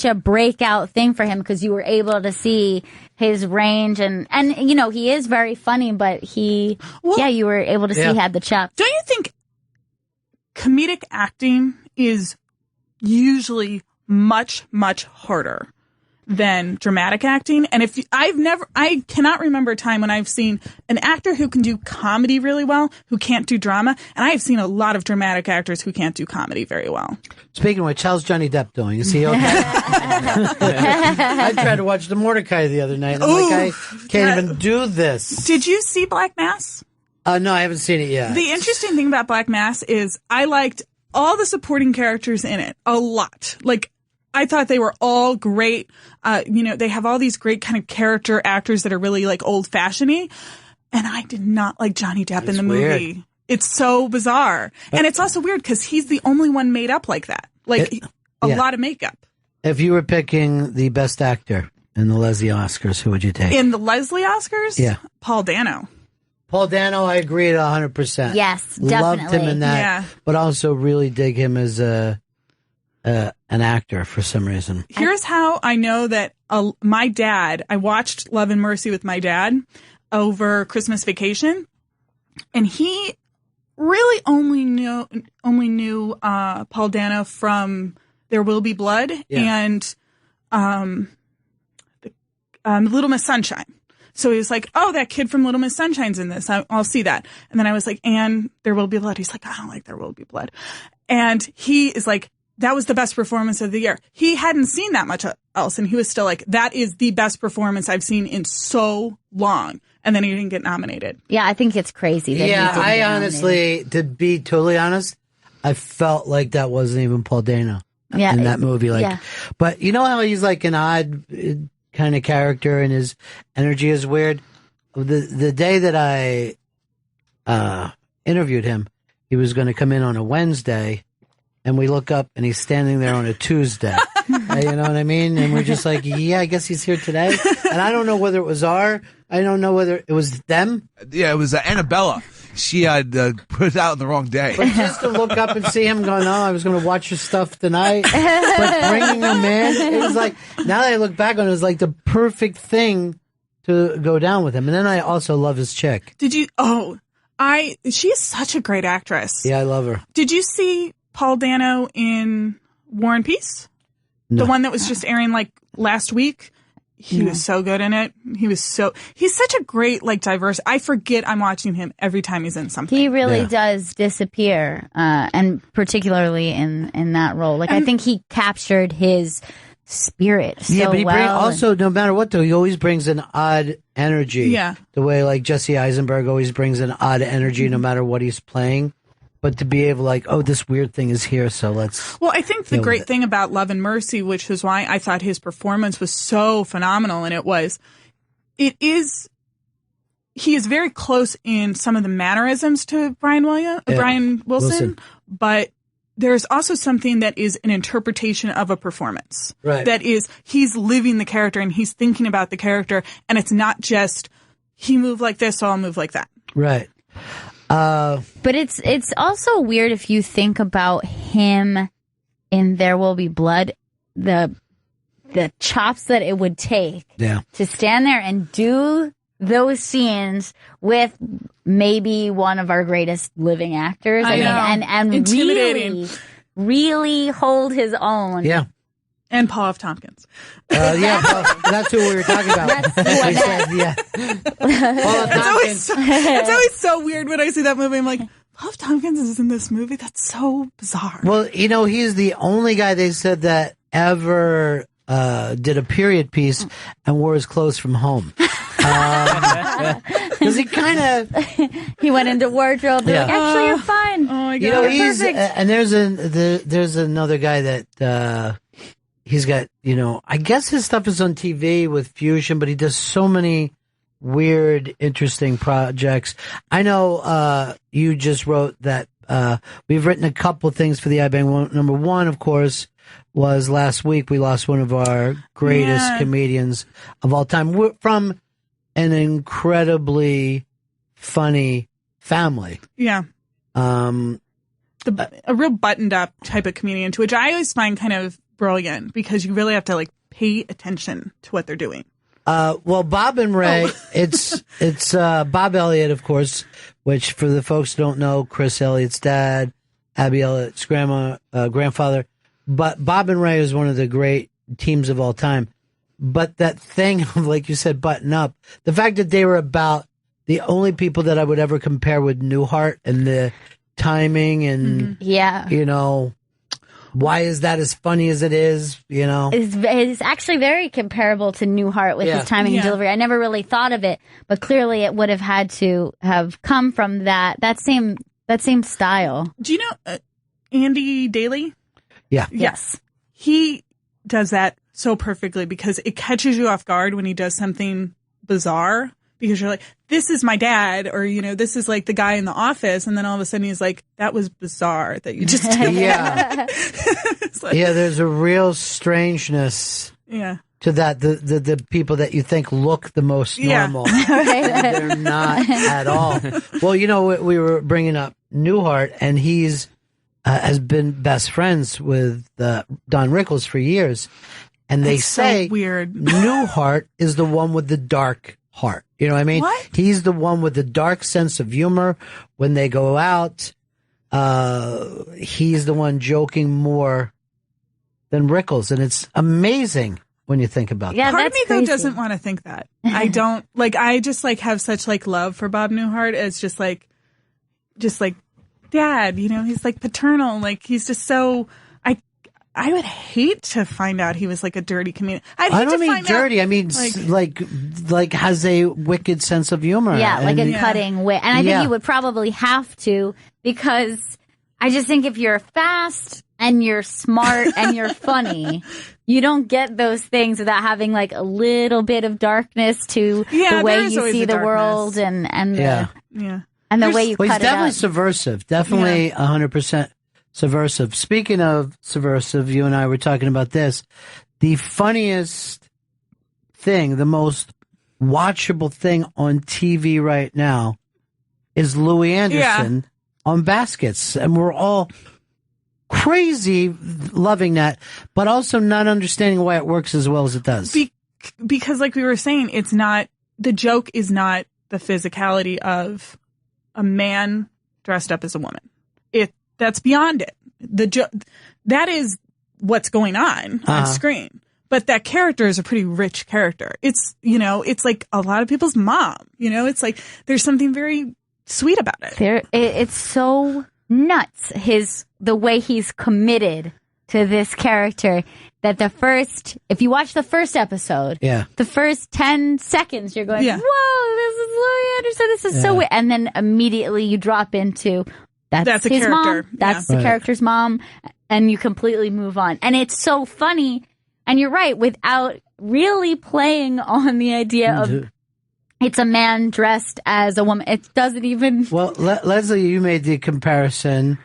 S2: a breakout thing for him because you were able to see his range and he is very funny, but you were able to see he had the chops.
S5: Don't you think comedic acting is usually much, much harder than dramatic acting. And I cannot remember a time when I've seen an actor who can do comedy really well, who can't do drama. And I have seen a lot of dramatic actors who can't do comedy very well.
S1: Speaking of which, how's Johnny Depp doing? Is he okay? I tried to watch the Mordecai the other night. And I'm like, I can't even do this.
S5: Did you see Black Mass?
S1: No, I haven't seen it yet.
S5: The interesting thing about Black Mass is I liked all the supporting characters in it a lot. Like, I thought they were all great. They have all these great kind of character actors that are really like old-fashioned-y. And I did not like Johnny Depp in the movie. It's so bizarre. And it's also weird because he's the only one made up like that. Like a lot of makeup.
S1: If you were picking the best actor in the Leslie Oscars, who would you take?
S5: In the Leslie Oscars?
S1: Yeah.
S5: Paul Dano.
S1: Paul Dano, I agree at 100%.
S2: Yes, definitely.
S1: Loved him in that, but also really dig him as an actor for some reason.
S5: Here's how I know that my dad, I watched Love and Mercy with my dad over Christmas vacation, and he really only knew Paul Dano from There Will Be Blood and Little Miss Sunshine. So he was like, oh, that kid from Little Miss Sunshine's in this. I'll see that. And then I was like, and There Will Be Blood. He's like, I don't like There Will Be Blood. And he is like, that was the best performance of the year. He hadn't seen that much else. And he was still like, that is the best performance I've seen in so long. And then he didn't get nominated.
S2: Yeah, I think it's crazy. That
S1: I honestly, to be totally honest, I felt like that wasn't even Paul Dano in that movie. But you know how he's like an odd kind of character and his energy is weird? The day that I interviewed him, he was going to come in on a Wednesday, and we look up and he's standing there on a Tuesday. You know what I mean? And we're just like, yeah, I guess he's here today. And I don't know whether it was I don't know whether it was them.
S3: Yeah, it was Annabella. She had put it out on the wrong day.
S1: But just to look up and see him going, oh, I was going to watch your stuff tonight. But bringing him in, it was like, now that I look back on it, it was like the perfect thing to go down with him. And then I also love his chick.
S5: She is such a great actress.
S1: Yeah, I love her.
S5: Did you see Paul Dano in War and Peace? No. The one that was just airing like last week? He was so good in it. He's such a great, like, diverse. I forget I'm watching him every time he's in something.
S2: He really does disappear, and particularly in that role. Like, I think he captured his spirit so
S1: but he
S2: well.
S1: also, no matter what, though, he always brings an odd energy.
S5: Yeah.
S1: The way, like, Jesse Eisenberg always brings an odd energy no matter what he's playing. But to be able, like, oh, this weird thing is here, so let's...
S5: Well, I think the great thing about Love and Mercy, which is why I thought his performance was so phenomenal, and he is very close in some of the mannerisms to Brian Wilson, but there's also something that is an interpretation of a performance.
S1: Right.
S5: That is, he's living the character, and he's thinking about the character, and it's not just, he moved like this, so I'll move like that.
S1: Right.
S2: But it's also weird if you think about him in There Will Be Blood, the chops that it would take to stand there and do those scenes with maybe one of our greatest living actors.
S5: I know.
S2: And
S5: intimidating.
S2: really hold his own.
S1: Yeah.
S5: And Paul F. Tompkins.
S1: That's who we were talking about.
S2: That's who I
S1: said, Paul F. Tompkins.
S5: It's always so weird when I see that movie. I'm like, Paul F. Tompkins is in this movie? That's so bizarre.
S1: Well, he's the only guy they said that ever did a period piece and wore his clothes from home. Because he kind of...
S2: He went into wardrobe. They're like, actually, you're fine.
S5: Oh, my God.
S2: You're perfect.
S1: And there's another guy that... he's got, I guess his stuff is on TV with Fusion, but he does so many weird, interesting projects. I know you just wrote that we've written a couple things for the iBang. Number one, of course, was last week we lost one of our greatest comedians of all time. We're from an incredibly funny family.
S5: Yeah. A real buttoned up type of comedian, to which I always find kind of brilliant because you really have to like pay attention to what they're doing.
S1: Well, Bob and Ray, it's Bob Elliott, of course, which for the folks who don't know, Chris Elliott's dad, Abby Elliott's grandfather. But Bob and Ray is one of the great teams of all time. But that thing of, like you said, button up, the fact that they were about the only people that I would ever compare with Newhart and the timing and, you know, why is that as funny as it is, you know?
S2: It's actually very comparable to Newhart with his timing and delivery. I never really thought of it, but clearly it would have had to have come from that same style.
S5: Do you know Andy Daly?
S1: Yeah.
S2: Yes.
S5: He does that so perfectly because it catches you off guard when he does something bizarre because you're like, this is my dad, or, you know, this is like the guy in the office. And then all of a sudden he's like, that was bizarre that you just did.
S1: Yeah.
S5: Like,
S1: yeah, there's a real strangeness to that. The people that you think look the most normal, they're not at all. Well, you know, we were bringing up Newhart, and he's has been best friends with Don Rickles for years. And they say
S5: so weird.
S1: Newhart is the one with the dark heart. You know what I mean?
S5: What?
S1: He's the one with the dark sense of humor. When they go out, he's the one joking more than Rickles. And it's amazing when you think about that.
S5: Part of me,
S2: crazy.
S5: though, doesn't want to think that. I don't, like, I just, like, have such, like, love for Bob Newhart as just, like, dad, you know? He's, like, paternal. Like, he's just so... I would hate to find out he was like a dirty comedian.
S1: I don't mean dirty. I mean like has a wicked sense of humor.
S2: Yeah, like a cutting wit. And I think you would probably have to, because I just think if you're fast and you're smart and you're funny, you don't get those things without having like a little bit of darkness to the way you see the world and the way you cut
S1: he's
S2: it
S1: definitely
S2: out.
S1: subversive. Definitely 100%. Subversive. Speaking of subversive, you and I were talking about this. The funniest thing, the most watchable thing on TV right now is Louis Anderson on Baskets. And we're all crazy loving that, but also not understanding why it works as well as it does.
S5: Because like we were saying, it's not, the joke is not the physicality of a man dressed up as a woman. That's beyond it. That is what's going on screen. But that character is a pretty rich character. It's, you know, it's like a lot of people's mom. You know, it's like there's something very sweet about it.
S2: It's so nuts, the way he's committed to this character, that if you watch the first episode, the first 10 seconds, you're going, whoa, this is Louis Anderson. This is so weird. And then immediately you drop into... That's his
S5: character.
S2: Mom. That's the character's mom. And you completely move on. And it's so funny. And you're right, without really playing on the idea of it's a man dressed as a woman. It doesn't even...
S1: Well, Leslie, you made the comparison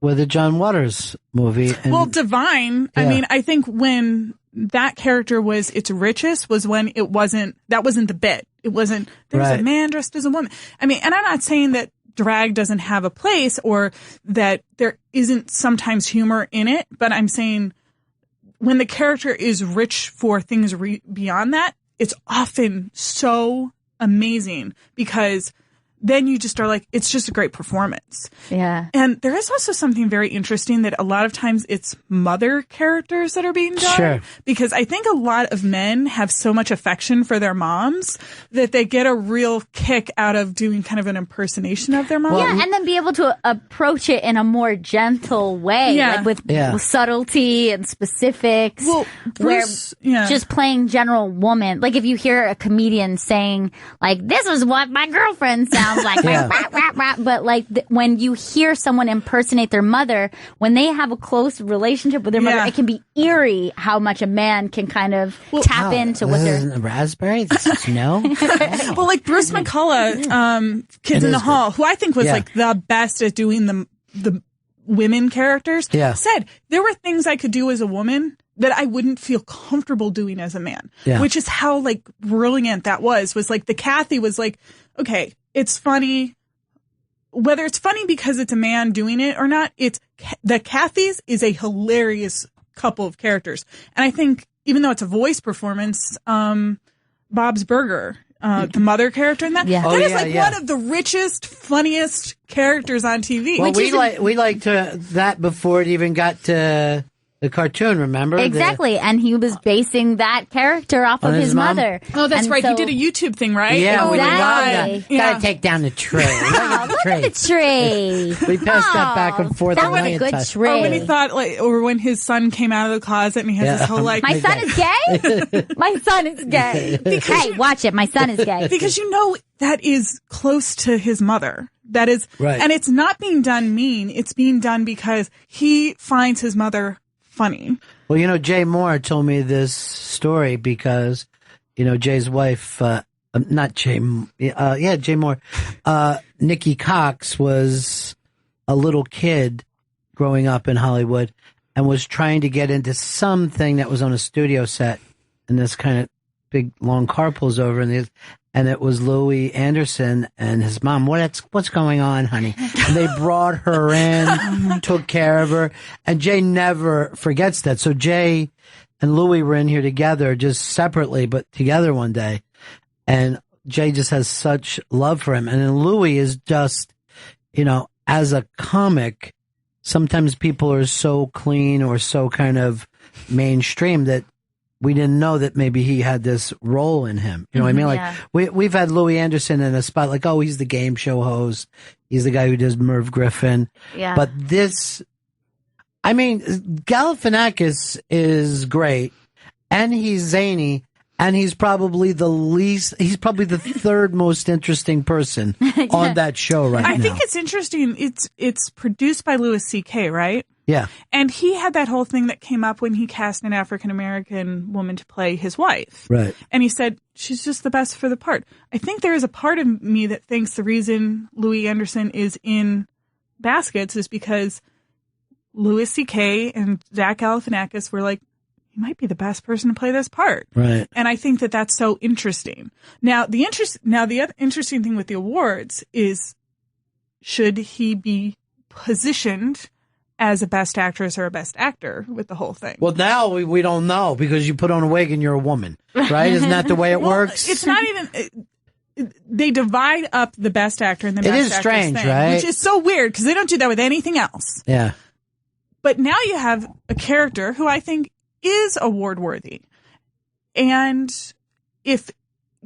S1: with the John Waters movie.
S5: Well, Divine, I mean, I think when that character was its richest was when that wasn't the bit. It wasn't, there's a man dressed as a woman. I mean, and I'm not saying that drag doesn't have a place or that there isn't sometimes humor in it, but I'm saying when the character is rich for things beyond that, it's often so amazing because then you just are like, it's just a great performance.
S2: Yeah.
S5: And there is also something very interesting that a lot of times it's mother characters that are being done.
S1: Sure.
S5: Because I think a lot of men have so much affection for their moms that they get a real kick out of doing kind of an impersonation of their mom.
S2: Yeah, and then be able to approach it in a more gentle way, like with subtlety and specifics.
S5: Well, Bruce,
S2: where just playing general woman, like if you hear a comedian saying, like, this is what my girlfriend sounds like, but like when you hear someone impersonate their mother, when they have a close relationship with their mother, it can be eerie how much a man can kind of tap into what they're...
S1: Raspberry? This is
S5: Well, like Bruce McCullough, Kids in the Hall, who I think was like the best at doing the women characters, said there were things I could do as a woman that I wouldn't feel comfortable doing as a man, which is how like brilliant that was like the Kathy was like, okay, it's funny, whether it's funny because it's a man doing it or not, the Kathys is a hilarious couple of characters. And I think even though it's a voice performance, Bob's Burger, the mother character in that.
S2: Yeah.
S5: That
S1: Oh,
S5: is
S1: yeah,
S5: like
S1: yeah.
S5: one of the richest, funniest characters on TV.
S1: Well,
S5: Which
S1: we liked that before it even got to the cartoon, remember?
S2: Exactly, and he was basing that character off
S1: On
S2: of
S1: his
S2: his
S1: mom?
S2: mother.
S5: Oh, that's
S2: And
S5: right.
S2: so-
S5: He did a YouTube thing, right?
S1: Yeah,
S5: Oh,
S1: we
S2: Exactly.
S1: love that.
S5: Yeah.
S1: Gotta take down the tray.
S2: Oh, look at the tree.
S1: We passed that back and forth
S2: That
S1: a
S2: was a
S1: million
S2: good
S1: times.
S2: tree.
S5: Or when he thought, or when his son came out of the closet and he has this whole like,
S2: My son is gay? My son is gay. Hey, watch it. My son is gay.
S5: because that is close to his mother. That is,
S1: Right.
S5: and it's not being done mean. It's being done because he finds his mother funny.
S1: Well, Jay Moore told me this story because, Jay's wife, not Jay, Jay Moore, Nikki Cox was a little kid growing up in Hollywood and was trying to get into something that was on a studio set, and this kind of big long car pulls over and it was Louis Anderson and his mom. What's going on, honey? And they brought her in, took care of her, and Jay never forgets that. So Jay and Louis were in here together, just separately, but together one day. And Jay just has such love for him. And then Louis is just, as a comic, sometimes people are so clean or so kind of mainstream that we didn't know that maybe he had this role in him. You know what I mean? Like
S2: Yeah.
S1: we've had Louis Anderson in a spot like, oh, he's the game show host. He's the guy who does Merv Griffin.
S2: Yeah.
S1: But Galifianakis is great and he's zany and he's probably the third most interesting person on that show right now.
S5: I think it's interesting. It's produced by Louis C.K., right?
S1: Yeah.
S5: And he had that whole thing that came up when he cast an African-American woman to play his wife.
S1: Right.
S5: And he said, she's just the best for the part. I think there is a part of me that thinks the reason Louis Anderson is in Baskets is because Louis C.K. and Zach Galifianakis were like, he might be the best person to play this part.
S1: Right.
S5: And I think that that's so interesting. Now, the other interesting thing with the awards is, should he be positioned as a best actress or a best actor with the whole thing?
S1: Well, now we don't know because you put on a wig and you're a woman, right? Isn't that the way it works?
S5: It's not even. They divide up the best actor and the best
S1: is
S5: actress
S1: strange,
S5: thing,
S1: right?
S5: which is so weird because they don't do that with anything else.
S1: Yeah.
S5: But now you have a character who I think is award worthy, and if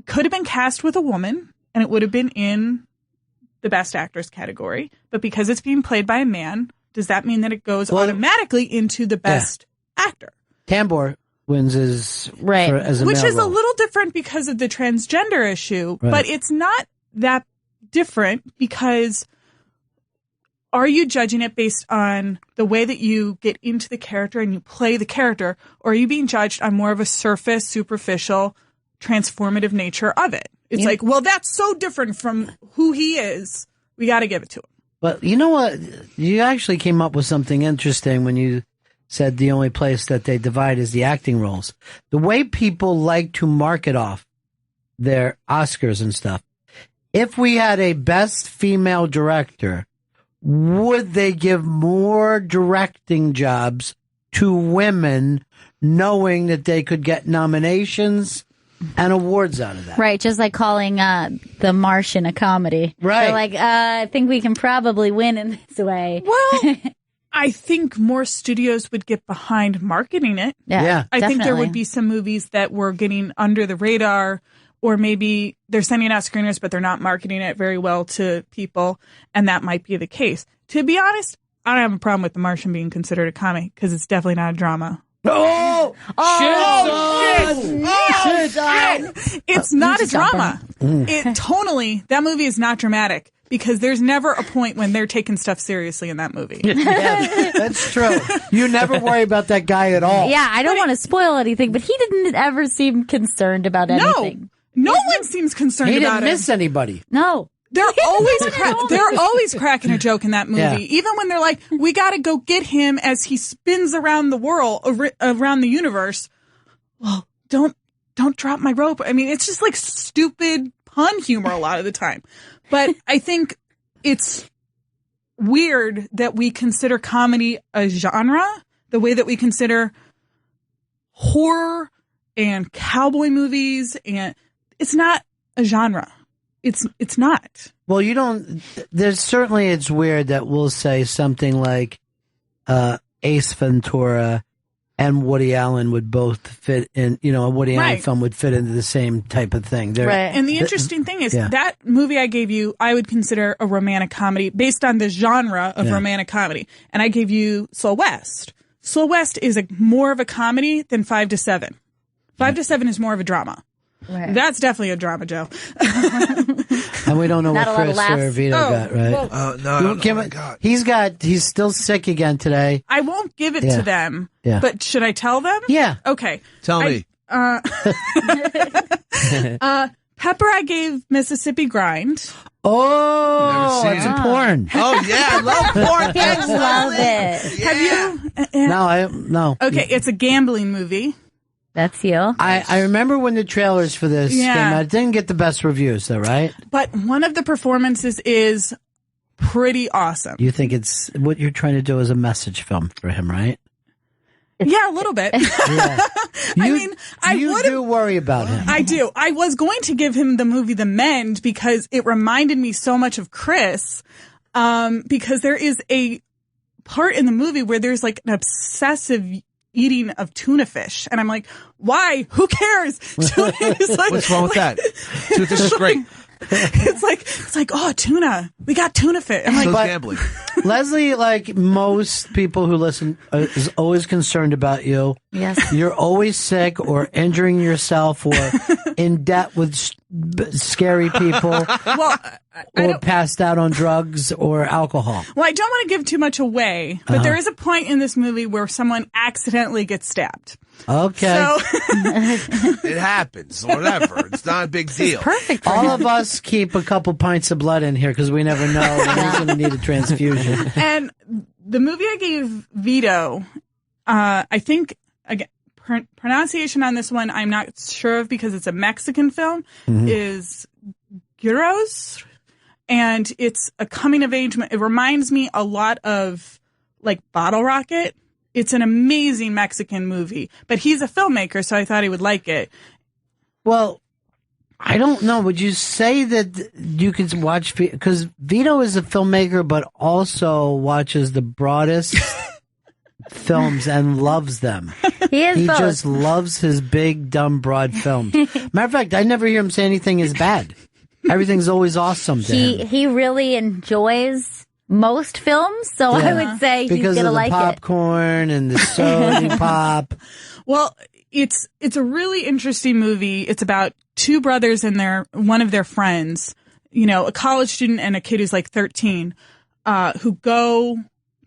S5: could have been cast with a woman and it would have been in the best actress category, but because it's being played by a man, does that mean that it goes automatically into the best actor?
S1: Tambor wins as
S2: Right.
S1: as a
S5: Which
S1: male
S5: is a
S1: role.
S5: little different because of the transgender issue,
S1: Right.
S5: but it's not that different because are you judging it based on the way that you get into the character and you play the character, or are you being judged on more of a surface, superficial, transformative nature of it? It's like, well, that's so different from who he is. We got to give it to him.
S1: But you know what? You actually came up with something interesting when you said the only place that they divide is the acting roles. The way people like to market off their Oscars and stuff. If we had a best female director, would they give more directing jobs to women knowing that they could get nominations and awards out of that?
S2: Right, just like calling The Martian a comedy.
S1: Right.
S2: They're like, I think we can probably win in this way.
S5: Well, I think more studios would get behind marketing it.
S1: Yeah.
S5: I think there
S2: definitely.
S5: would be some movies that were getting under the radar, or maybe they're sending out screeners, but they're not marketing it very well to people, and that might be the case. To be honest, I don't have a problem with The Martian being considered a comedy because it's definitely not a drama. It's not a drama. Tonally, that movie is not dramatic because there's never a point when they're taking stuff seriously in that movie.
S1: Yeah, that's true. You never worry about that guy at all.
S2: Yeah, I don't want to spoil anything, but he didn't ever seem concerned about anything.
S5: No one seems concerned
S1: He
S5: about
S1: didn't
S5: it.
S1: miss anybody.
S2: No.
S5: They're always cracking a joke in that movie.
S1: Yeah.
S5: Even when they're like, we got to go get him as he spins around the world, around the universe. Well, don't drop my rope. I mean, it's just like stupid pun humor a lot of the time. But I think it's weird that we consider comedy a genre the way that we consider horror and cowboy movies, and it's not a genre. It's not.
S1: Well, you don't. There's certainly it's weird that we'll say something like Ace Ventura and Woody Allen would both fit in. You know, a Woody Allen
S5: Right.
S1: film would fit into the same type of thing. They're-
S2: Right.
S5: And the interesting thing is
S1: Yeah.
S5: that movie I gave you, I would consider a romantic comedy based on the genre of
S1: Yeah.
S5: romantic comedy. And I gave you Slow West. Slow West is more of a comedy than 5 to 7. 5 to 7 is more of a drama.
S2: Right.
S5: That's definitely a drama, Joe.
S1: And we don't know
S2: Not
S1: what
S2: a lot of
S1: Chris
S2: laughs.
S1: or Vito got, right?
S5: well,
S3: No,
S1: You give it- he's still sick again today.
S5: I won't give it
S1: Yeah.
S5: to them,
S1: Yeah.
S5: but should I tell them?
S1: Yeah.
S5: Okay.
S3: Tell me.
S5: Pepper, I gave Mississippi Grind.
S1: Oh,
S3: Never
S1: it's
S3: seen
S1: a
S3: it.
S1: porn.
S3: Oh yeah, I love porn.
S2: I love it.
S5: Have you?
S1: No.
S5: Okay, it's a gambling movie.
S2: That's you.
S1: I remember when the trailers for this
S5: Yeah.
S1: came out. It didn't get the best reviews, though, right?
S5: But one of the performances is pretty awesome.
S1: You think it's what you're trying to do is a message film for him, right?
S5: Yeah, a little bit.
S1: Yeah.
S5: I mean, I
S1: you
S5: would
S1: do worry about him.
S5: I do. I was going to give him the movie The Mend because it reminded me so much of Chris. Because there is a part in the movie where there's like an obsessive eating of tuna fish. And I'm like, why? Who cares? Tuna is like,
S3: What's wrong with that? Dude, this is great.
S5: it's like, oh, tuna. We got tuna fish. I'm like,
S3: So
S1: but-
S3: gambling.
S1: Leslie, like most people who listen, is always concerned about you.
S2: Yes.
S1: You're always sick or injuring yourself or in debt with scary people
S5: well, I
S1: or
S5: don't,
S1: passed out on drugs or alcohol.
S5: well, I don't want to give too much away, but there is a point in this movie where someone accidentally gets stabbed.
S1: Okay.
S5: So
S3: It happens. Whatever. It's not a big deal.
S2: Perfect for
S1: All
S2: him.
S1: of us keep a couple pints of blood in here because we never know when we're going to need a transfusion.
S5: and the movie I gave Vito, I think, again, pronunciation on this one, I'm not sure of because it's a Mexican film, is Gyros. And it's a coming of age. It reminds me a lot of like Bottle Rocket. It's an amazing Mexican movie, but he's a filmmaker, so I thought he would like it.
S1: Well, I don't know. Would you say that you could watch, because Vito is a filmmaker, but also watches the broadest films and loves them.
S2: He is
S1: He
S2: both.
S1: just loves his big, dumb, broad films. Matter of fact, I never hear him say anything is bad. Everything's always awesome to him.
S2: He really enjoys most films, so I
S1: Yeah.
S2: would say he's
S1: Because
S2: gonna
S1: of the
S2: like it.
S1: popcorn and the soda pop.
S5: Well, it's a really interesting movie. It's about two brothers and one of their friends, you know, a college student and a kid who's like 13, who go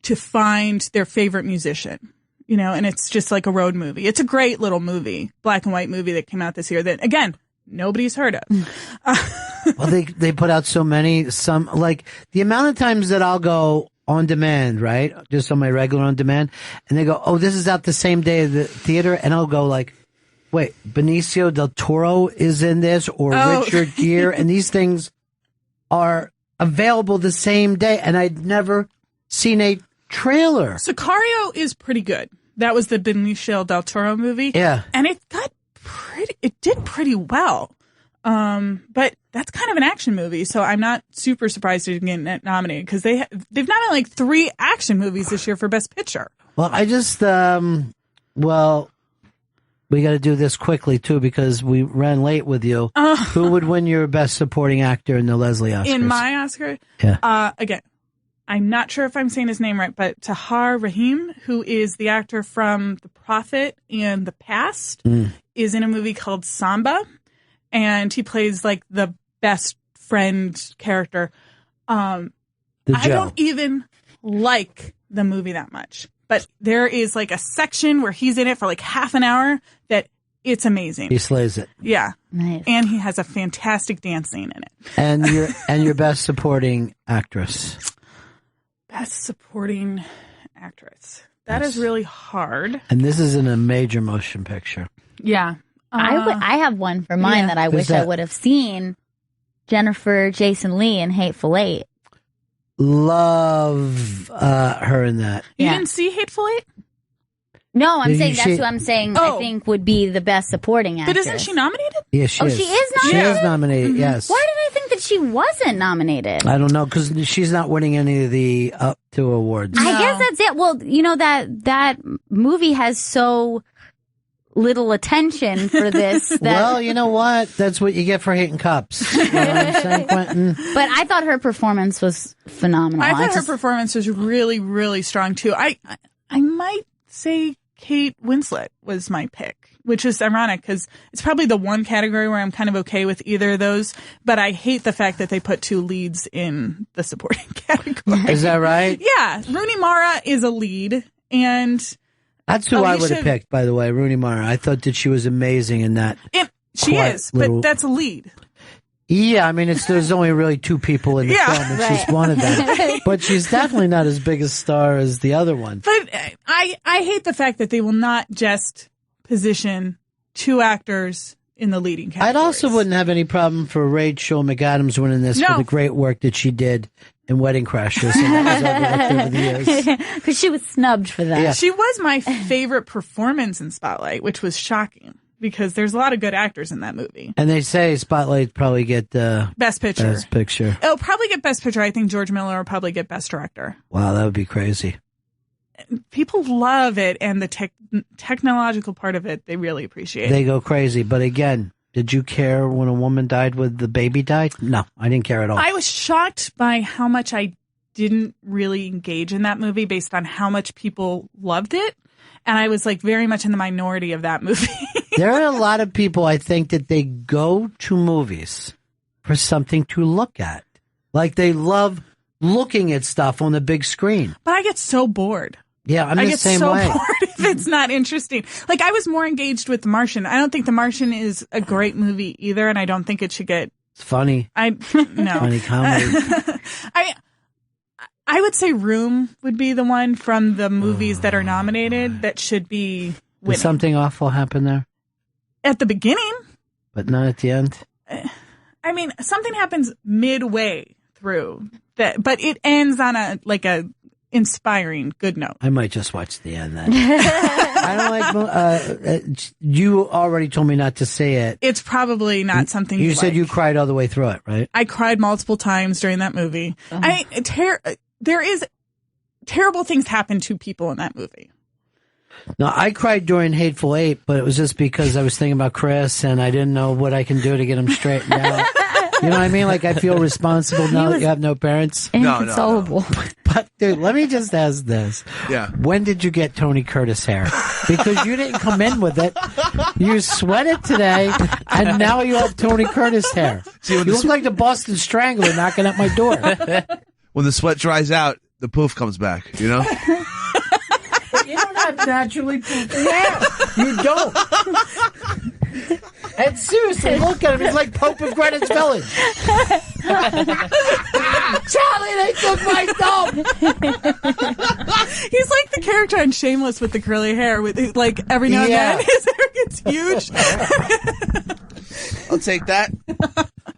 S5: to find their favorite musician, you know, and it's just like a road movie. It's a great little movie, black and white movie that came out this year that, again, nobody's heard of.
S1: Well, they put out so many, some, like, the amount of times that I'll go on demand, right? Just on my regular on demand, and they go, oh, this is out the same day of the theater, and I'll go like, wait, Benicio del Toro is in this, or
S5: Oh.
S1: Richard Gere, and these things are available the same day, and I'd never seen a trailer.
S5: Sicario is pretty good. That was the Benicio del Toro movie.
S1: Yeah.
S5: And it did pretty well. But that's kind of an action movie, so I'm not super surprised it didn't get nominated because they've nominated like 3 action movies this year for Best Picture.
S1: Well, I just, well, we got to do this quickly too because we ran late with you. Who would win your Best Supporting Actor in the Leslie Oscars?
S5: In my Oscar,
S1: Yeah.
S5: again, I'm not sure if I'm saying his name right, but Tahar Rahim, who is the actor from The Prophet and The Past, is in a movie called Samba, and he plays like the best friend character.
S1: The
S5: I
S1: Joe.
S5: don't even like the movie that much, but there is like a section where he's in it for like half an hour that it's amazing.
S1: He slays it.
S5: Yeah.
S2: Nice.
S5: And he has a fantastic dance scene in it.
S1: And your Best Supporting Actress.
S5: Best supporting actress. That is really hard.
S1: And this is in a major motion picture.
S5: Yeah.
S2: I have one for mine
S5: yeah.
S2: that I
S1: Who's
S2: wish I
S1: that?
S2: would have seen. Jennifer Jason Leigh in Hateful Eight.
S1: Love her in that.
S5: You
S2: Yeah.
S5: didn't see Hateful Eight?
S2: No, I'm
S1: Did
S2: saying
S1: you-
S2: that's
S1: she-
S2: who I'm saying
S5: Oh.
S2: I think would be the best supporting actress.
S5: But isn't she nominated?
S1: Yeah, she is.
S2: she is
S1: She
S2: nominated?
S1: is nominated, yes.
S2: Why did I think that she wasn't nominated?
S1: I don't know, because she's not winning any of the up to awards.
S2: I guess that's it. Well, you know that movie has so little attention for this. That,
S1: Well, you know what? That's what you get for hating cops. You know what I'm saying, Quentin?
S2: but I thought her performance was phenomenal.
S5: I thought her
S2: just-
S5: performance was really, really strong too. I might say Kate Winslet was my pick, which is ironic because it's probably the one category where I'm kind of okay with either of those. But I hate the fact that they put 2 leads in the supporting category.
S1: Is that right?
S5: Yeah, Rooney Mara is a lead, and
S1: That's who I would have
S5: Alicia-
S1: picked, by the way, Rooney Mara. I thought that she was amazing in that.
S5: she
S1: Quiet
S5: is,
S1: little-
S5: but that's a lead.
S1: Yeah, I mean, there's only really 2 people in the
S5: Yeah.
S1: film, and she's one of them. But she's definitely not as big a star as the other one.
S5: But I hate the fact that they will not just position 2 actors in the leading categories.
S1: I'd also wouldn't have any problem for Rachel McAdams winning this for
S5: No.
S1: the great work that she did in Wedding Crashers. And that was overlooked over the years.
S2: because she was snubbed for that.
S1: Yeah.
S5: She was my favorite performance in Spotlight, which was shocking because there's a lot of good actors in that movie.
S1: And they say Spotlight probably get
S5: Best Picture.
S1: Best Picture.
S5: It'll probably get Best Picture. I think George Miller will probably get Best Director.
S1: Wow, that would be crazy.
S5: People love it, and the technological part of it, they really appreciate.
S1: They go crazy. But again, did you care when a woman died when the baby died? No, I didn't care at all.
S5: I was shocked by how much I didn't really engage in that movie based on how much people loved it. And I was like very much in the minority of that movie.
S1: There are a lot of people, I think, that they go to movies for something to look at. Like they love looking at stuff on the big screen.
S5: But I get so bored.
S1: Yeah, I'm
S5: I
S1: the
S5: get
S1: same
S5: so
S1: way.
S5: bored if it's not interesting. Like I was more engaged with The Martian. I don't think The Martian is a great movie either, and I don't think it should get.
S1: It's funny.
S5: No.
S1: Funny comedy.
S5: I would say Room would be the one from the movies that are nominated that should be
S1: Did
S5: winning.
S1: something awful happen there?
S5: At the beginning,
S1: But not at the end?
S5: I mean, something happens midway through that, but it ends on a inspiring good note.
S1: I might just watch the end then. I don't like. You already told me not to say it.
S5: It's probably not something
S1: You said
S5: like.
S1: you cried all the way through it, right?
S5: I cried multiple times during that movie. There is terrible things happen to people in that movie.
S1: No, I cried during Hateful Eight, but it was just because I was thinking about Chris and I didn't know what I can do to get him straightened out. You know what I mean? Like I feel responsible now that you have no parents.
S2: Inconsolable.
S1: But dude, let me just ask this.
S3: Yeah.
S1: When did you get Tony Curtis hair? Because you didn't come in with it. You sweated today, and now you have Tony Curtis hair. You look like the Boston Strangler knocking at my door.
S3: When the sweat dries out, the poof comes back, you know?
S1: You don't have naturally poofy hair. You don't. And seriously, look at him. He's like Pope of Greenwich Village. Charlie, they took my thumb.
S5: He's like the character on Shameless with the curly hair. With like every now and then his hair gets huge.
S3: I'll take that.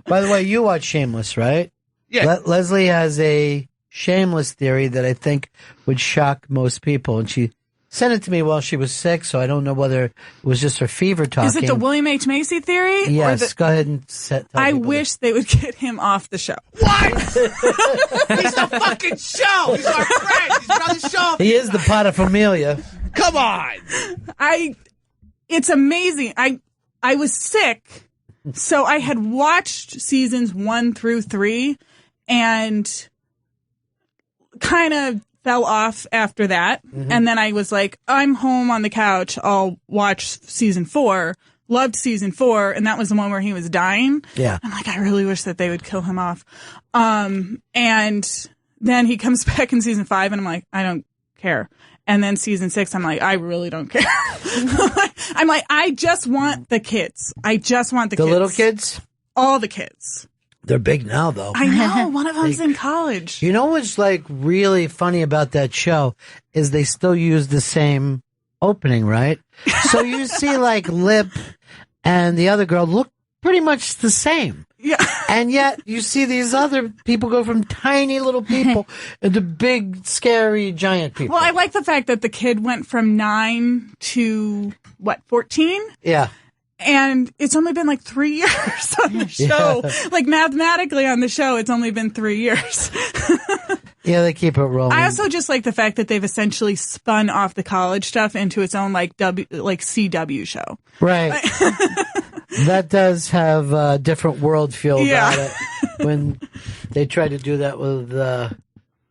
S1: By the way, you watch Shameless, right?
S3: Yeah.
S1: Leslie has a Shameless theory that I think would shock most people, and she sent it to me while she was sick, so I don't know whether it was just her fever talking.
S5: Is it the William H. Macy theory?
S1: Yes, go ahead and tell
S5: I
S1: people
S5: wish they would get him off the show.
S3: What? He's the fucking show. He's our friend. He's on the show.
S1: He is the paterfamilia.
S3: Come on.
S5: It's amazing. I was sick, so I had watched seasons 1 through 3 and kind of fell off after that.
S1: Mm-hmm.
S5: And then I was like, I'm home on the couch. I'll watch season 4. Loved season 4. And that was the one where he was dying.
S1: Yeah.
S5: I'm like, I really wish that they would kill him off. And then he comes back in season 5 and I'm like, I don't care. And then season 6, I'm like, I really don't care. I'm like, I just want the kids. I just want the kids.
S1: The little kids?
S5: All the kids.
S1: They're big now, though.
S5: I know. One of them's in college.
S1: You know what's like really funny about that show is they still use the same opening, right? So you see like Lip and the other girl look pretty much the same.
S5: Yeah.
S1: And yet, you see these other people go from tiny little people into big, scary, giant people.
S5: Well, I like the fact that the kid went from 9 to, 14?
S1: Yeah.
S5: And it's only been like 3 years on the show.
S1: Yeah.
S5: Like mathematically on the show, it's only been 3 years.
S1: Yeah, they keep it rolling.
S5: I also just like the fact that they've essentially spun off the college stuff into its own CW show.
S1: Right. That does have a different world feel about it when they tried to do that with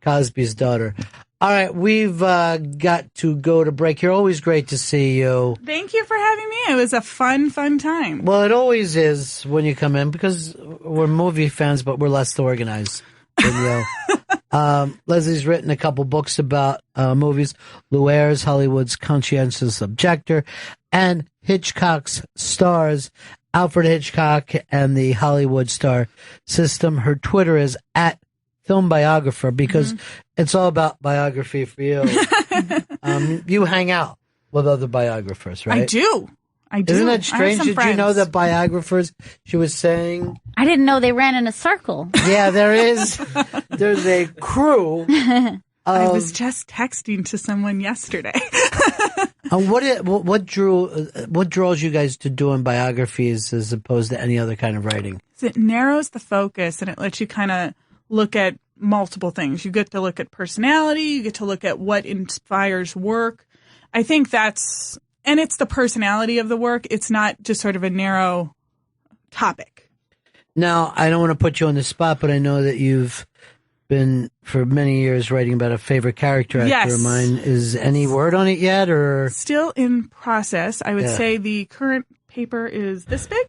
S1: Cosby's daughter. All right, we've got to go to break. You're always great to see you.
S5: Thank you for having me. It was a fun time.
S1: Well, it always is when you come in because we're movie fans, but we're less organized than you. Leslie's written a couple books about movies. Luaire's Hollywood's Conscientious Objector, and Hitchcock's Stars, Alfred Hitchcock and the Hollywood Star System. Her Twitter is @filmbiographer because it's all about biography for you. You hang out with other biographers, right?
S5: I do.
S1: Isn't that strange? Did you know that biographers, she was saying?
S2: I didn't know they ran in a circle.
S1: Yeah, there's a crew.
S5: I was just texting to someone yesterday.
S1: What draws you guys to doing biographies as opposed to any other kind of writing?
S5: It narrows the focus and it lets you kind of look at multiple things. You get to look at personality. You get to look at what inspires work. I think and it's the personality of the work. It's not just sort of a narrow topic.
S1: Now, I don't want to put you on the spot, but I know that you've been for many years writing about a favorite character actor of mine. Is any word on it yet, or
S5: still in process? I would say the current paper is this big.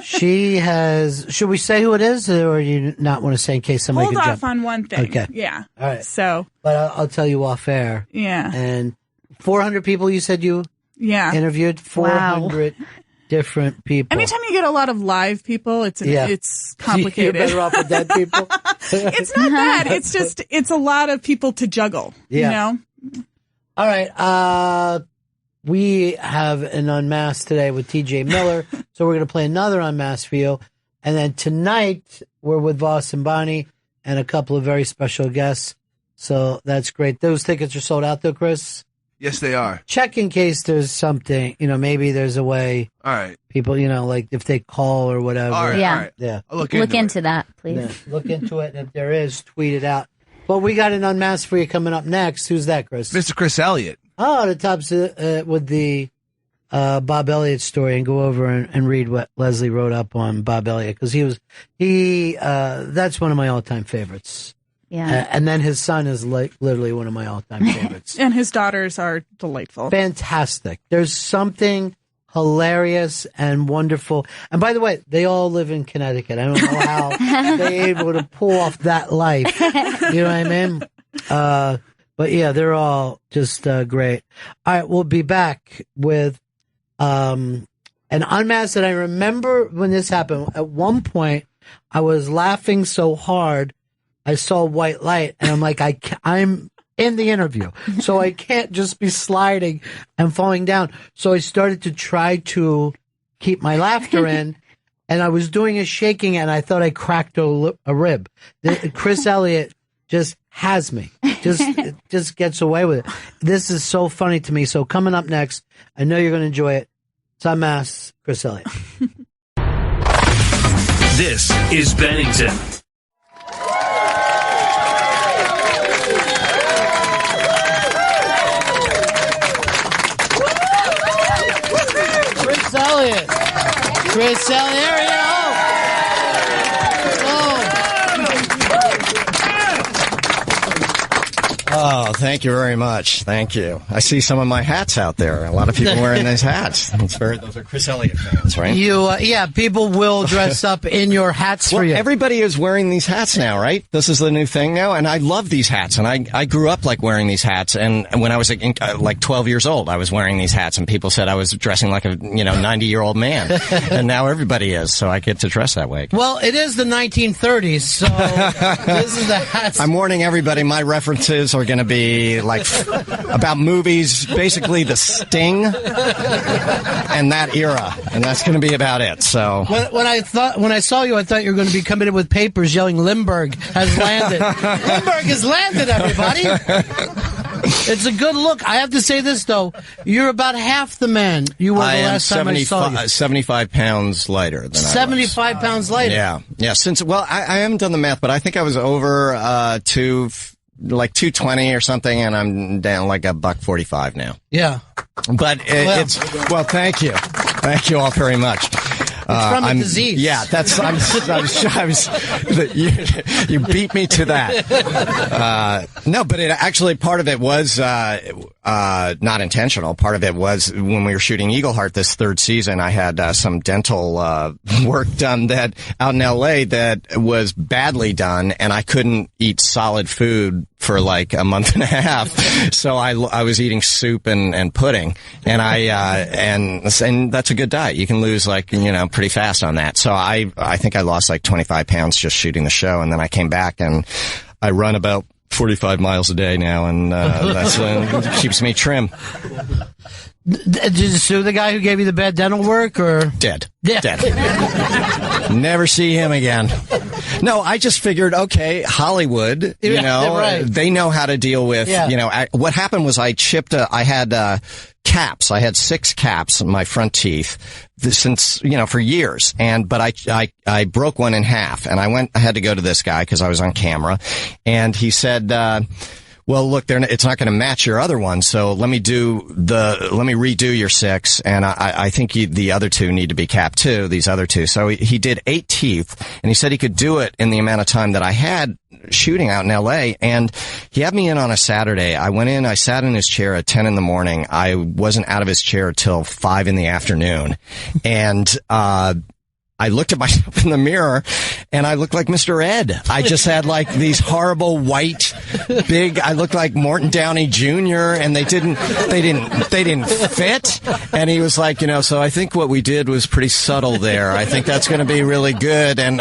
S1: She has. Should we say who it is, or do you not want to say in case somebody
S5: hold
S1: could
S5: off
S1: jump?
S5: on one thing?
S1: Okay.
S5: Yeah.
S1: All right.
S5: So,
S1: but I'll tell you off air.
S5: Yeah.
S1: And 400 people. You said you interviewed 400 different people.
S5: Anytime you get a lot of live people, it's complicated.
S1: You're better off with dead people.
S5: It's not that. It's just it's a lot of people to juggle.
S1: Yeah.
S5: You know.
S1: All right. We have an Unmasked today with TJ Miller, so we're going to play another Unmasked for you. And then tonight, we're with Voss and Bonnie and a couple of very special guests. So that's great. Those tickets are sold out, though, Chris?
S3: Yes, they are.
S1: Check in case there's something, maybe there's a way.
S3: All right.
S1: People, like if they call or whatever.
S3: All right.
S2: Yeah.
S3: All right.
S1: Yeah.
S3: I'll look
S2: into that, please.
S1: Yeah, look into it. And if there is, tweet it out. But we got an Unmasked for you coming up next. Who's that, Chris?
S3: Mr. Chris Elliott.
S1: Oh, the top's with the Bob Elliott story, and go over and read what Leslie wrote up on Bob Elliott, because that's one of my all-time favorites.
S2: Yeah.
S1: And then his son is literally one of my all-time favorites.
S5: And his daughters are delightful.
S1: Fantastic. There's something hilarious and wonderful. And by the way, they all live in Connecticut. I don't know how they're able to pull off that life. You know what I mean? But yeah, they're all just great. All right, we'll be back with an Unmasked that I remember when this happened. At one point, I was laughing so hard, I saw white light, and I'm like, I'm in the interview, so I can't just be sliding and falling down. So I started to try to keep my laughter in, and I was doing a shaking, and I thought I cracked a rib. Chris Elliott just has me. Just gets away with it. This is so funny to me. So coming up next, I know you're going to enjoy it. It's Unmasked, Chris Elliott.
S6: This is Bennington.
S1: Chris Elliott. Chris Elliott. There you go.
S7: Oh, thank you very much. Thank you. I see some of my hats out there. A lot of people wearing these hats. Those are Chris Elliott fans, right?
S1: People will dress up in your hats for you.
S7: Everybody is wearing these hats now, right? This is the new thing now, and I love these hats. And I grew up wearing these hats. And when I was 12 years old, I was wearing these hats, and people said I was dressing like a 90-year-old man. And now everybody is, so I get to dress that way.
S1: Well, it is the 1930s, so this is the hats.
S7: I'm warning everybody. My references are going to be be like about movies, basically The Sting and that era, and that's going to be about it. So
S1: when I saw you, I thought you were going to be coming in with papers yelling, "Limburg has landed! Limburg has landed, everybody!" It's a good look. I have to say this though: you're about half the man you were the last time I saw you.
S7: 75 pounds lighter than
S1: 75 pounds lighter.
S7: Yeah. Since I haven't done the math, but I think I was over to like 220 or something, and I'm down like $145 now.
S1: Yeah.
S7: But it's thank you all very much.
S1: It's from a disease.
S7: Yeah, you beat me to that. No, but it actually, part of it was not intentional. Part of it was when we were shooting Eagle Heart this third season, I had some dental work done that out in L.A. that was badly done, and I couldn't eat solid food for like a month and a half. So I was eating soup and pudding, and and that's a good diet. You can lose pretty fast on that. So I think I lost like 25 pounds just shooting the show, and then I came back and I run about 45 miles a day now, and that keeps me trim.
S1: Did you sue the guy who gave you the bad dental work, or?
S7: Dead.
S1: Yeah.
S7: Dead. Never see him again. No, I just figured, okay, Hollywood,
S1: right.
S7: They know how to deal with, what happened was I had caps. I had 6 caps in my front teeth since, for years. But I broke one in half, and I had to go to this guy because I was on camera, and he said, well, look, it's not going to match your other one, so let me redo your 6, and I think the other 2 need to be capped too, these other 2. So he did 8 teeth, and he said he could do it in the amount of time that I had shooting out in L.A., and he had me in on a Saturday. I went in, I sat in his chair at 10 in the morning. I wasn't out of his chair till 5 in the afternoon, and I looked at myself in the mirror, and I looked like Mr. Ed. I just had like these horrible white, I looked like Morton Downey Jr., and they didn't fit. And he was like, so I think what we did was pretty subtle there. I think that's going to be really good. And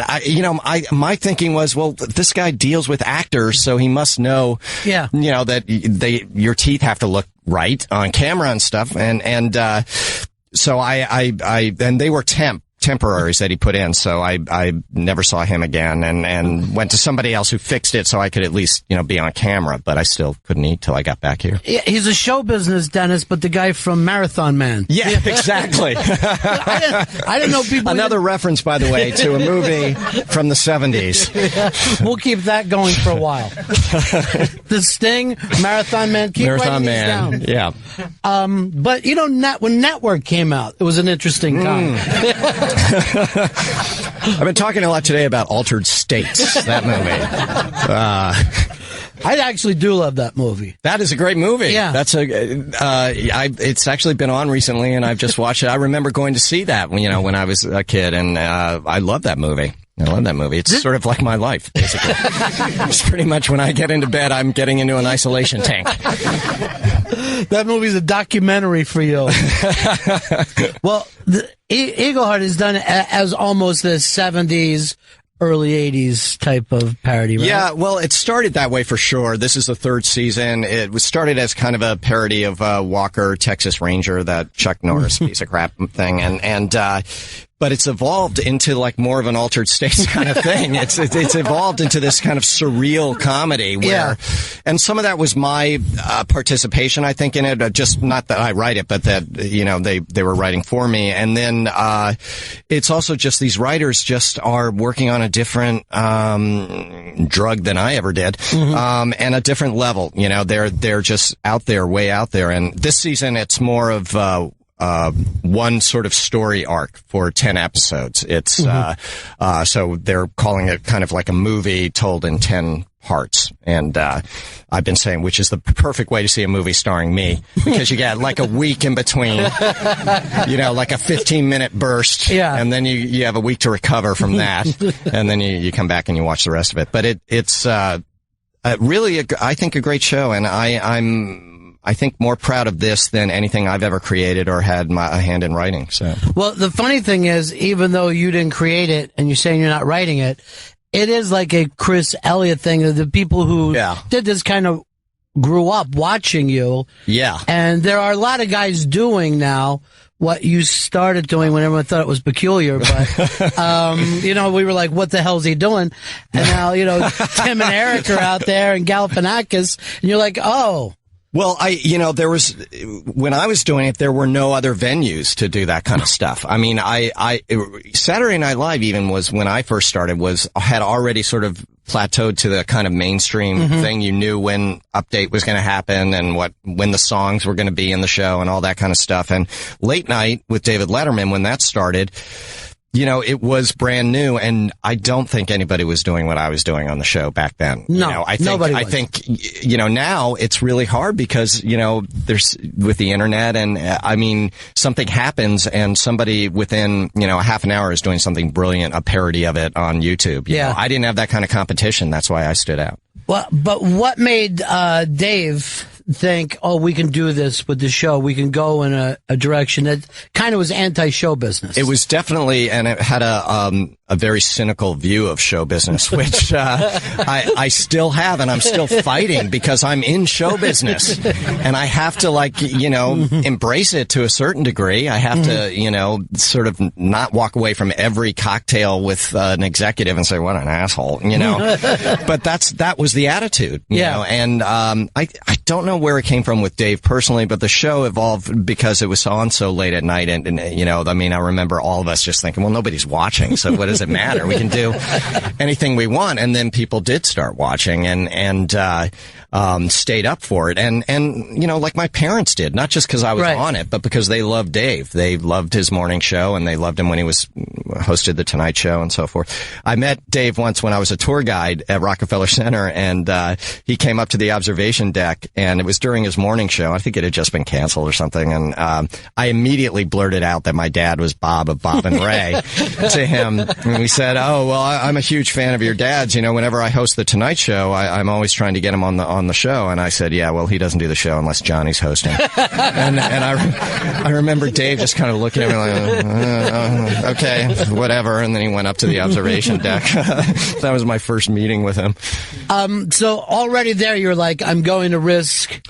S7: my thinking was, well, this guy deals with actors, so he must know, that your teeth have to look right on camera and stuff. And so and they were temporaries that he put in, so I never saw him again, and went to somebody else who fixed it so I could at least be on camera, but I still couldn't eat till I got back here.
S1: Yeah, he's a show business dentist, but the guy from Marathon Man.
S7: Yeah, exactly.
S1: I didn't know people.
S7: Another reference, by the way, to a movie from the 70s.
S1: Yeah, we'll keep that going for a while. The Sting, Marathon Man. Keep
S7: Marathon Man.
S1: These down.
S7: Yeah.
S1: But when Network came out, it was an interesting time.
S7: I've been talking a lot today about Altered States, that movie.
S1: I actually do love that movie.
S7: That is a great movie.
S1: Yeah.
S7: That's it's actually been on recently, and I've just watched it. I remember going to see that when I was a kid, and I love that movie. I love that movie. It's sort of like my life, basically. It's pretty much when I get into bed, I'm getting into an isolation tank.
S1: That movie's a documentary for you. Well, Eagle Heart is done as almost the 70s, early 80s type of parody, right? Yeah,
S7: well, it started that way for sure. This is the 3rd season. It was started as kind of a parody of Walker, Texas Ranger, that Chuck Norris piece of crap thing. But it's evolved into like more of an Altered States kind of thing. It's evolved into this kind of surreal comedy where, and some of that was my participation, I think, in it. Just not that I write it, but that they were writing for me. And then it's also just these writers just are working on a different drug than I ever did, and a different level. They're just out there, way out there. And this season, it's more of one sort of story arc for 10 episodes. It's so they're calling it kind of like a movie told in 10 parts. And I've been saying, which is the perfect way to see a movie starring me, because you get like a week in between, like a 15-minute burst, and then you have a week to recover from that, and then you come back and you watch the rest of it. But it's really, I think, a great show, and I think more proud of this than anything I've ever created or had a hand in writing. So,
S1: well, the funny thing is, even though you didn't create it and you're saying you're not writing it, it is like a Chris Elliott thing. The people who did this kind of grew up watching you.
S7: Yeah.
S1: And there are a lot of guys doing now what you started doing when everyone thought it was peculiar, but, we were like, what the hell is he doing? And now, Tim and Eric are out there and Galifianakis, and you're like, oh.
S7: Well, when I was doing it, there were no other venues to do that kind of stuff. I mean, Saturday Night Live even was, when I first started, had already sort of plateaued to the kind of mainstream thing. You knew when update was going to happen and when the songs were going to be in the show and all that kind of stuff. And late night with David Letterman, when that started, it was brand new, and I don't think anybody was doing what I was doing on the show back then.
S1: No, nobody was.
S7: I think, now it's really hard because, there's, with the internet and, something happens and somebody within, a half an hour is doing something brilliant, a parody of it on YouTube. You know? I didn't have that kind of competition. That's why I stood out.
S1: Well, but what made, Dave think, oh, we can do this with the show. We can go in a direction that kind of was anti-show business.
S7: It was definitely, and it had a very cynical view of show business, which I still have, and I'm still fighting because I'm in show business, and I have to embrace it to a certain degree. I have to sort of not walk away from every cocktail with an executive and say, what an asshole, But that was the attitude, you know, and I don't know where it came from with Dave personally, but the show evolved because it was on so late at night, and I remember all of us just thinking, well, nobody's watching, so what does it matter? We can do anything we want. And then people did start watching and stayed up for it. And like my parents did, not just because I was on it, but because they loved Dave. They loved his morning show, and they loved him when he hosted the Tonight Show and so forth. I met Dave once when I was a tour guide at Rockefeller Center, and he came up to the observation deck, and it was during his morning show. I think it had just been canceled or something. And I immediately blurted out that my dad was Bob of Bob and Ray to him. And we said, oh, well, I'm a huge fan of your dad's. Whenever I host the Tonight Show, I'm always trying to get him on the show. And I said, yeah, well, he doesn't do the show unless Johnny's hosting. and I remember Dave just kind of looking at me like, okay, whatever. And then he went up to the observation deck. That was my first meeting with him.
S1: So already there, you're like, I'm going to risk,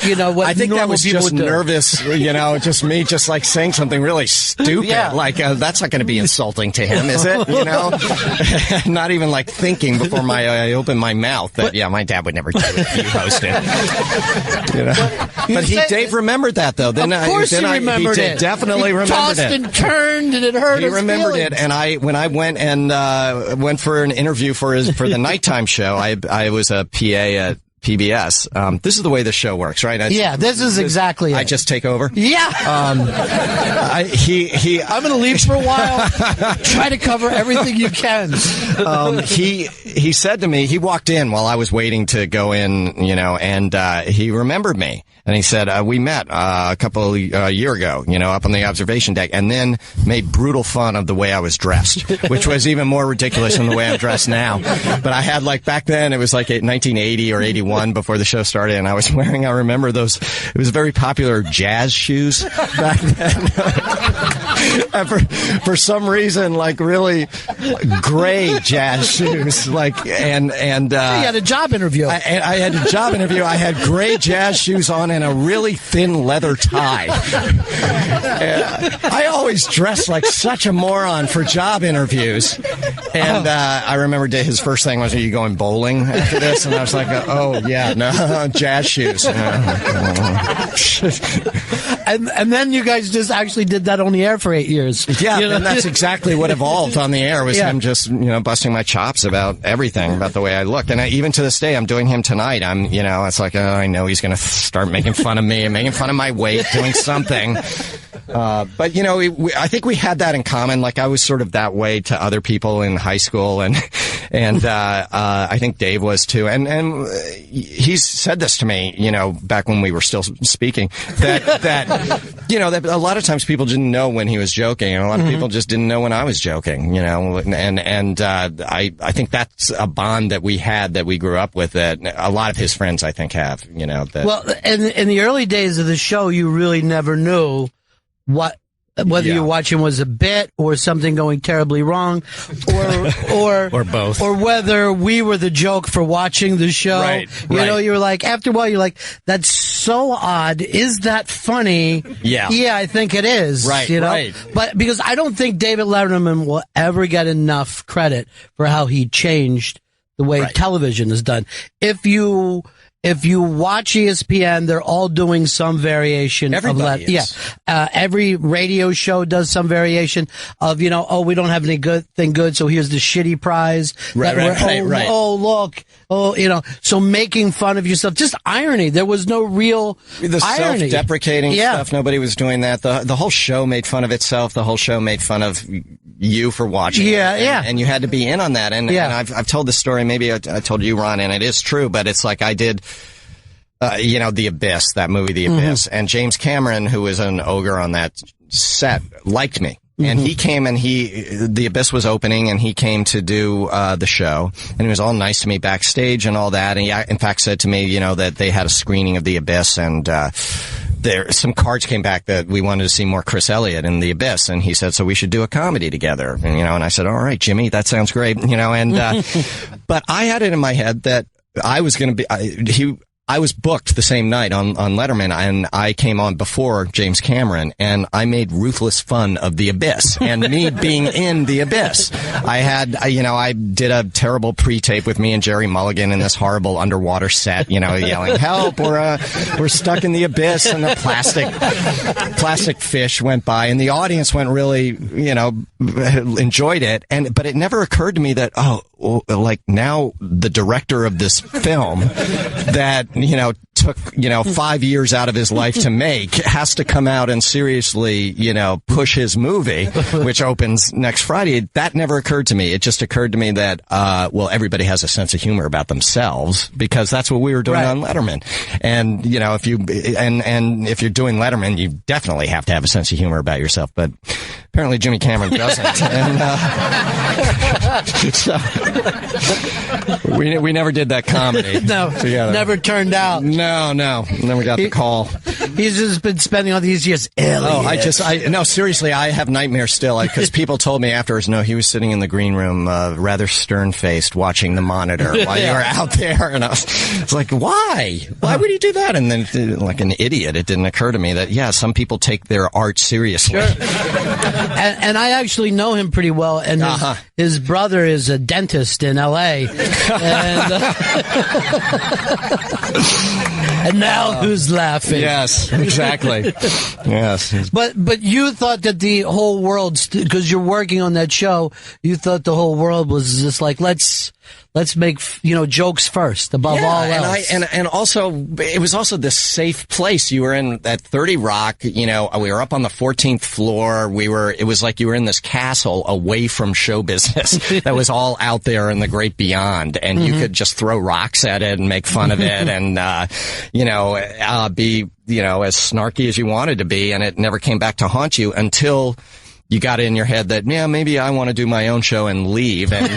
S1: what
S7: I think that was just
S1: would
S7: nervous, just me just like saying something really stupid. Yeah. Like, that's not going to be insulting to him, is it? Not even like thinking before I open my mouth that, my dad would never do it if you hosted. But Dave remembered that though. Then
S1: of course he remembered it.
S7: Definitely remembered
S1: tossed
S7: it.
S1: And turned and it hurt his
S7: remembered
S1: feelings.
S7: it. And when I went and went for an interview for the nighttime show, I was a PA at PBS. This is the way the show works, right?
S1: This is exactly it.
S7: I just take over?
S1: Yeah. I'm going to leave for a while. Try to cover everything you can.
S7: He said to me, he walked in while I was waiting to go in, and he remembered me. And he said, we met a couple year ago, up on the observation deck, and then made brutal fun of the way I was dressed, which was even more ridiculous than the way I'm dressed now. But I had back then, it was like 1980 or 81 before the show started, and I was wearing, I remember those, it was very popular jazz shoes back then. And for some reason, really gray jazz shoes, and you
S1: had a job interview.
S7: I had a job interview. I had gray jazz shoes on and a really thin leather tie. I always dress like such a moron for job interviews. And I remember his first thing was, are you going bowling after this? And I was like, oh, yeah, no, jazz shoes.
S1: And then you guys just actually did that on the air for 8 years.
S7: Yeah, and that's exactly what evolved on the air, was him just, busting my chops about everything, about the way I look. And even to this day, I'm doing him tonight. I'm, it's like, I know he's going to start making fun of me and making fun of my weight, doing something. But I think we had that in common. I was sort of that way to other people in high school, and I think Dave was too. And he's said this to me, back when we were still speaking, that a lot of times people didn't know when he was joking, and a lot of people just didn't know when I was joking, and I think that's a bond that we had, that we grew up with, that a lot of his friends, I think, have, Well,
S1: in the early days of the show, you really never knew what whether you're watching was a bit or something going terribly wrong, or
S7: both,
S1: or whether we were the joke for watching the show.
S7: Right,
S1: You
S7: right.
S1: know, you're like, after a while, you're like, that's so odd. Is that funny?
S7: Yeah,
S1: I think it is.
S7: Right,
S1: you know?
S7: right.
S1: But because I don't think David Letterman will ever get enough credit for how he changed the way television is done. If you watch ESPN, they're all doing some variation
S7: Everybody
S1: of
S7: is.
S1: every radio show does some variation of, we don't have any good, so here's the shitty prize.
S7: Right.
S1: Oh, look. Oh, so making fun of yourself, just irony. There was no real
S7: the
S1: irony.
S7: self-deprecating stuff. Nobody was doing that. The whole show made fun of itself. The whole show made fun of you for watching. And you had to be in on that. And I've told this story. Maybe I told you, Ron, and it is true, but it's like I did. The Abyss, that movie, The Abyss. And James Cameron, who was an ogre on that set, liked me. And he came and The Abyss was opening and he came to do, the show. And he was all nice to me backstage and all that. And he, in fact, said to me, that they had a screening of The Abyss and, some cards came back that we wanted to see more Chris Elliott in The Abyss. And he said, so we should do a comedy together. And, and I said, all right, Jimmy, that sounds great. But I had it in my head that I was going to be, I was booked the same night on Letterman, and I came on before James Cameron, and I made ruthless fun of The Abyss and me being in The Abyss. I did a terrible pre-tape with me and Jerry Mulligan in this horrible underwater set, yelling, help, we're stuck in the abyss, and the plastic fish went by, and the audience went really, enjoyed it, but it never occurred to me that, now the director of this film that, took, 5 years out of his life to make has to come out and seriously, push his movie, which opens next Friday. That never occurred to me. It just occurred to me that, everybody has a sense of humor about themselves because that's what we were doing on Letterman. And, if you're doing Letterman, you definitely have to have a sense of humor about yourself, but apparently Jimmy Cameron doesn't. And, so we never did that comedy.
S1: No,
S7: together.
S1: Never turned out.
S7: No, never got the call.
S1: He's just been spending all these years.
S7: No, seriously, I have nightmares still because people told me afterwards. No, he was sitting in the green room, rather stern-faced, watching the monitor while you were out there, and I was like, why? Why would he do that? And then, like an idiot, it didn't occur to me that some people take their art seriously.
S1: Sure. And I actually know him pretty well, and his brother is a dentist in L.A. And now who's laughing?
S7: Yes, exactly. Yes.
S1: But you thought that the whole world, because you're working on that show, you thought the whole world was just like, let's make, jokes first above all else.
S7: And also, it was also this safe place. You were in at 30 Rock, we were up on the 14th floor. It was like you were in this castle away from show business that was all out there in the great beyond. And you could just throw rocks at it and make fun of it and, be, as snarky as you wanted to be. And it never came back to haunt you until you got it in your head that, maybe I want to do my own show and leave. And,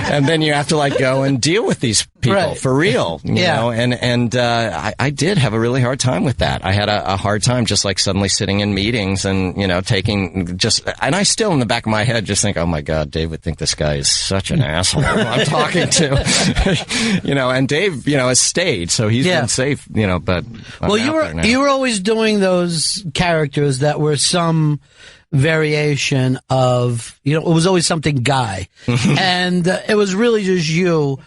S7: and then you have to go and deal with these people for real, you know? And I did have a really hard time with that. I had a hard time just suddenly sitting in meetings and, and I still in the back of my head just think, oh my God, Dave would think this guy is such an asshole who I'm talking to, and Dave, has stayed, so he's been safe, but.
S1: You were always doing those characters that were some variation of, it was always something guy. And it was really just you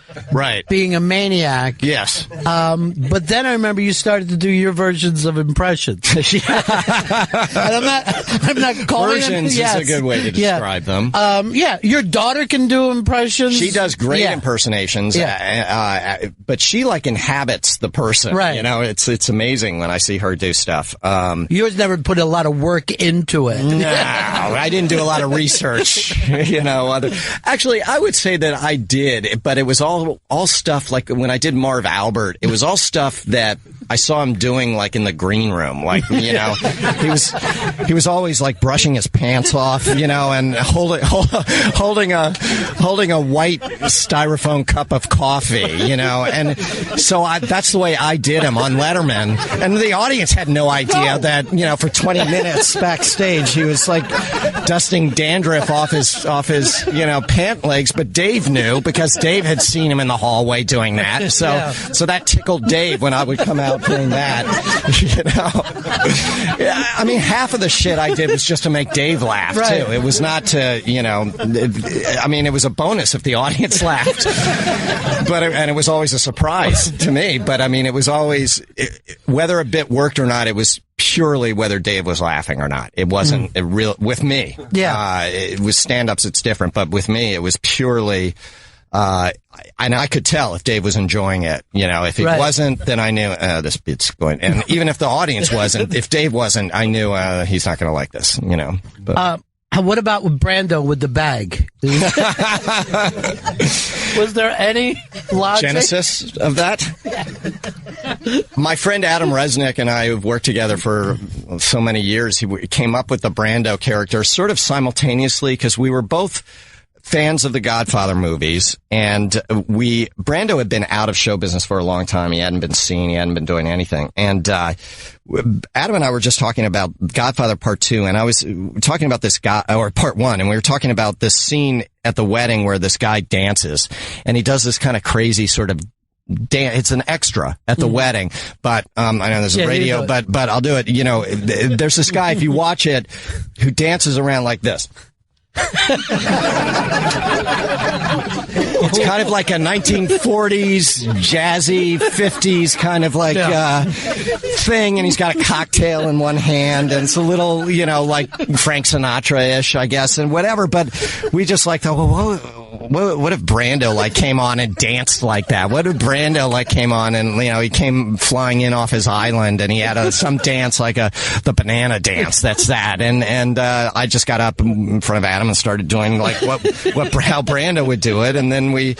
S1: being a maniac.
S7: Yes.
S1: But then I remember you started to do your versions of impressions. And I'm not calling
S7: versions
S1: them.
S7: Is a good way to describe them.
S1: Your daughter can do impressions.
S7: She does great impersonations. But she inhabits the person.
S1: Right.
S7: It's amazing when I see her do stuff.
S1: Yours never put a lot of work into it.
S7: No, I didn't do a lot of research, Actually, I would say that I did, but it was all stuff when I did Marv Albert, it was all stuff that I saw him doing like in the green room, like, you know, he was always like brushing his pants off, you know, and holding a white styrofoam cup of coffee, you know, and so that's the way I did him on Letterman, and the audience had no idea that, you know, for 20 minutes backstage he was like dusting dandruff off his you know, pant legs, but Dave knew because Dave had seen him in the hallway doing that, so that tickled Dave when I would come out doing that, you know. Yeah, I mean, half of the shit I did was just to make Dave laugh too. It was not to, you know, I mean, it was a bonus if the audience laughed, and it was always a surprise to me. But I mean, it was always whether a bit worked or not. It was purely whether Dave was laughing or not. It wasn't with me. Yeah, it was stand-ups. It's different, but with me, it was purely. And I could tell if Dave was enjoying it. You know, if he wasn't, then I knew this bit's going. And even if the audience wasn't, if Dave wasn't, I knew he's not going to like this. You know. But.
S1: What about with Brando with the bag? Was there any logic?
S7: Genesis of that? My friend Adam Resnick and I have worked together for so many years. He came up with the Brando character sort of simultaneously because we were both fans of the Godfather movies, and Brando had been out of show business for a long time. He hadn't been seen. He hadn't been doing anything. And Adam and I were just talking about Godfather Part 2, and I was talking about this guy, or Part 1, and we were talking about this scene at the wedding where this guy dances, and he does this kind of crazy sort of it's an extra at the wedding, but I know there's a radio, but I'll do it. You know, there's this guy, if you watch it, who dances around like this. It's kind of like a 1940s jazzy 50s kind of like thing, and he's got a cocktail in one hand, and it's a little, you know, like Frank Sinatra-ish, I guess, and whatever. But we just like thought, well, what if Brando like came on and danced like that? What if Brando like came on and, you know, he came flying in off his island and he had some dance like the banana dance? That's that. And I just got up in front of Adam and started doing like how Brando would do it, and then we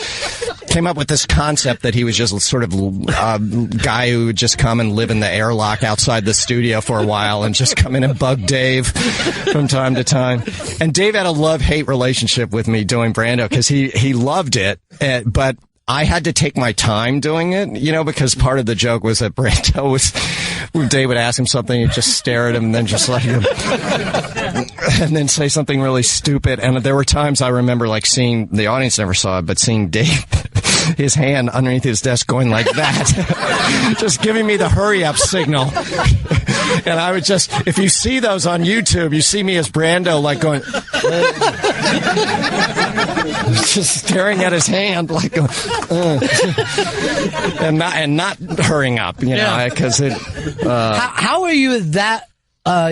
S7: came up with this concept that he was just sort of a guy who would just come and live in the airlock outside the studio for a while and just come in and bug Dave from time to time. And Dave had a love-hate relationship with me doing Brando because he loved it, but I had to take my time doing it, you know, because part of the joke was that Brando was, when Dave would ask him something, he'd just stare at him and then just let him, and then say something really stupid. And there were times I remember like seeing, the audience never saw it, but seeing Dave, his hand underneath his desk going like that, just giving me the hurry up signal. And I would just, if you see those on YouTube, you see me as Brando, like going, just staring at his hand, like, and not hurrying up, you know, because it.
S1: How are you that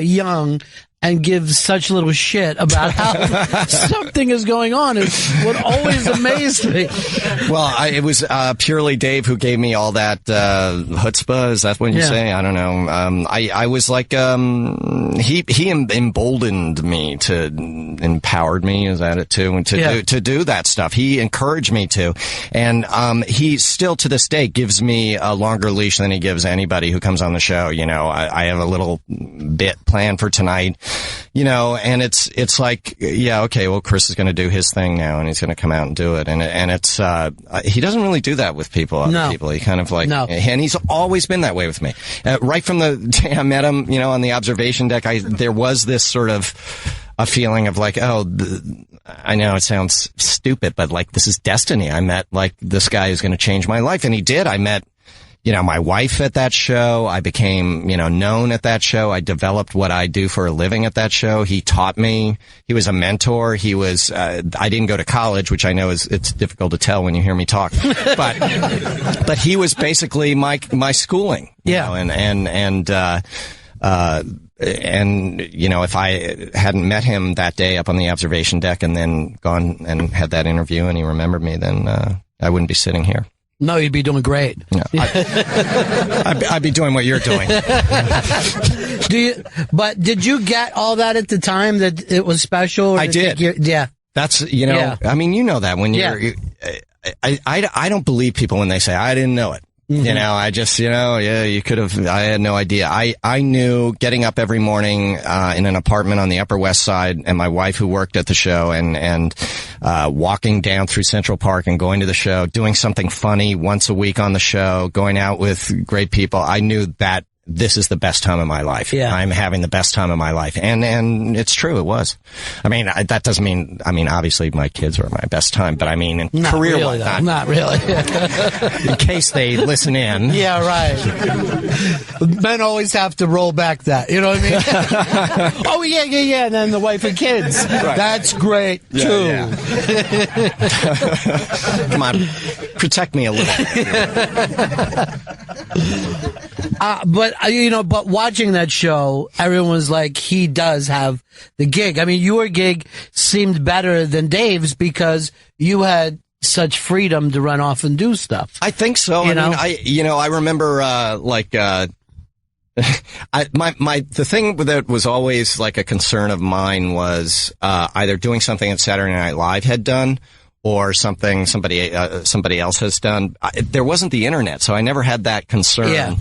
S1: young and give such little shit about how something is going on? Is what always amazed me.
S7: Well, it was purely Dave who gave me all that chutzpah. Is that what you say? I don't know. I was like, he emboldened me, empowered me. Is that it too? And to do that stuff. He encouraged me to, and he still to this day gives me a longer leash than he gives anybody who comes on the show. You know, I have a little bit planned for tonight. You know, and it's like, yeah, okay, well, Chris is going to do his thing now, and he's going to come out and do it, and it's he doesn't really do that with people. Other people, he kind of like, and he's always been that way with me, right from the day I met him. You know, on the observation deck, there was this sort of a feeling of like, I know it sounds stupid, but like this is destiny. I met like this guy who's going to change my life, and he did. I met, you know, my wife at that show. I became, you know, known at that show. I developed what I do for a living at that show. He taught me. He was a mentor. He was, I didn't go to college, which I know it's difficult to tell when you hear me talk, but he was basically my schooling. You know, and, you know, if I hadn't met him that day up on the observation deck and then gone and had that interview and he remembered me, then, I wouldn't be sitting here.
S1: No, you'd be doing great.
S7: No, I'd be doing what you're doing.
S1: But did you get all that at the time that it was special?
S7: I did.
S1: Yeah.
S7: That's, you know, I mean, you know that when you're, I don't believe people when they say, I didn't know it. You know, I just, yeah, you could have, I had no idea. I knew getting up every morning, in an apartment on the Upper West Side, and my wife who worked at the show, and walking down through Central Park and going to the show, doing something funny once a week on the show, going out with great people. I knew that this is the best time of my life.
S1: Yeah.
S7: I'm having the best time of my life. And it's true. It was. I mean, that doesn't mean, obviously my kids were my best time, but I mean, in career
S1: really, not really.
S7: in case they listen in.
S1: Yeah, right. Men always have to roll back that. You know what I mean? Oh, yeah. And then the wife and kids. Right. That's great, too.
S7: Yeah. Come on. Protect me a little.
S1: But watching that show, everyone was like, he does have the gig. I mean, your gig seemed better than Dave's because you had such freedom to run off and do stuff.
S7: I think so. I remember, the thing that was always like a concern of mine was, either doing something that Saturday Night Live had done, or something somebody else has done. There wasn't the internet, so I never had that concern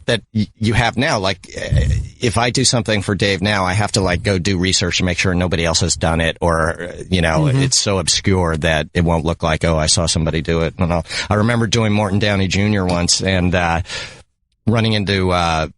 S7: that you have now. Like, if I do something for Dave now, I have to like go do research to make sure nobody else has done it, or it's so obscure that it won't look like, oh, I saw somebody do it. I remember doing Morton Downey Jr. once and running into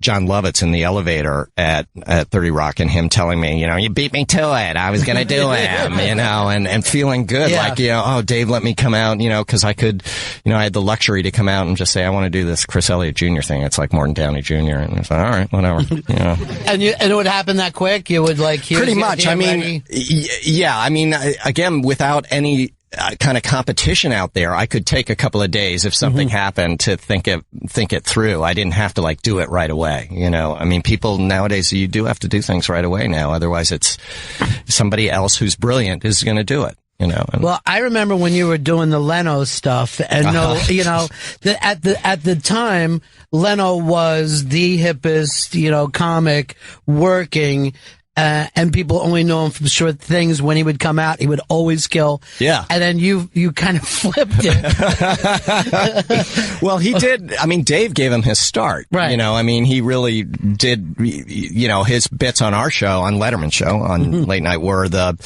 S7: John Lovitz in the elevator at 30 Rock, and him telling me, you beat me to it. I was going to do him, and feeling good. Yeah. Like, oh, Dave let me come out, cause I could, I had the luxury to come out and just say, I want to do this Chris Elliott Jr. thing. It's like Morton Downey Jr. And it's like, all right, whatever,
S1: And it would happen that quick? You would like,
S7: pretty much. I mean, again, without any kind of competition out there, I could take a couple of days if something happened to think it through. I didn't have to like do it right away. I mean, people nowadays, you do have to do things right away now. Otherwise, it's somebody else who's brilliant is going to do it. Well, I
S1: remember when you were doing the Leno stuff, and at the time, Leno was the hippest, comic working. And people only know him from short things. When he would come out, he would always kill. Yeah. And then you kind of flipped it.
S7: Well, he did. I mean, Dave gave him his start. Right. He really did, his bits on our show, on Letterman's show, on Late Night, were the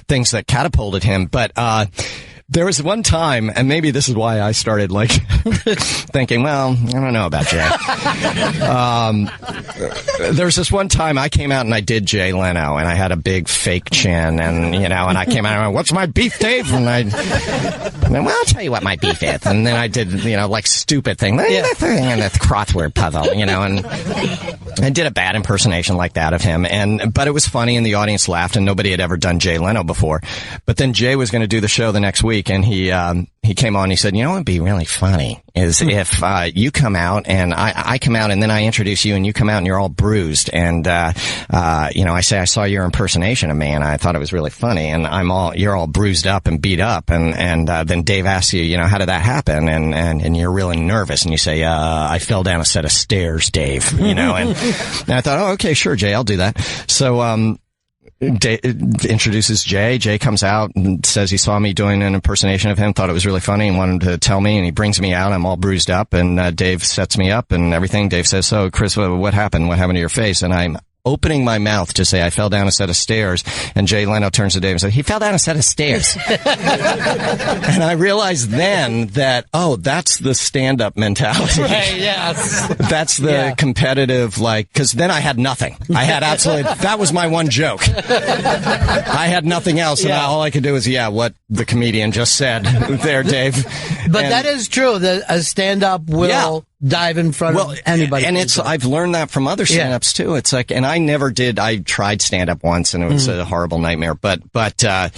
S7: things that catapulted him. But, there was one time, and maybe this is why I started like thinking, well, I don't know about Jay. There was this one time I came out and I did Jay Leno, and I had a big fake chin, and and I came out and I went, what's my beef, Dave? And well, I'll tell you what my beef is. And then I did, like stupid thing, and the crossword puzzle, and I did a bad impersonation like that of him, but it was funny, and the audience laughed, and nobody had ever done Jay Leno before. But then Jay was going to do the show the next week, and he came on, he said, what would be really funny is if you come out and I come out, and then I introduce you, and you come out and you're all bruised, and I say I saw your impersonation of me and I thought it was really funny, and you're all bruised up and beat up, and then Dave asks you, how did that happen, and you're really nervous, and you say, I fell down a set of stairs, Dave, and I thought, oh, okay, sure, Jay, I'll do that. So introduces Jay. Jay comes out and says he saw me doing an impersonation of him, thought it was really funny, and wanted to tell me, and he brings me out. I'm all bruised up, and Dave sets me up and everything. Dave says, so, Chris, what happened? What happened to your face? And I'm opening my mouth to say I fell down a set of stairs, and Jay Leno turns to Dave and says, he fell down a set of stairs. And I realized then that, that's the stand-up mentality.
S1: Right, yes.
S7: That's the competitive, because then I had nothing. I had absolutely, that was my one joke. I had nothing else, and all I could do is, what the comedian just said there, Dave.
S1: But that is true, that a stand-up will dive in front of anybody.
S7: And I've learned that from other stand-ups too. It's like, and I tried stand-up once, and it was a horrible nightmare, but that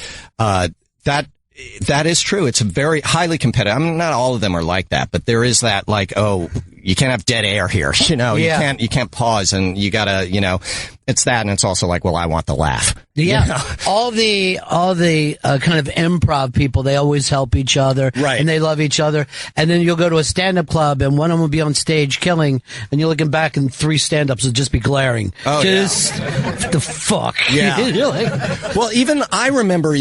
S7: is true. It's a very highly competitive. I mean, not all of them are like that, but there is that, like, you can't have dead air here. You can't pause, and you gotta, it's that, and it's also like, well, I want the laugh.
S1: Yeah. All the kind of improv people, they always help each other. Right. And they love each other. And then you'll go to a stand-up club, and one of them will be on stage killing, and you're looking back, and 3 stand-ups will just be glaring. Oh, what the fuck?
S7: Yeah.
S1: Like,
S7: well, I remember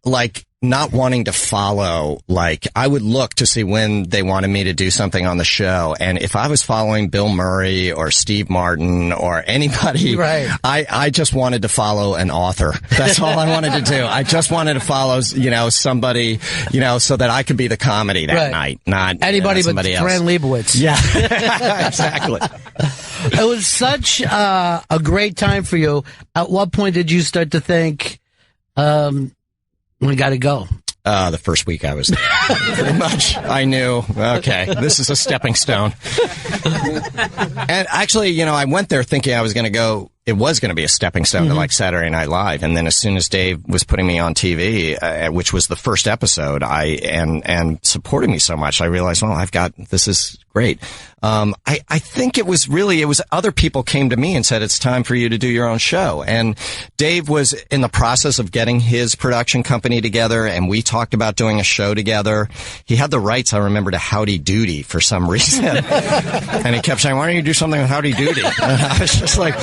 S7: like, not wanting to follow, like, I would look to see when they wanted me to do something on the show. And if I was following Bill Murray or Steve Martin or anybody,
S1: Right.
S7: I just wanted to follow an author. That's all I wanted to do. I just wanted to follow, somebody, so that I could be the comedy that night, not
S1: anybody but
S7: somebody else.
S1: Fran Lebowitz.
S7: Yeah, exactly.
S1: It was such a great time for you. At what point did you start to think, we got to go?
S7: The first week I was there. Pretty much. I knew, okay, this is a stepping stone. And actually, I went there thinking I was going to go, it was going to be a stepping stone to like Saturday Night Live. And then as soon as Dave was putting me on TV, which was the first episode, and supporting me so much, I realized, this is great. I think it was other people came to me and said, it's time for you to do your own show. And Dave was in the process of getting his production company together, and we talked about doing a show together. He had the rights, I remember, to Howdy Doody for some reason. And he kept saying, why don't you do something with Howdy Doody? And I was just like,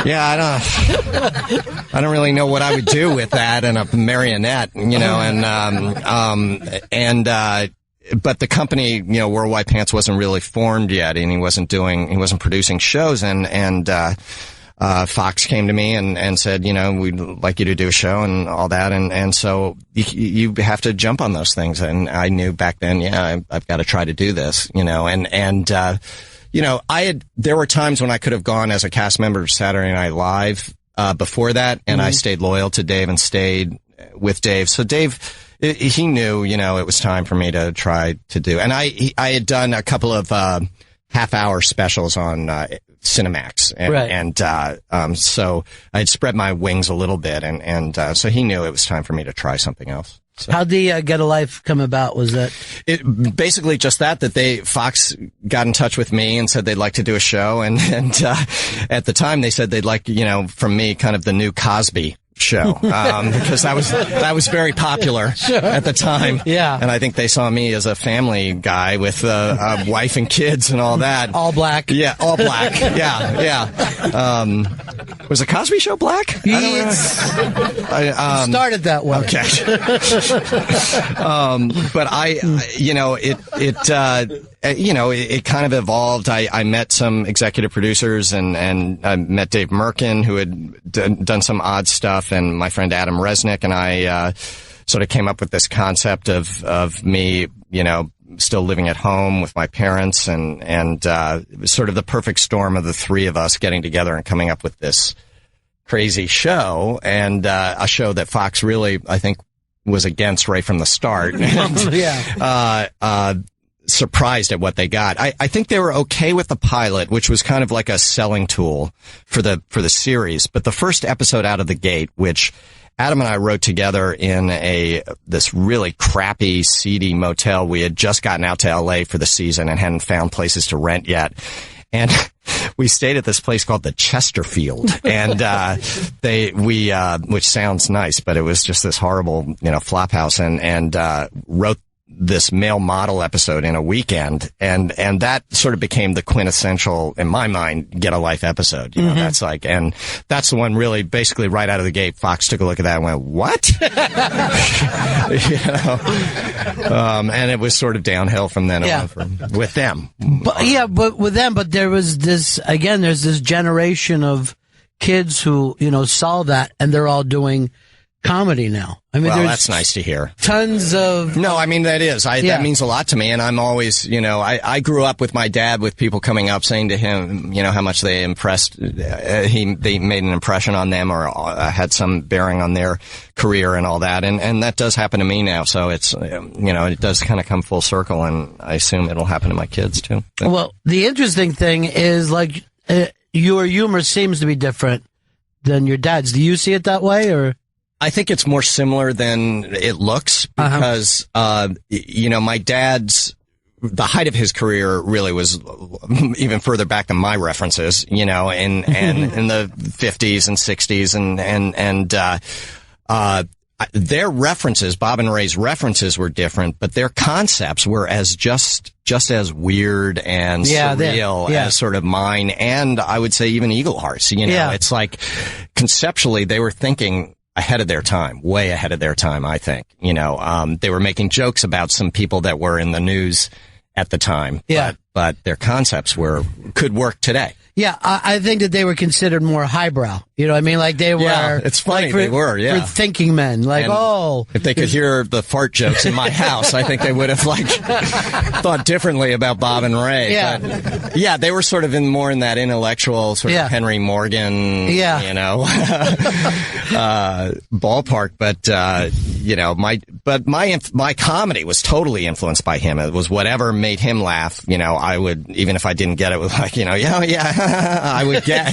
S7: yeah, I don't really know what I would do with that and a marionette, but the company, Worldwide Pants wasn't really formed yet, and he wasn't producing shows, and Fox came to me and said, we'd like you to do a show and all that, and so you have to jump on those things. And I knew back then, I've got to try to do this, there were times when I could have gone as a cast member of Saturday Night Live, before that, and I stayed loyal to Dave and stayed with Dave. So Dave, he knew, it was time for me to try to do. And I had done a couple of, half-hour specials on, Cinemax. And so I had spread my wings a little bit, and so he knew it was time for me to try something else. So.
S1: How'd the Get a Life come about? Was that
S7: it? Basically, just that Fox got in touch with me and said they'd like to do a show, and at the time they said they'd like, from me, kind of the new Cosby show, because that was very popular at the time.
S1: Yeah.
S7: And I think they saw me as a family guy with a wife and kids and all that.
S1: All black.
S7: Yeah, all black. Yeah. Was the Cosby Show black?
S1: It started that way.
S7: Okay. But it kind of evolved. I met some executive producers and I met Dave Merkin, who had done some odd stuff, and my friend Adam Resnick, and I sort of came up with this concept of me, still living at home with my parents, and it was sort of the perfect storm of the three of us getting together and coming up with this crazy show, and a show that Fox really, I think, was against right from the start. And, surprised at what they got. I think they were okay with the pilot, which was kind of like a selling tool for the series. But the first episode out of the gate, which Adam and I wrote together in this really crappy, seedy motel. We had just gotten out to LA for the season and hadn't found places to rent yet. And we stayed at this place called the Chesterfield, and which sounds nice, but it was just this horrible, flop house, and wrote this male model episode in a weekend, and that sort of became the quintessential, in my mind, Get a Life episode. That's like, and that's the one really, basically right out of the gate, Fox took a look at that and went, what? And it was sort of downhill from then on with them.
S1: But with them, but there was there's this generation of kids who, saw that, and they're all doing comedy now. I mean,
S7: well, that's nice to hear.
S1: Tons of...
S7: No, I mean, that is. That means a lot to me, and I'm always, I grew up with my dad with people coming up saying to him, how much they impressed, they made an impression on them or had some bearing on their career and all that, and that does happen to me now, so it's, it does kind of come full circle, and I assume it'll happen to my kids, too.
S1: Well, the interesting thing is, like, your humor seems to be different than your dad's. Do you see it that way, or...
S7: I think it's more similar than it looks because, my dad's, the height of his career really was even further back than my references, in the 50s and 60s and their references, Bob and Ray's references were different, but their concepts were just as weird and surreal as sort of mine, and I would say even Eagle Hearts, it's like conceptually they were thinking ahead of their time, way ahead of their time, I think. They were making jokes about some people that were in the news at the time.
S1: Yeah.
S7: But their concepts could work today.
S1: Yeah, I think that they were considered more highbrow. You know what I mean? Like they were.
S7: Yeah, it's funny.
S1: Like
S7: they were, yeah.
S1: For thinking men. Like,
S7: and if they could hear the fart jokes in my house, I think they would have, thought differently about Bob and Ray.
S1: Yeah.
S7: But, yeah, they were sort of more in that intellectual sort of Henry Morgan, ballpark. But, my comedy was totally influenced by him. It was whatever made him laugh. I would, even if I didn't get it, was I would get,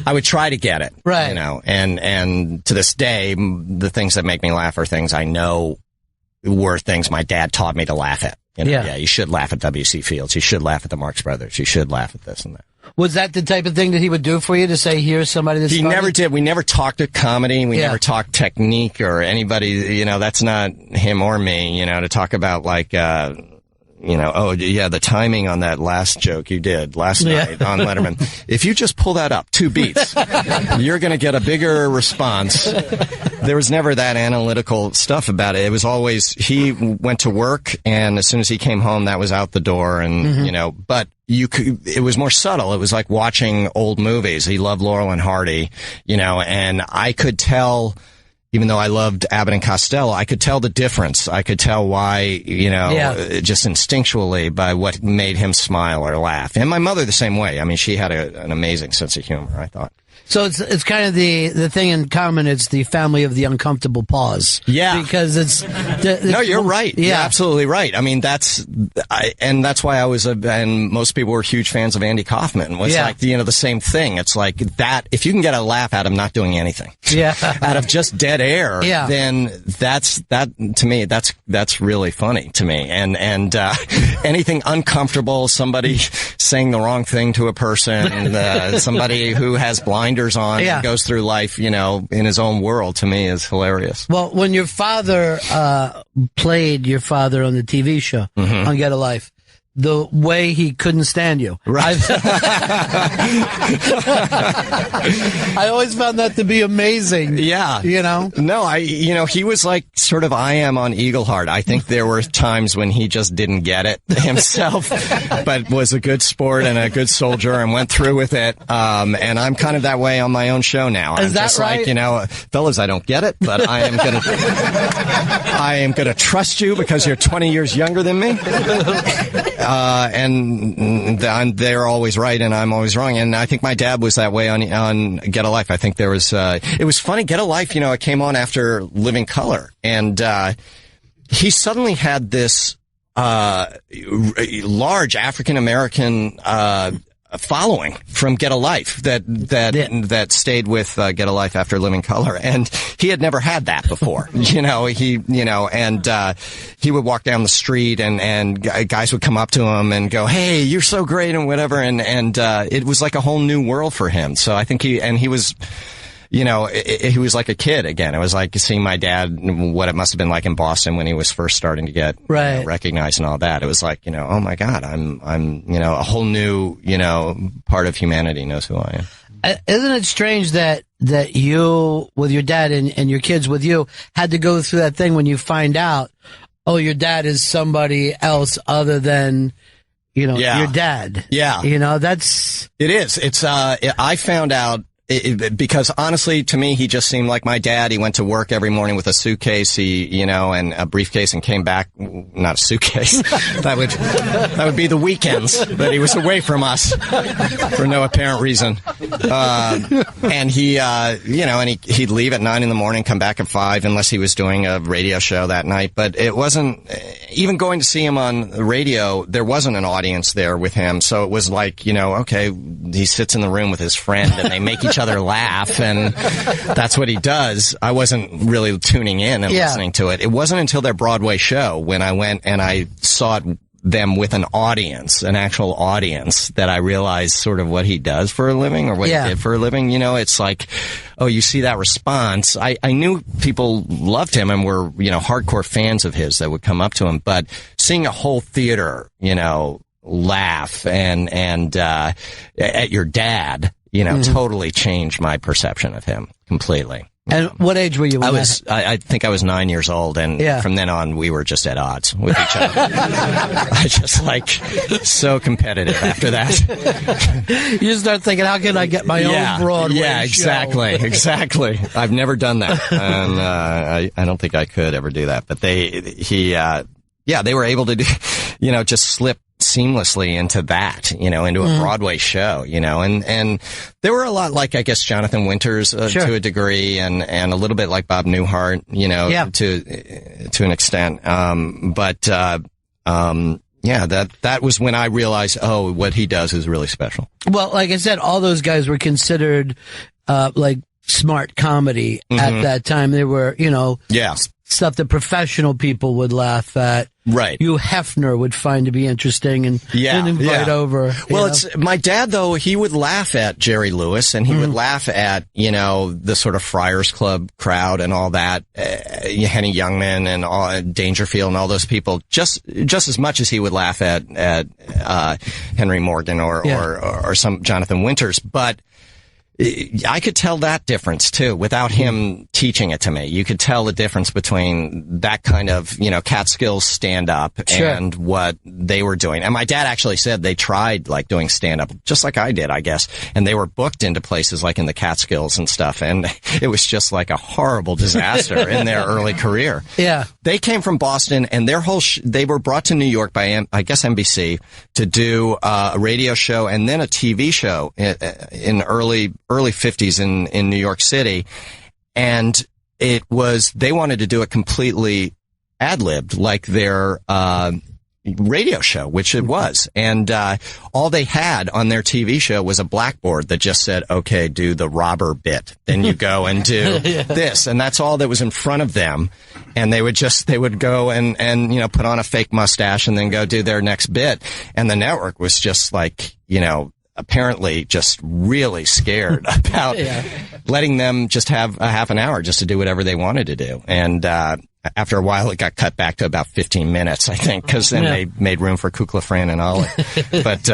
S7: I would try to get it.
S1: Right.
S7: And to this day, the things that make me laugh are things I know were things my dad taught me to laugh at. You should laugh at W.C. Fields. You should laugh at the Marx Brothers. You should laugh at this and that.
S1: Was that the type of thing that he would do for you, to say, here's somebody that's
S7: He
S1: funny?
S7: never did. We never talked comedy. We never talked technique or anybody, that's not him or me, to talk about the timing on that last joke you did last night on Letterman. If you just pull that up 2 beats, you're going to get a bigger response. There was never that analytical stuff about it. It was always, he went to work, and as soon as he came home, that was out the door, and, but it was more subtle. It was like watching old movies. He loved Laurel and Hardy, and I could tell, even though I loved Abbott and Costello, I could tell the difference. I could tell why, just instinctually by what made him smile or laugh. And my mother the same way. I mean, she had an amazing sense of humor, I thought.
S1: So it's kind of the thing in common. It's the family of the uncomfortable pause. Yeah, because it's
S7: no, you're right.
S1: Yeah,
S7: you're absolutely right. I mean, that's why I was and most people were huge fans of Andy Kaufman. Was the same thing. It's like that. If you can get a laugh out of not doing anything, out of just dead air, then that to me that's really funny to me. And anything uncomfortable, somebody saying the wrong thing to a person, somebody who has blinders on and goes through life, in his own world, to me is hilarious.
S1: Well, when your father played your father on the TV show on Get a Life, the way he couldn't stand you.
S7: Right.
S1: I always found that to be amazing.
S7: Yeah. No, he was like sort of I am on Eagleheart. I think there were times when he just didn't get it himself, but was a good sport and a good soldier and went through with it. And I'm kind of that way on my own show now.
S1: Is that
S7: just
S1: right?
S7: Like, fellas, I don't get it, but I am gonna trust you because you're 20 years younger than me. And they're always right and I'm always wrong. And I think my dad was that way on Get a Life. I think there was, it was funny. Get a Life, it came on after Living Color. And, he suddenly had this, large African-American, following from Get a Life that stayed with Get a Life after Living Color, and he had never had that before. He would walk down the street and guys would come up to him and go, "Hey, you're so great," and whatever, and it was like a whole new world for him. So I think he was. He was like a kid again. It was like seeing my dad, what it must have been like in Boston when he was first starting to get recognized and all that. It was like, oh my God, I'm a whole new, part of humanity knows who I am.
S1: Isn't it strange that you, with your dad and your kids with you, had to go through that thing when you find out, oh, your dad is somebody else other than, your dad. Yeah.
S7: It is. It's, I found out, because honestly, to me, he just seemed like my dad. He went to work every morning with a suitcase, and a briefcase, and came back, not a suitcase. That would be the weekends that he was away from us for no apparent reason. And he, and he'd leave at 9 a.m, come back at 5, unless he was doing a radio show that night. But it wasn't, even going to see him on the radio, there wasn't an audience there with him. So it was like, okay, he sits in the room with his friend and they make each other laugh, and that's what he does. I wasn't really tuning in and listening to it. It wasn't until their Broadway show when I went and I saw them with an audience, an actual audience, that I realized sort of what he does for a living, or what he did for a living. It's like, oh, you see that response. I knew people loved him and were, hardcore fans of his that would come up to him, but seeing a whole theater, laugh and at your dad, totally changed my perception of him completely.
S1: And what age were you when
S7: I think I was 9 years old, and from then on, we were just at odds with each other. I just like so competitive after that.
S1: You start thinking, how can I get my own Broadway
S7: Yeah,
S1: show?
S7: exactly. I've never done that, and I don't think I could ever do that. But they were able to do, just slip seamlessly into that, into a Broadway show, and there were a lot like, I guess, Jonathan Winters to a degree, and a little bit like Bob Newhart, to an extent. That was when I realized, what he does is really special.
S1: Well, like I said, all those guys were considered, like smart comedy at that time. They were, stuff that professional people would laugh at.
S7: Right.
S1: Hugh Hefner would find to be interesting and invite over.
S7: Well, it's my dad, though, he would laugh at Jerry Lewis, and he would laugh at, the sort of Friars Club crowd and all that, Henny Youngman and all, Dangerfield and all those people, just as much as he would laugh at Henry Morgan or some Jonathan Winters. But I could tell that difference too without him teaching it to me. You could tell the difference between that kind of, Catskills stand up and what they were doing. And my dad actually said they tried like doing stand up just like I did, I guess. And they were booked into places like in the Catskills and stuff. And it was just like a horrible disaster in their early career.
S1: Yeah.
S7: They came from Boston, and their whole they were brought to New York by, I guess, NBC to do a radio show and then a TV show in early 50s in New York City. And they wanted to do it completely ad-libbed, like their radio show, which it was. And all they had on their TV show was a blackboard that just said, okay, do the robber bit. Then you go and do this. And that's all that was in front of them. And they would go and put on a fake mustache and then go do their next bit. And the network was just like, apparently just really scared about letting them just have a half an hour just to do whatever they wanted to do. And after a while, it got cut back to about 15 minutes, I think, because then they made room for Kukla, Fran, and Ollie. But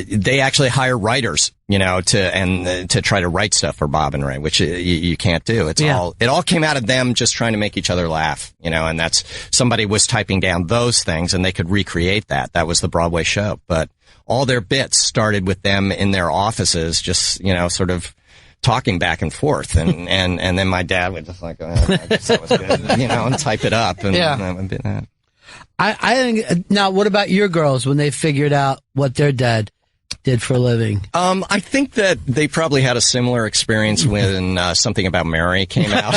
S7: they actually hire writers, to try to write stuff for Bob and Ray, which you can't do. It all came out of them just trying to make each other laugh, and that's somebody was typing down those things and they could recreate that. That was the Broadway show. But all their bits started with them in their offices, just, sort of talking back and forth. And then my dad would just like, I guess that was good, and type it up. And that would be that.
S1: I think, now, what about your girls when they figured out what their dad did for a living?
S7: I think that they probably had a similar experience when Something About Mary came out.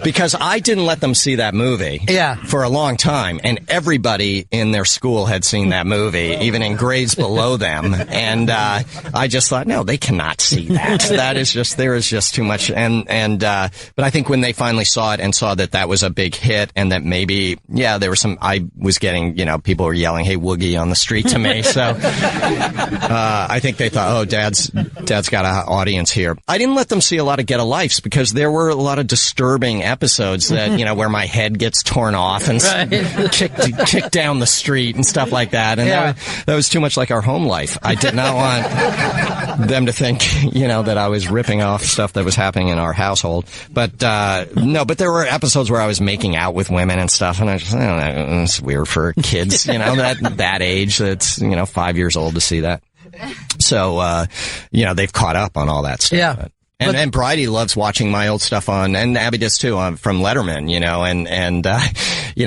S7: Because I didn't let them see that movie for a long time, and everybody in their school had seen that movie, even in grades below them. And I just thought, no, they cannot see that. There is just too much. But I think when they finally saw it and saw that that was a big hit, and that maybe, there was I was getting, people were yelling, "Hey, Woogie" on the street to me. So I think they thought, oh, Dad's got an audience here. I didn't let them see a lot of Get a Lifes because there were a lot of disturbing episodes that, where my head gets torn off and kicked down the street and stuff like that. And that was too much like our home life. I did not want them to think, that I was ripping off stuff that was happening in our household. But, but there were episodes where I was making out with women and stuff. And I just, it's weird for kids, that age that's, 5 years old to see that. So, they've caught up on all that stuff.
S1: Yeah.
S7: But. And Bridie loves watching my old stuff and Abby does too, from Letterman,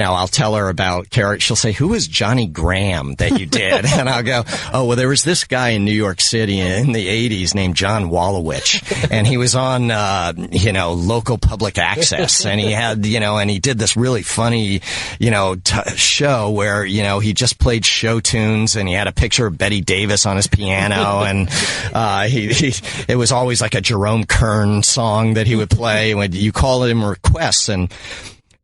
S7: I'll tell her about character. She'll say, "Who is Johnny Graham that you did?" And I'll go, "Oh, well, there was this guy in New York City in the 80s named John Wallowich, and he was on, local public access, and he had, and he did this really funny, show where, he just played show tunes, and he had a picture of Betty Davis on his piano, and, it was always like a Jerome Kern song that he would play when you call him requests." And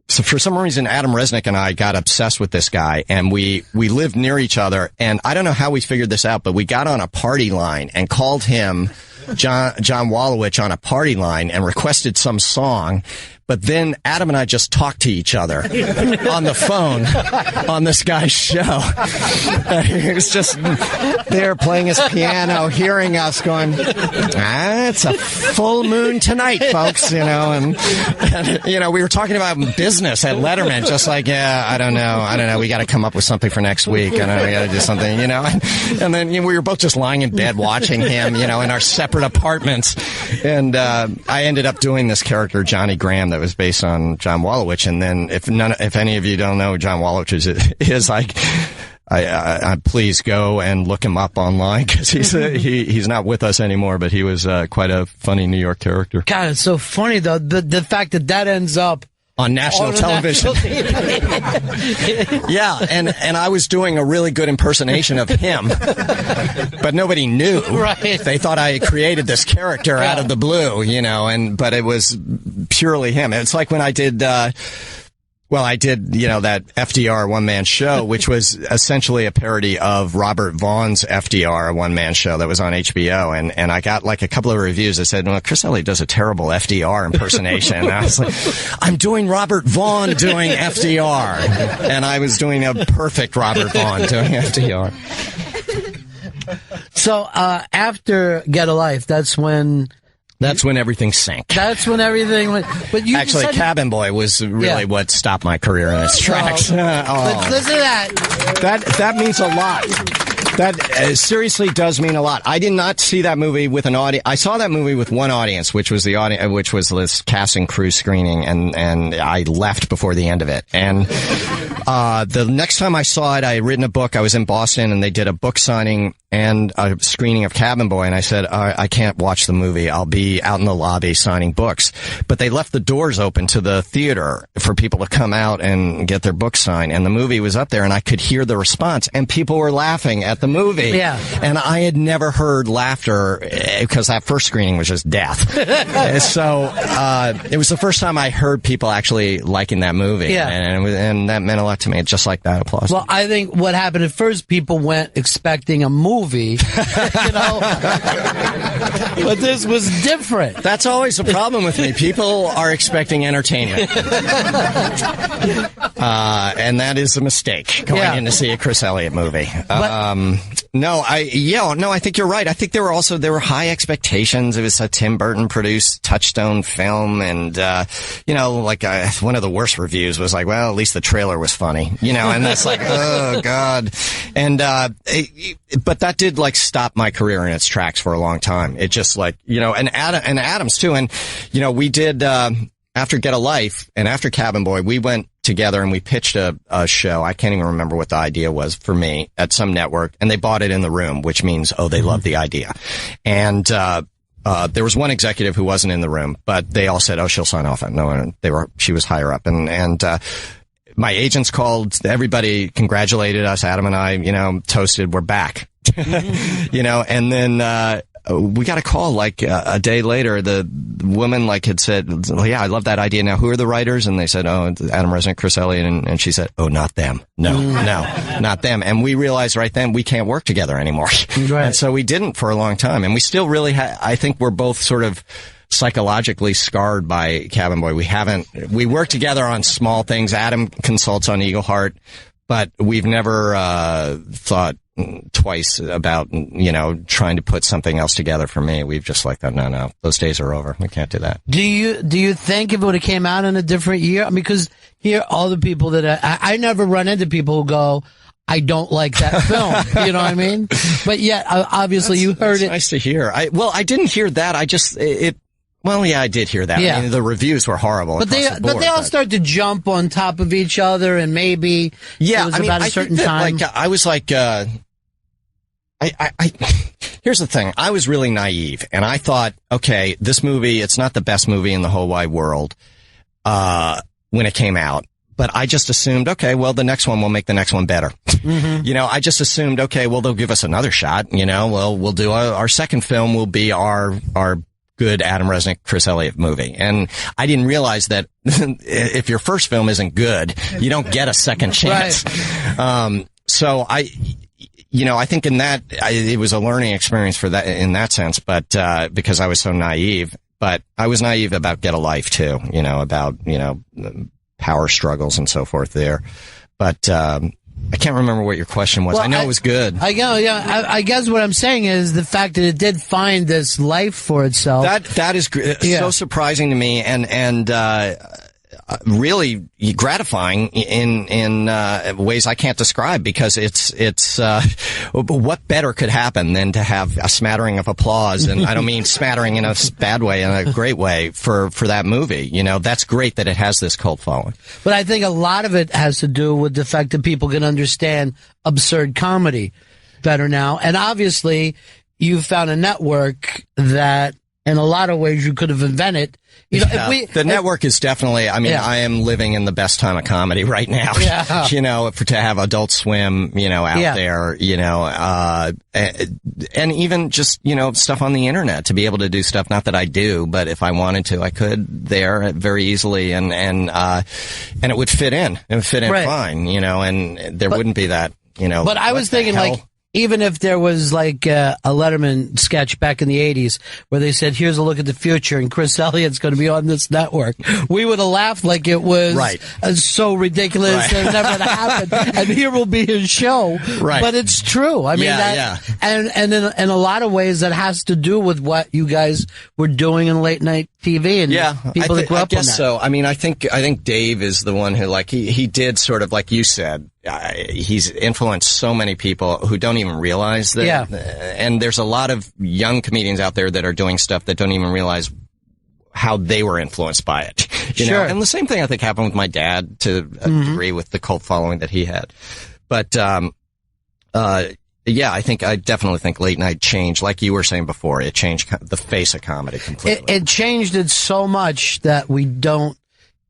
S7: so for some reason, Adam Resnick and I got obsessed with this guy, and we lived near each other. And I don't know how we figured this out, but we got on a party line and called him John Wallowich on a party line and requested some song. But then Adam and I just talked to each other on the phone on this guy's show. He was just there playing his piano, hearing us going, it's a full moon tonight, folks, and we were talking about business at Letterman, just like, I don't know. We got to come up with something for next week. We got to do something, and then we were both just lying in bed watching him, in our separate apartments. And I ended up doing this character, Johnny Graham, that was based on John Wallowich. And then if any of you don't know who John Wallowich is like, I please go and look him up online, because he's not with us anymore, but he was quite a funny New York character.
S1: God, it's so funny though, the fact that ends up
S7: on national television. Yeah, and I was doing a really good impersonation of him, but nobody knew.
S1: Right.
S7: They thought I created this character out of the blue, but it was purely him. It's like when I did I did, that FDR one-man show, which was essentially a parody of Robert Vaughn's FDR one-man show that was on HBO. And I got like a couple of reviews that said, well, Chris Elliott does a terrible FDR impersonation. And I was like, I'm doing Robert Vaughn doing FDR. And I was doing a perfect Robert Vaughn doing FDR.
S1: So, after Get a Life, that's when
S7: everything sank.
S1: That's when everything went. But you
S7: actually, Cabin Boy was really what stopped my career in its tracks.
S1: But listen to that.
S7: That means a lot. That seriously does mean a lot. I did not see that movie with an audience. I saw that movie with one audience, which was this cast and crew screening, and I left before the end of it. And the next time I saw it, I had written a book. I was in Boston, and they did a book signing and a screening of Cabin Boy, and I said, I can't watch the movie. I'll be out in the lobby signing books. But they left the doors open to the theater for people to come out and get their books signed, and the movie was up there, and I could hear the response, and people were laughing at the movie.
S1: Yeah.
S7: And I had never heard laughter, because that first screening was just death. So it was the first time I heard people actually liking that movie.
S1: Yeah.
S7: And that meant a lot to me, just like that applause.
S1: Well, I think what happened at first, people went expecting a movie, but this was different.
S7: That's always a problem with me. People are expecting entertainment. And that is a mistake, going in to see a Chris Elliott movie. I think you're right. I think there were high expectations. It was a Tim Burton produced Touchstone film, and one of the worst reviews was like, well, at least the trailer was funny, and that's like, oh God. And but that did stop my career in its tracks for a long time. It just and Adams too. And we did after Get a Life and after Cabin Boy, we went together and we pitched a show. I can't even remember what the idea was for me at some network, and they bought it in the room, which means, they loved the idea. And there was one executive who wasn't in the room, but they all said, she'll sign off on it. She was higher up, and my agents called, everybody congratulated us, Adam and I, toasted, we're back. And then we got a call a day later. The woman had said, yeah, I love that idea. Now, who are the writers? And they said, it's Adam Resnick, Chris Elliott. And she said, not them. No, not them. And we realized right then we can't work together anymore. Right. And so we didn't for a long time. And we still really I think we're both sort of psychologically scarred by Cabin Boy. We work together on small things. Adam consults on Eagle Heart, but we've never thought twice about, trying to put something else together for me. We've just no, those days are over. We can't do that.
S1: Do you think if it would have came out in a different year? Because here, all the people that I never run into people who go, I don't like that film. You know what I mean? But yet, obviously you heard it.
S7: Nice to hear. I didn't hear that. I did hear that.
S1: Yeah.
S7: I mean, the reviews were horrible.
S1: But they all start to jump on top of each other, and maybe it was about a certain time.
S7: I was here's the thing. I was really naive, and I thought, okay, this movie, it's not the best movie in the whole wide world, when it came out. But I just assumed, okay, well, the next one will make the next one better. Mm-hmm. I just assumed, okay, well, they'll give us another shot. We'll do our second film will be our good Adam Resnick, Chris Elliott movie. And I didn't realize that if your first film isn't good, you don't get a second chance. Right. So I think in that, it was a learning experience for that, in that sense, but, because I was so naive. But I was naive about Get a Life too, about, power struggles and so forth there. But, I can't remember what your question was.
S1: Well,
S7: I know it was good.
S1: I guess what I'm saying is the fact that it did find this life for itself.
S7: That is so surprising to me, and really gratifying in ways I can't describe, because it's what better could happen than to have a smattering of applause, and I don't mean smattering in a bad way, in a great way, for that movie. That's great that it has this cult following.
S1: But I think a lot of it has to do with the fact that people can understand absurd comedy better now, and obviously you found a network that in a lot of ways you could have invented. The network is definitely, I am living in the best time of comedy right now. Yeah. To have Adult Swim, out there, and even just, stuff on the internet, to be able to do stuff, not that I do, but if I wanted to, I could there very easily, and it would fit in. It would fit in fine, and there wouldn't be that, But I was thinking, even if there was like a Letterman sketch back in the 80s where they said, here's a look at the future and Chris Elliott's going to be on this network, we would have laughed like it was so ridiculous and never would have happened. And here will be his show. Right. But it's true. And in a lot of ways that has to do with what you guys were doing in late night TV and people that grew up on that. I guess
S7: so. I think Dave is the one who, he did sort of, like you said, he's influenced so many people who don't even realize that. Yeah. And there's a lot of young comedians out there that are doing stuff that don't even realize how they were influenced by it. You know? And the same thing I think happened with my dad to a degree, with the cult following that he had. But, I definitely think late night changed, like you were saying before, it changed the face of comedy completely.
S1: It changed it so much that we don't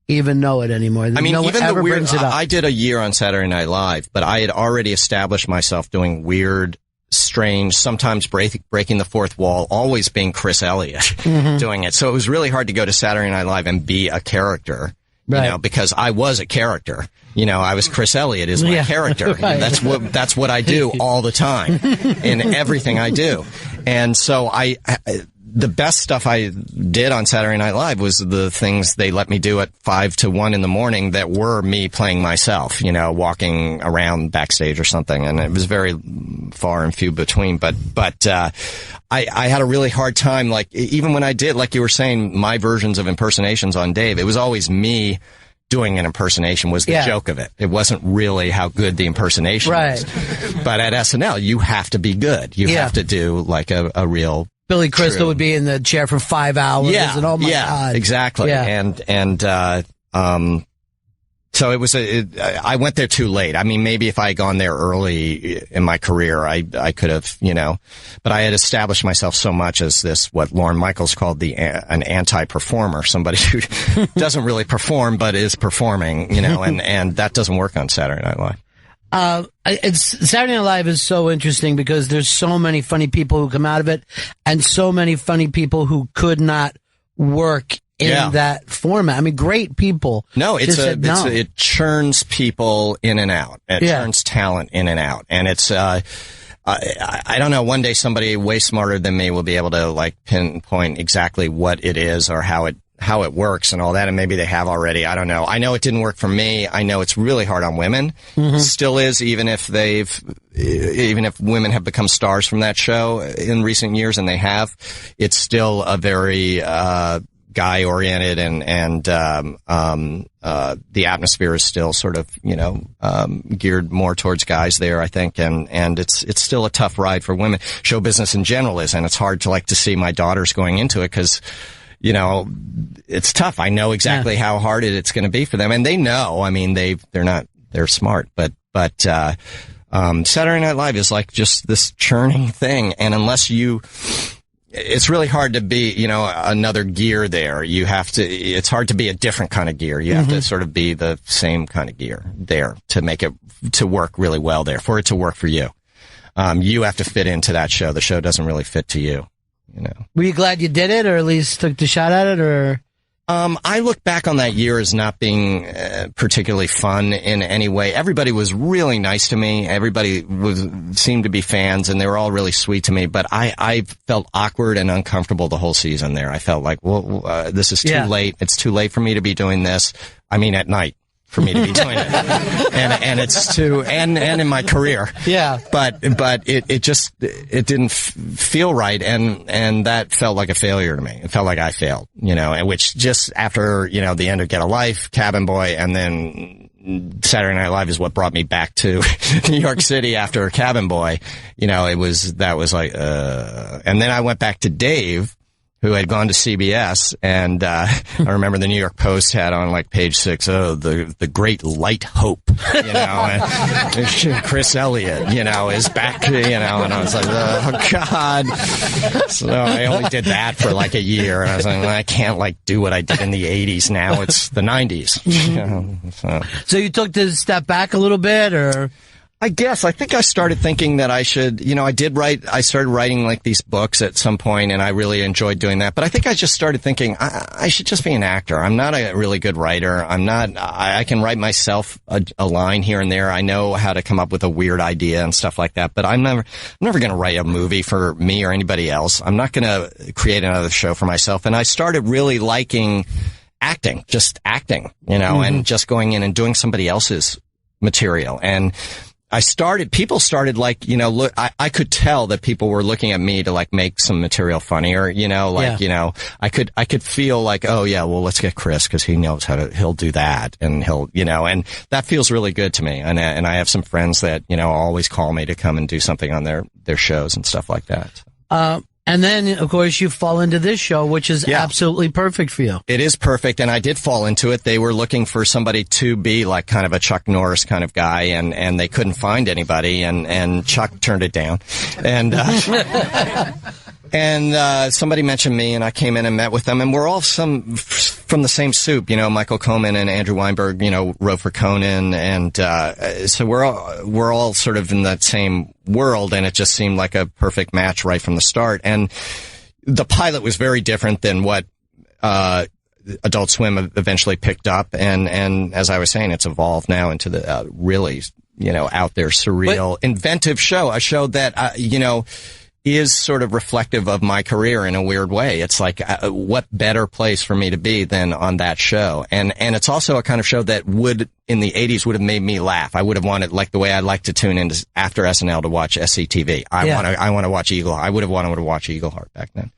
S1: even know it anymore.
S7: Even the weird, I did a year on Saturday Night Live, but I had already established myself doing weird, strange, sometimes breaking the fourth wall, always being Chris Elliott doing it. So it was really hard to go to Saturday Night Live and be a character, because I was a character. I was Chris Elliott is my character. That's what I do all the time in everything I do. And so the best stuff I did on Saturday Night Live was the things they let me do at 5 to 1 in the morning that were me playing myself, walking around backstage or something. And it was very far and few between. But I had a really hard time, even when I did, like you were saying, my versions of impersonations on Dave, it was always me doing an impersonation was the joke of it. It wasn't really how good the impersonation was. But at SNL, you have to be good. You have to do like a real
S1: Billy Crystal would be in the chair for 5 hours. And oh my God.
S7: Exactly. Yeah. So it was I went there too late. Maybe if I had gone there early in my career, I could have, but I had established myself so much as this, what Lorne Michaels called an anti-performer, somebody who doesn't really perform, but is performing, and that doesn't work on Saturday Night Live.
S1: Saturday Night Live is so interesting because there's so many funny people who come out of it and so many funny people who could not work in that format. Great people.
S7: No, it churns people in and out. It churns talent in and out. And it's, I don't know, one day somebody way smarter than me will be able to pinpoint exactly what it is or how it works and all that, and maybe they have already. I don't know. I know it didn't work for me. I know it's really hard on women. Still is, even if women have become stars from that show in recent years, and they have, it's still a very guy oriented, and the atmosphere is still sort of geared more towards guys there, I think, and it's still a tough ride for women. Show business in general is, and it's hard to see my daughters going into it because it's tough. I know exactly how hard it's going to be for them. And they know, they're smart, but Saturday Night Live is like just this churning thing. And unless it's really hard to be, another gear there. It's hard to be a different kind of gear. You have to sort of be the same kind of gear there to make it, to work really well there, for it to work for you. You have to fit into that show. The show doesn't really fit to you.
S1: Were you glad you did it, or at least took the shot at it, or?
S7: I look back on that year as not being particularly fun in any way. Everybody was really nice to me. Everybody seemed to be fans, and they were all really sweet to me. But I felt awkward and uncomfortable the whole season there. I felt like, well, this is too late. It's too late for me to be doing this. I mean, at night. For me to be doing it, and it's and in my career, But it didn't feel right, and that felt like a failure to me. It felt like I failed, and which just after the end of Get a Life, Cabin Boy, and then Saturday Night Live is what brought me back to New York City after Cabin Boy. That was like, and then I went back to Dave, who had gone to CBS, and I remember the New York Post had on like page 6, the great light hope, and Chris Elliott, is back, and I was like, oh God. So I only did that for like a year, and I was like, well, I can't like do what I did in the 80s now. It's the 90s.
S1: So you took this step back a little bit, or?
S7: I guess. I think I started thinking that I should, I started writing like these books at some point, and I really enjoyed doing that. But I think I just started thinking I should just be an actor. I'm not a really good writer. I can write myself a line here and there. I know how to come up with a weird idea and stuff like that, but I'm never going to write a movie for me or anybody else. I'm not going to create another show for myself. And I started really liking acting, just acting, and just going in and doing somebody else's material. And people started like, look, I could tell that people were looking at me to like make some material funnier, I could feel like, oh yeah, well, let's get Chris because he'll do that, and and that feels really good to me. And I have some friends that, always call me to come and do something on their shows and stuff like that.
S1: And then, of course, you fall into this show, which is absolutely perfect for you.
S7: It is perfect, and I did fall into it. They were looking for somebody to be like kind of a Chuck Norris kind of guy, and they couldn't find anybody, and Chuck turned it down. And somebody mentioned me, and I came in and met with them, and we're all from the same soup, Michael Coman and Andrew Weinberg, wrote for Conan, and so we're all sort of in that same world, and it just seemed like a perfect match right from the start. And the pilot was very different than what Adult Swim eventually picked up, and as I was saying, it's evolved now into the really out there surreal, inventive show, a show that is sort of reflective of my career in a weird way. It's like, what better place for me to be than on that show? And it's also a kind of show that in the 80s would have made me laugh. I would have wanted, like the way I like to tune in after SNL to watch SCTV. I want to watch Eagle. I would have wanted to watch Eagle Heart back then.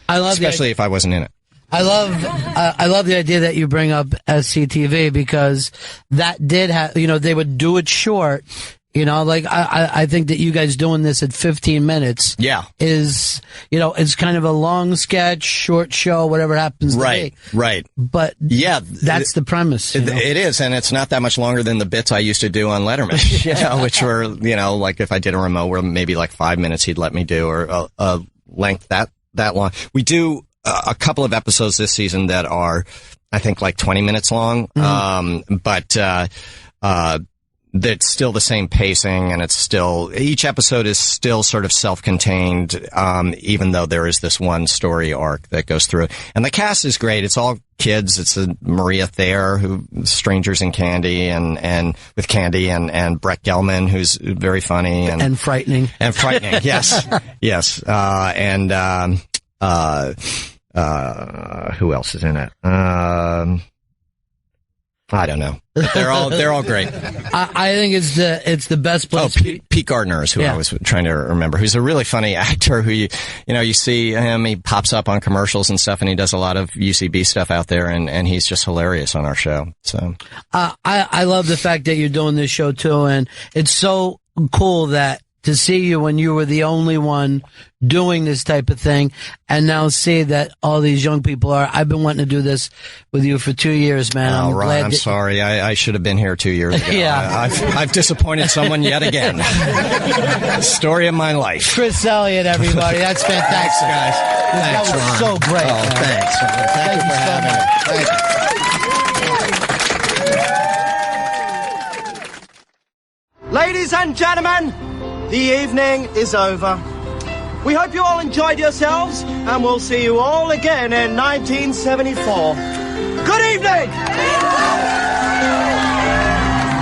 S7: Especially if I wasn't in it.
S1: I love the idea that you bring up SCTV, because that did have, they would do it short. I think that you guys doing this at 15 minutes is, it's kind of a long sketch, short show, whatever happens to be.
S7: Right.
S1: But that's the premise.
S7: It is, and it's not that much longer than the bits I used to do on Letterman, which were, like if I did a remote where maybe like 5 minutes he'd let me do, or a length that long. We do a couple of episodes this season that are, I think, like 20 minutes long. But that's still the same pacing, and each episode is still sort of self-contained, even though there is this one story arc that goes through. And the cast is great. It's all kids. It's Maria Thayer, Strangers in Candy, and with Candy, and Brett Gelman, who's very funny
S1: and frightening.
S7: And frightening, yes. Yes. Who else is in it? I don't know. They're all great.
S1: I think it's the best place.
S7: Oh, Pete Gardner is who I was trying to remember. Who's a really funny actor who you see him, he pops up on commercials and stuff, and he does a lot of UCB stuff out there, and he's just hilarious on our show. So,
S1: I love the fact that you're doing this show too, and it's so cool that to see you when you were the only one doing this type of thing, and now see that all these young people are. I've been wanting to do this with you for 2 years, man.
S7: Oh, Ron, I'm sorry. I should have been here 2 years ago. I've disappointed someone yet again. Story of my life.
S1: Chris Elliott, everybody. That's fantastic.
S7: Thanks, guys.
S1: That was
S7: Ron.
S1: so great.
S7: Oh,
S1: man.
S7: thanks. Thank you for having me.
S8: Ladies and gentlemen, the evening is over. We hope you all enjoyed yourselves, and we'll see you all again in 1974. Good evening!